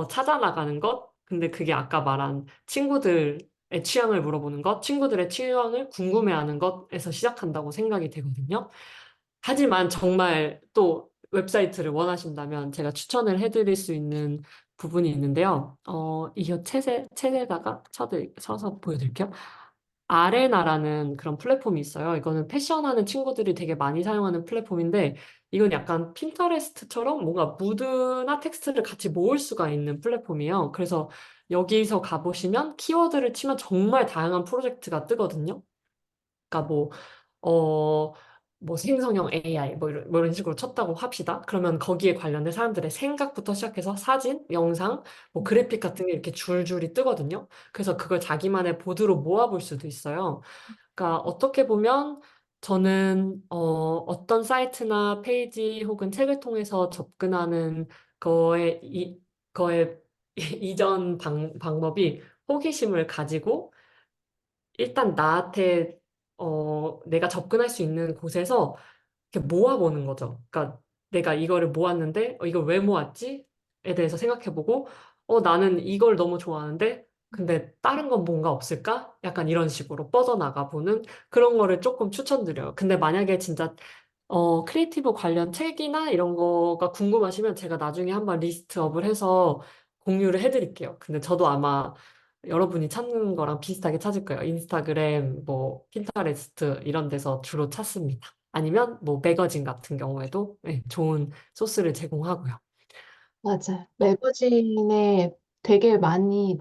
찾아 나가는 것. 근데 그게 아까 말한 친구들의 취향을 물어보는 것, 친구들의 취향을 궁금해하는 것에서 시작한다고 생각이 되거든요. 하지만 정말 또 웹사이트를 원하신다면 제가 추천을 해드릴 수 있는 부분이 있는데요. 이거 책에다가 쳐서 보여드릴게요. 아레나라는 그런 플랫폼이 있어요. 이거는 패션하는 친구들이 되게 많이 사용하는 플랫폼인데, 이건 약간 핀터레스트처럼 뭔가 무드나 텍스트를 같이 모을 수가 있는 플랫폼이에요. 그래서 여기서 가보시면 키워드를 치면 정말 다양한 프로젝트가 뜨거든요. 그러니까 어, 뭐 생성형 AI 뭐 이런 식으로 쳤다고 합시다. 그러면 거기에 관련된 사람들의 생각부터 시작해서 사진, 영상, 뭐 그래픽 같은 게 이렇게 줄줄이 뜨거든요. 그래서 그걸 자기만의 보드로 모아볼 수도 있어요. 그러니까 어떻게 보면 저는 어떤 사이트나 페이지 혹은 책을 통해서 접근하는 거에 거에 이전 방법이 호기심을 가지고 일단 나한테 내가 접근할 수 있는 곳에서 이렇게 모아보는 거죠. 그러니까 내가 이거를 모았는데 이걸 왜 모았지? 에 대해서 생각해보고 나는 이걸 너무 좋아하는데 근데 다른 건 뭔가 없을까? 약간 이런 식으로 뻗어나가 보는 그런 거를 조금 추천드려요. 근데 만약에 진짜 크리에이티브 관련 책이나 이런 거가 궁금하시면 제가 나중에 한번 리스트업을 해서 공유를 해드릴게요. 근데 저도 아마 여러분이 찾는 거랑 비슷하게 찾을 거예요. 인스타그램, 뭐, 핀터레스트 이런 데서 주로 찾습니다. 아니면 뭐 매거진 같은 경우에도 네, 좋은 소스를 제공하고요. 맞아요. 어,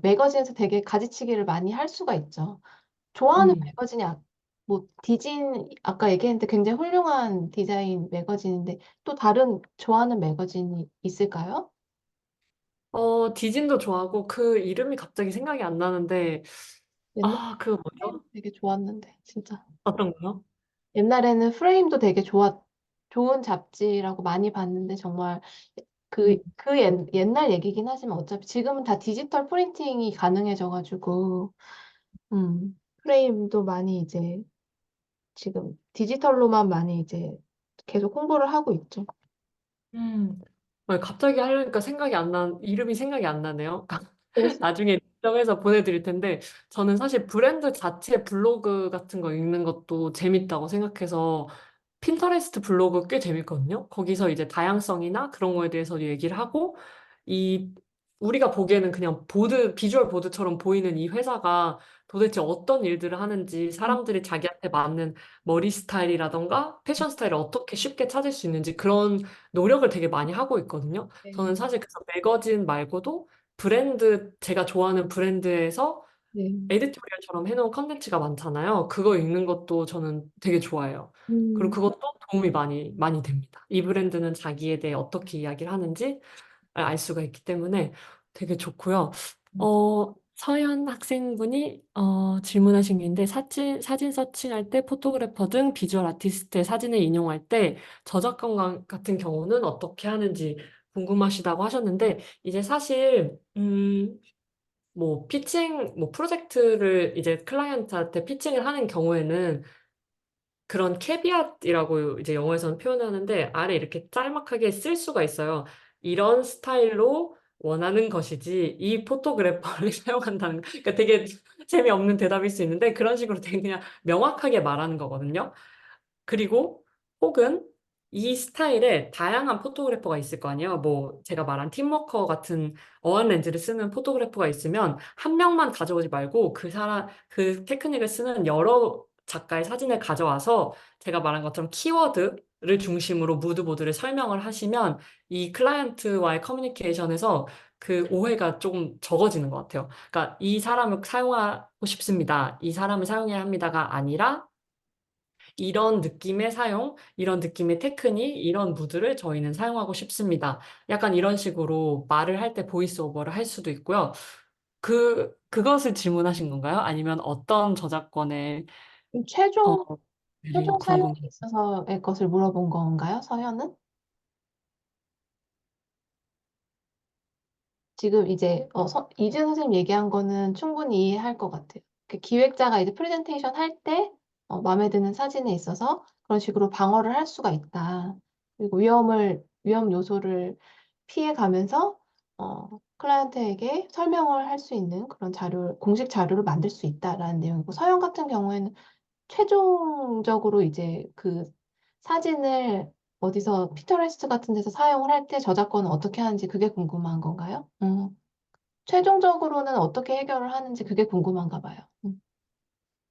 매거진에서 되게 가지치기를 많이 할 수가 있죠. 좋아하는 음, 매거진이 뭐 디진 아까 얘기했는데 굉장히 훌륭한 디자인 매거진인데 또 다른 좋아하는 매거진이 있을까요? 디진도 좋아하고 그 이름이 갑자기 생각이 안 나는데, 옛날 그 프레임 뭐죠? 되게 좋았는데 진짜 어떤 거요? 옛날에는 프레임도 되게 좋은 잡지라고 많이 봤는데 정말 옛날 얘기긴 하지만 어차피 지금은 다 디지털 프린팅이 가능해져가지고 프레임도 많이 이제 지금 디지털로만 많이 이제 계속 홍보를 하고 있죠. 음, 갑자기 하려니까 이름이 생각이 안 나네요. 그래서 나중에 정해서 보내드릴 텐데, 저는 사실 브랜드 자체 블로그 같은 거 읽는 것도 재밌다고 생각해서, 핀터레스트 블로그 꽤 재밌거든요. 거기서 이제 다양성이나 그런 거에 대해서 얘기를 하고, 이, 우리가 보기에는 그냥 비주얼 보드처럼 보이는 이 회사가 도대체 어떤 일들을 하는지, 사람들이 자기한테 맞는 머리 스타일이라던가 패션 스타일을 어떻게 쉽게 찾을 수 있는지 그런 노력을 되게 많이 하고 있거든요. 네. 저는 사실 그래서 매거진 말고도 제가 좋아하는 브랜드에서 네. 에디토리얼처럼 해놓은 컨텐츠가 많잖아요. 그거 읽는 것도 저는 되게 좋아해요. 그리고 음, 그것도 도움이 많이 됩니다. 이 브랜드는 자기에 대해 어떻게 이야기를 하는지 알 수가 있기 때문에 되게 좋고요. 서현 학생분이 질문하신 게 있는데 사진 서칭할 때 포토그래퍼 등 비주얼 아티스트의 사진을 인용할 때 저작권 같은 경우는 어떻게 하는지 궁금하시다고 하셨는데 이제 사실 뭐 프로젝트를 이제 클라이언트한테 피칭을 하는 경우에는 그런 캐비앗이라고 이제 영어에서는 표현하는데 아래 이렇게 짤막하게 쓸 수가 있어요. 이런 스타일로 원하는 것이지 이 포토그래퍼를 사용한다는 그러니까 되게 재미없는 대답일 수 있는데 그런 식으로 되게 그냥 명확하게 말하는 거거든요. 그리고 혹은 이 스타일에 다양한 포토그래퍼가 있을 거 아니에요. 뭐 제가 말한 팀워커 같은 어안 렌즈를 쓰는 포토그래퍼가 있으면 한 명만 가져오지 말고 그 테크닉을 쓰는 여러 작가의 사진을 가져와서 제가 말한 것처럼 키워드를 중심으로 무드보드를 설명을 하시면 이 클라이언트와의 커뮤니케이션에서 그 오해가 조금 적어지는 것 같아요. 그러니까 이 사람을 사용하고 싶습니다. 이 사람을 사용해야 합니다가 아니라 이런 느낌의 사용, 이런 느낌의 테크닉, 이런 무드를 저희는 사용하고 싶습니다. 약간 이런 식으로 말을 할 때 보이스 오버를 할 수도 있고요. 그것을 질문하신 건가요? 아니면 어떤 저작권의, 어, 최종 를 최종 사용에 궁금. 있어서의 것을 물어본 건가요, 서현은? 지금 이제 이준 선생님 얘기한 거는 충분히 이해할 것 같아요. 그 기획자가 이제 프레젠테이션 할 때 마음에 드는 사진에 있어서 그런 식으로 방어를 할 수가 있다. 그리고 위험 요소를 피해 가면서 클라이언트에게 설명을 할 수 있는 그런 공식 자료를 만들 수 있다라는 내용이고 서현 같은 경우에는 최종적으로 이제 그 사진을 어디서 피터레스트 같은 데서 사용을 할 때 저작권은 어떻게 하는지 그게 궁금한 건가요? 최종적으로는 어떻게 해결을 하는지 그게 궁금한가 봐요.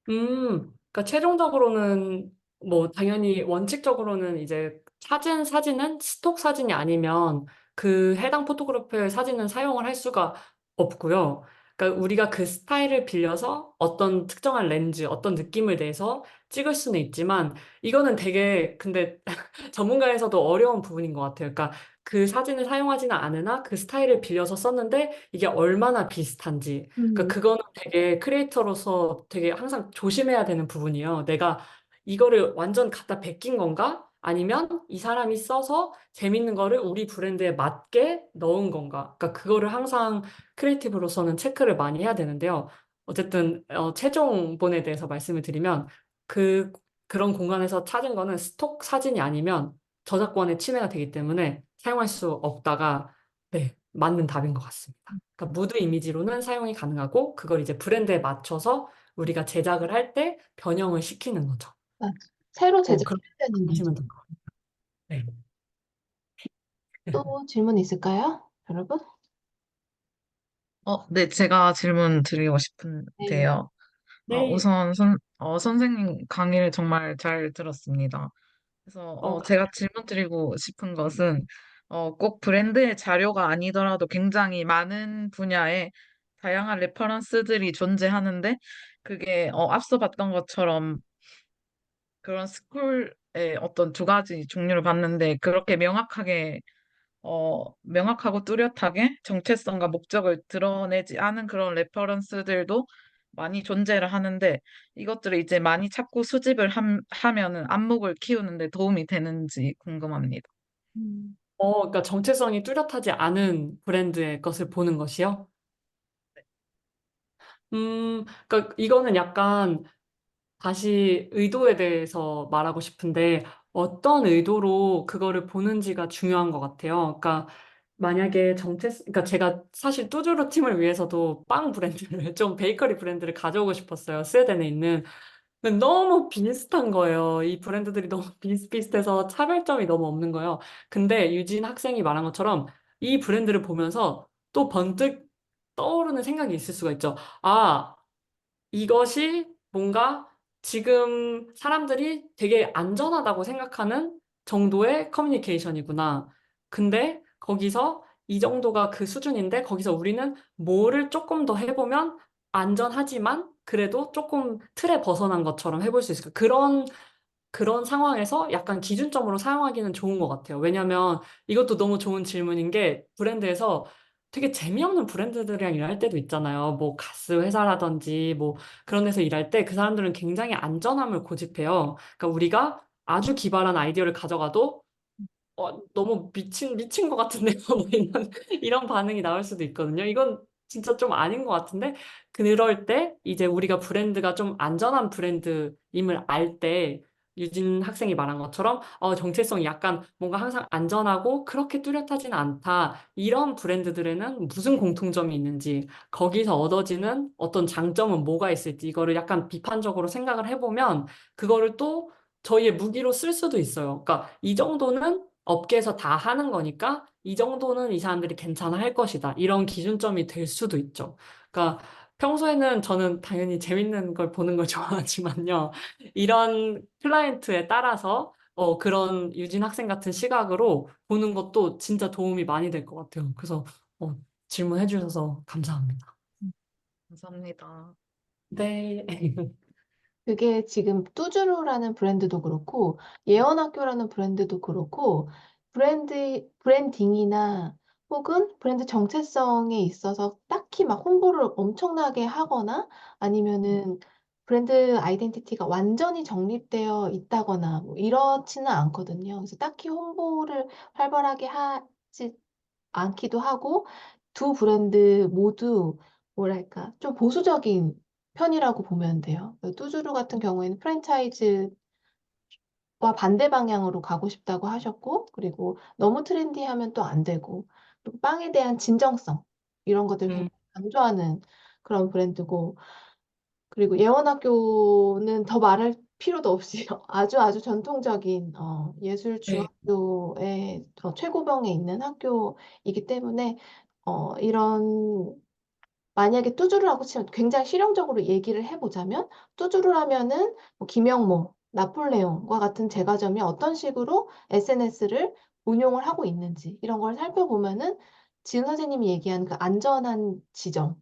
그러니까 최종적으로는 뭐 당연히 원칙적으로는 이제 사진은 스톡 사진이 아니면 그 해당 포토그래퍼의 사진은 사용을 할 수가 없고요. 그러니까 우리가 그 스타일을 빌려서 어떤 특정한 렌즈, 어떤 느낌을 내서 찍을 수는 있지만 이거는 되게 근데 전문가에서도 어려운 부분인 것 같아요. 그러니까 그 사진을 사용하지는 않으나 그 스타일을 빌려서 썼는데 이게 얼마나 비슷한지 그러니까 음, 그거는 되게 크리에이터로서 되게 항상 조심해야 되는 부분이에요. 내가 이거를 완전 갖다 베낀 건가? 아니면 이 사람이 써서 재밌는 거를 우리 브랜드에 맞게 넣은 건가? 그러니까 그거를 항상 크리에이티브로서는 체크를 많이 해야 되는데요. 어쨌든 최종본에 대해서 말씀을 드리면 그 그런 공간에서 찾은 거는 스톡 사진이 아니면 저작권에 침해가 되기 때문에 사용할 수 없다가 네, 맞는 답인 것 같습니다. 그러니까 무드 이미지로는 사용이 가능하고 그걸 이제 브랜드에 맞춰서 우리가 제작을 할 때 변형을 시키는 거죠. 맞아. 새로 제작해야 그렇게 되는 거죠. 보시면 될 것 같아요. 네. 또 질문 있을까요, 여러분? 네, 제가 질문 드리고 네. 싶은데요. 네. 우선 선생님 강의를 정말 잘 들었습니다. 그래서 어, 제가 질문 드리고 싶은 것은 꼭 브랜드의 자료가 아니더라도 굉장히 많은 분야의 다양한 레퍼런스들이 존재하는데 그게 앞서 봤던 것처럼 그런 스쿨의 어떤 두 가지 종류를 봤는데 그렇게 명확하고 뚜렷하게 정체성과 목적을 드러내지 않은 그런 레퍼런스들도 많이 존재를 하는데 이것들을 이제 많이 찾고 수집을 하면은 안목을 키우는 데 도움이 되는지 궁금합니다. 음. 그러니까 정체성이 뚜렷하지 않은 브랜드의 것을 보는 것이요? 그러니까 이거는 약간 다시 의도에 대해서 말하고 싶은데 어떤 의도로 그거를 보는지가 중요한 것 같아요. 그러니까 만약에 그러니까 제가 사실 뚜주루 팀을 위해서도 빵 브랜드를 좀 베이커리 브랜드를 가져오고 싶었어요. 스웨덴에 있는. 근데 너무 비슷한 거예요. 이 브랜드들이 너무 비슷비슷해서 차별점이 너무 없는 거예요. 근데 유진 학생이 말한 것처럼 이 브랜드를 보면서 또 번뜩 떠오르는 생각이 있을 수가 있죠. 아, 이것이 뭔가 지금 사람들이 되게 안전하다고 생각하는 정도의 커뮤니케이션이구나. 근데 거기서 이 정도가 그 수준인데 거기서 우리는 뭐를 조금 더 해보면 안전하지만 그래도 조금 틀에 벗어난 것처럼 해볼 수 있을까? 그런 상황에서 약간 기준점으로 사용하기는 좋은 것 같아요. 왜냐면 이것도 너무 좋은 질문인 게 브랜드에서 되게 재미없는 브랜드들이랑 일할 때도 있잖아요. 뭐 가스 회사라든지 뭐 그런 데서 일할 때 그 사람들은 굉장히 안전함을 고집해요. 그러니까 우리가 아주 기발한 아이디어를 가져가도 너무 미친 것 같은데요. 뭐 이런 반응이 나올 수도 있거든요. 이건 진짜 좀 아닌 것 같은데, 그럴 때 이제 우리가 브랜드가 좀 안전한 브랜드임을 알 때, 유진 학생이 말한 것처럼, 정체성이 약간 뭔가 항상 안전하고 그렇게 뚜렷하지는 않다. 이런 브랜드들에는 무슨 공통점이 있는지, 거기서 얻어지는 어떤 장점은 뭐가 있을지, 이거를 약간 비판적으로 생각을 해보면, 그거를 또 저희의 무기로 쓸 수도 있어요. 그러니까 이 정도는 업계에서 다 하는 거니까 이 정도는 이 사람들이 괜찮아 할 것이다. 이런 기준점이 될 수도 있죠. 그러니까 평소에는 저는 당연히 재밌는 걸 보는 걸 좋아하지만요. 이런 클라이언트에 따라서 그런 유진 학생 같은 시각으로 보는 것도 진짜 도움이 많이 될 것 같아요. 그래서 어, 질문해 주셔서 감사합니다. 감사합니다. 네. 그게 지금 뚜주루라는 브랜드도 그렇고 예언학교라는 브랜드도 그렇고 브랜딩이나 혹은 브랜드 정체성에 있어서 딱히 막 홍보를 엄청나게 하거나 아니면은 브랜드 아이덴티티가 완전히 정립되어 있다거나 뭐 이렇지는 않거든요. 그래서 딱히 홍보를 활발하게 하지 않기도 하고 두 브랜드 모두 뭐랄까 좀 보수적인 편이라고 보면 돼요. 뚜주루 같은 경우에는 프랜차이즈와 반대 방향으로 가고 싶다고 하셨고 그리고 너무 트렌디하면 또 안 되고 그리고 빵에 대한 진정성 이런 것들 굉장히 음, 강조하는 그런 브랜드고 그리고 예원학교는 더 말할 필요도 없이 아주 아주 전통적인 예술 네. 중학교의 최고봉에 있는 학교이기 때문에 이런 만약에 뚜주루라고 치면 굉장히 실용적으로 얘기를 해보자면 뚜주루라면은 뭐 김영모, 나폴레옹과 같은 제과점이 어떤 식으로 SNS를 운용을 하고 있는지 이런 걸 살펴보면은 지은 선생님이 얘기한 그 안전한 지점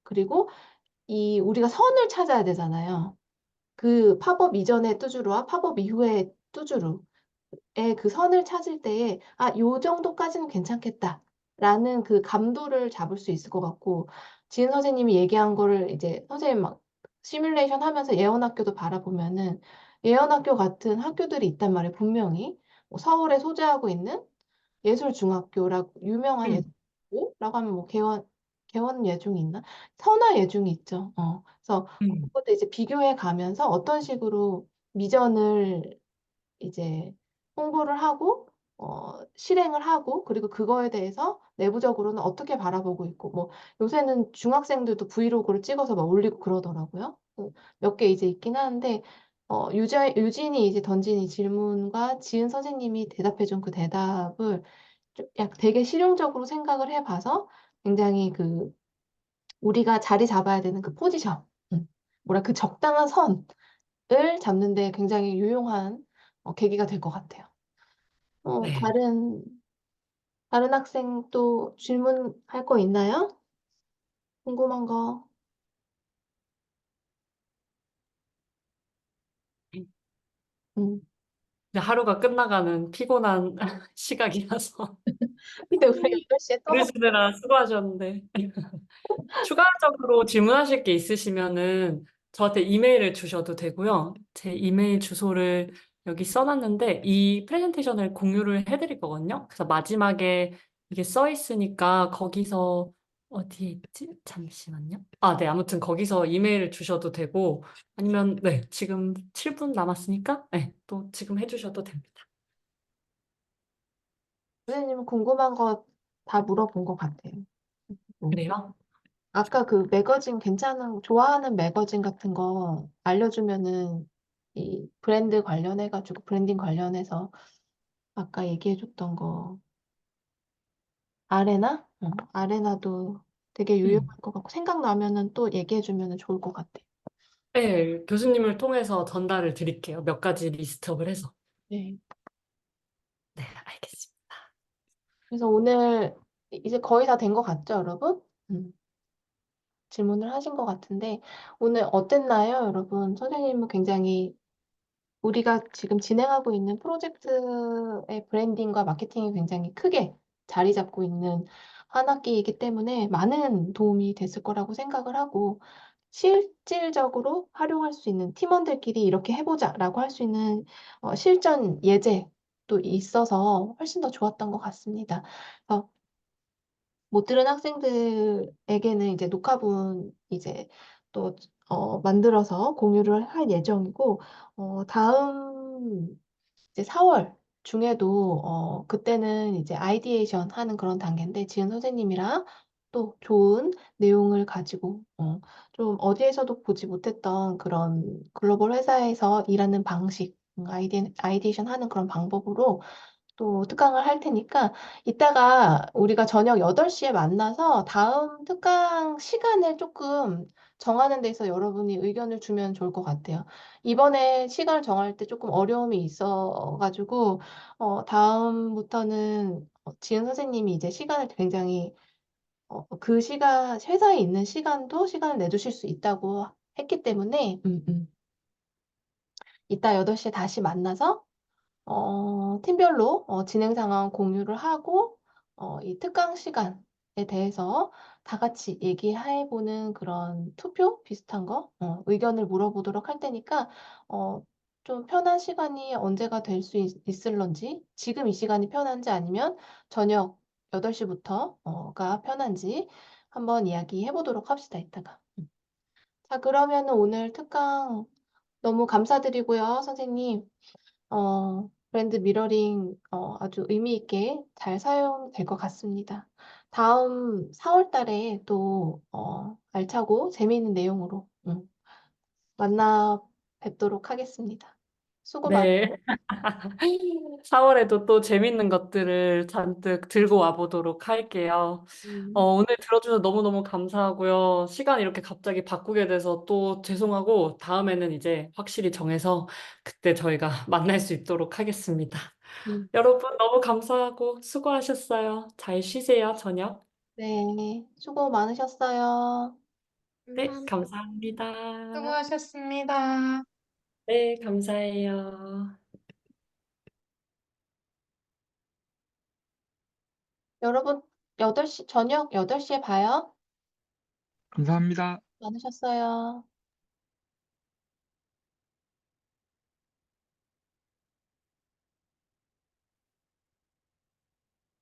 그리고 이 우리가 선을 찾아야 되잖아요. 그 팝업 이전의 뚜주루와 팝업 이후의 뚜주루의 그 선을 찾을 때에 요 정도까지는 괜찮겠다라는 그 감도를 잡을 수 있을 것 같고 지은 선생님이 얘기한 거를 이제 선생님 막 시뮬레이션 하면서 예언학교도 바라보면은 예언학교 같은 학교들이 있단 말이에요. 분명히 뭐 서울에 소재하고 있는 예술중학교라고 유명한 음, 예술고라고 하면 뭐 개원 예중이 있나? 선화 예중이 있죠. 그래서 음, 그것도 이제 비교해 가면서 어떤 식으로 미전을 이제 홍보를 하고 실행을 하고 그리고 그거에 대해서 내부적으로는 어떻게 바라보고 있고 뭐 요새는 중학생들도 브이로그를 찍어서 막 올리고 그러더라고요. 몇 개 이제 있긴 하는데 유진이 이제 던진 이 질문과 지은 선생님이 대답해준 그 대답을 되게 실용적으로 생각을 해봐서 굉장히 그 우리가 자리 잡아야 되는 그 포지션, 뭐라 그 적당한 선을 잡는데 굉장히 유용한 계기가 될 것 같아요. 네. 다른 학생 또 질문할 거 있나요? 궁금한 거. 근데 하루가 끝나가는 피곤한 시각이라서 근데 우리 8시에 또 들으시느라 수고하셨는데 추가적으로 질문하실 게 있으시면은 저한테 이메일을 주셔도 되고요. 제 이메일 주소를 여기 써놨는데 이 프레젠테이션을 공유를 해드릴 거거든요. 그래서 마지막에 이게 써 있으니까 거기서 어디에 있지? 잠시만요. 아, 네. 아무튼 거기서 이메일을 주셔도 되고 아니면 네. 지금 7분 남았으니까 네. 또 지금 해주셔도 됩니다. 선생님은 궁금한 거 다 물어본 것 같아요. 그래요? 아까 그 매거진 좋아하는 매거진 같은 거 알려주면은 이 브랜드 관련해가지고 브랜딩 관련해서 아까 얘기해줬던 거 아레나? 아레나도 되게 유용할 것 같고 생각나면은 또 얘기해주면은 좋을 것 같아. 네. 교수님을 통해서 전달을 드릴게요. 몇 가지 리스트업을 해서. 네. 네. 알겠습니다. 그래서 오늘 이제 거의 다 된 것 같죠, 여러분? 질문을 하신 것 같은데 오늘 어땠나요, 여러분? 선생님은 굉장히 우리가 지금 진행하고 있는 프로젝트의 브랜딩과 마케팅이 굉장히 크게 자리 잡고 있는 한 학기이기 때문에 많은 도움이 됐을 거라고 생각을 하고 실질적으로 활용할 수 있는 팀원들끼리 이렇게 해보자라고 할 수 있는 실전 예제도 있어서 훨씬 더 좋았던 것 같습니다. 그래서 못 들은 학생들에게는 이제 녹화본 이제 또 만들어서 공유를 할 예정이고 다음 이제 4월 중에도 그때는 이제 아이디에이션 하는 그런 단계인데 지은 선생님이랑 또 좋은 내용을 가지고 좀 어디에서도 보지 못했던 그런 글로벌 회사에서 일하는 방식, 아이디에이션 하는 그런 방법으로 또 특강을 할 테니까 이따가 우리가 저녁 8시에 만나서 다음 특강 시간을 조금 정하는 데 있어 여러분이 의견을 주면 좋을 것 같아요. 이번에 시간을 정할 때 조금 어려움이 있어가지고 다음부터는 지은 선생님이 이제 시간을 굉장히 그 시간 회사에 있는 시간도 시간을 내주실 수 있다고 했기 때문에 이따 8시에 다시 만나서 팀별로 진행 상황 공유를 하고 이 특강 시간에 대해서 다 같이 얘기해보는 그런 투표 비슷한 거 의견을 물어보도록 할 테니까 좀 편한 시간이 언제가 될 수 있을런지 지금 이 시간이 편한지 아니면 저녁 8시부터가 편한지 한번 이야기해보도록 합시다, 이따가. 자, 그러면은 오늘 특강 너무 감사드리고요, 선생님. 브랜드 미러링 아주 의미 있게 잘 사용될 것 같습니다. 다음 4월 달에 또 알차고 재미있는 내용으로 만나 뵙도록 하겠습니다. 수고 네. 4월에도 또 재밌는 것들을 잔뜩 들고 와보도록 할게요. 많으세요. 오늘 들어주셔서 너무너무 감사하고요. 시간 이렇게 갑자기 바꾸게 돼서 또 죄송하고 다음에는 이제 확실히 정해서 그때 저희가 만날 수 있도록 하겠습니다. 여러분 너무 감사하고 수고하셨어요. 잘 쉬세요, 저녁. 네, 수고 많으셨어요. 네, 감사합니다. 감사합니다. 수고하셨습니다. 네, 감사해요. 여러분, 저녁 8시에 봐요. 감사합니다. 많으셨어요.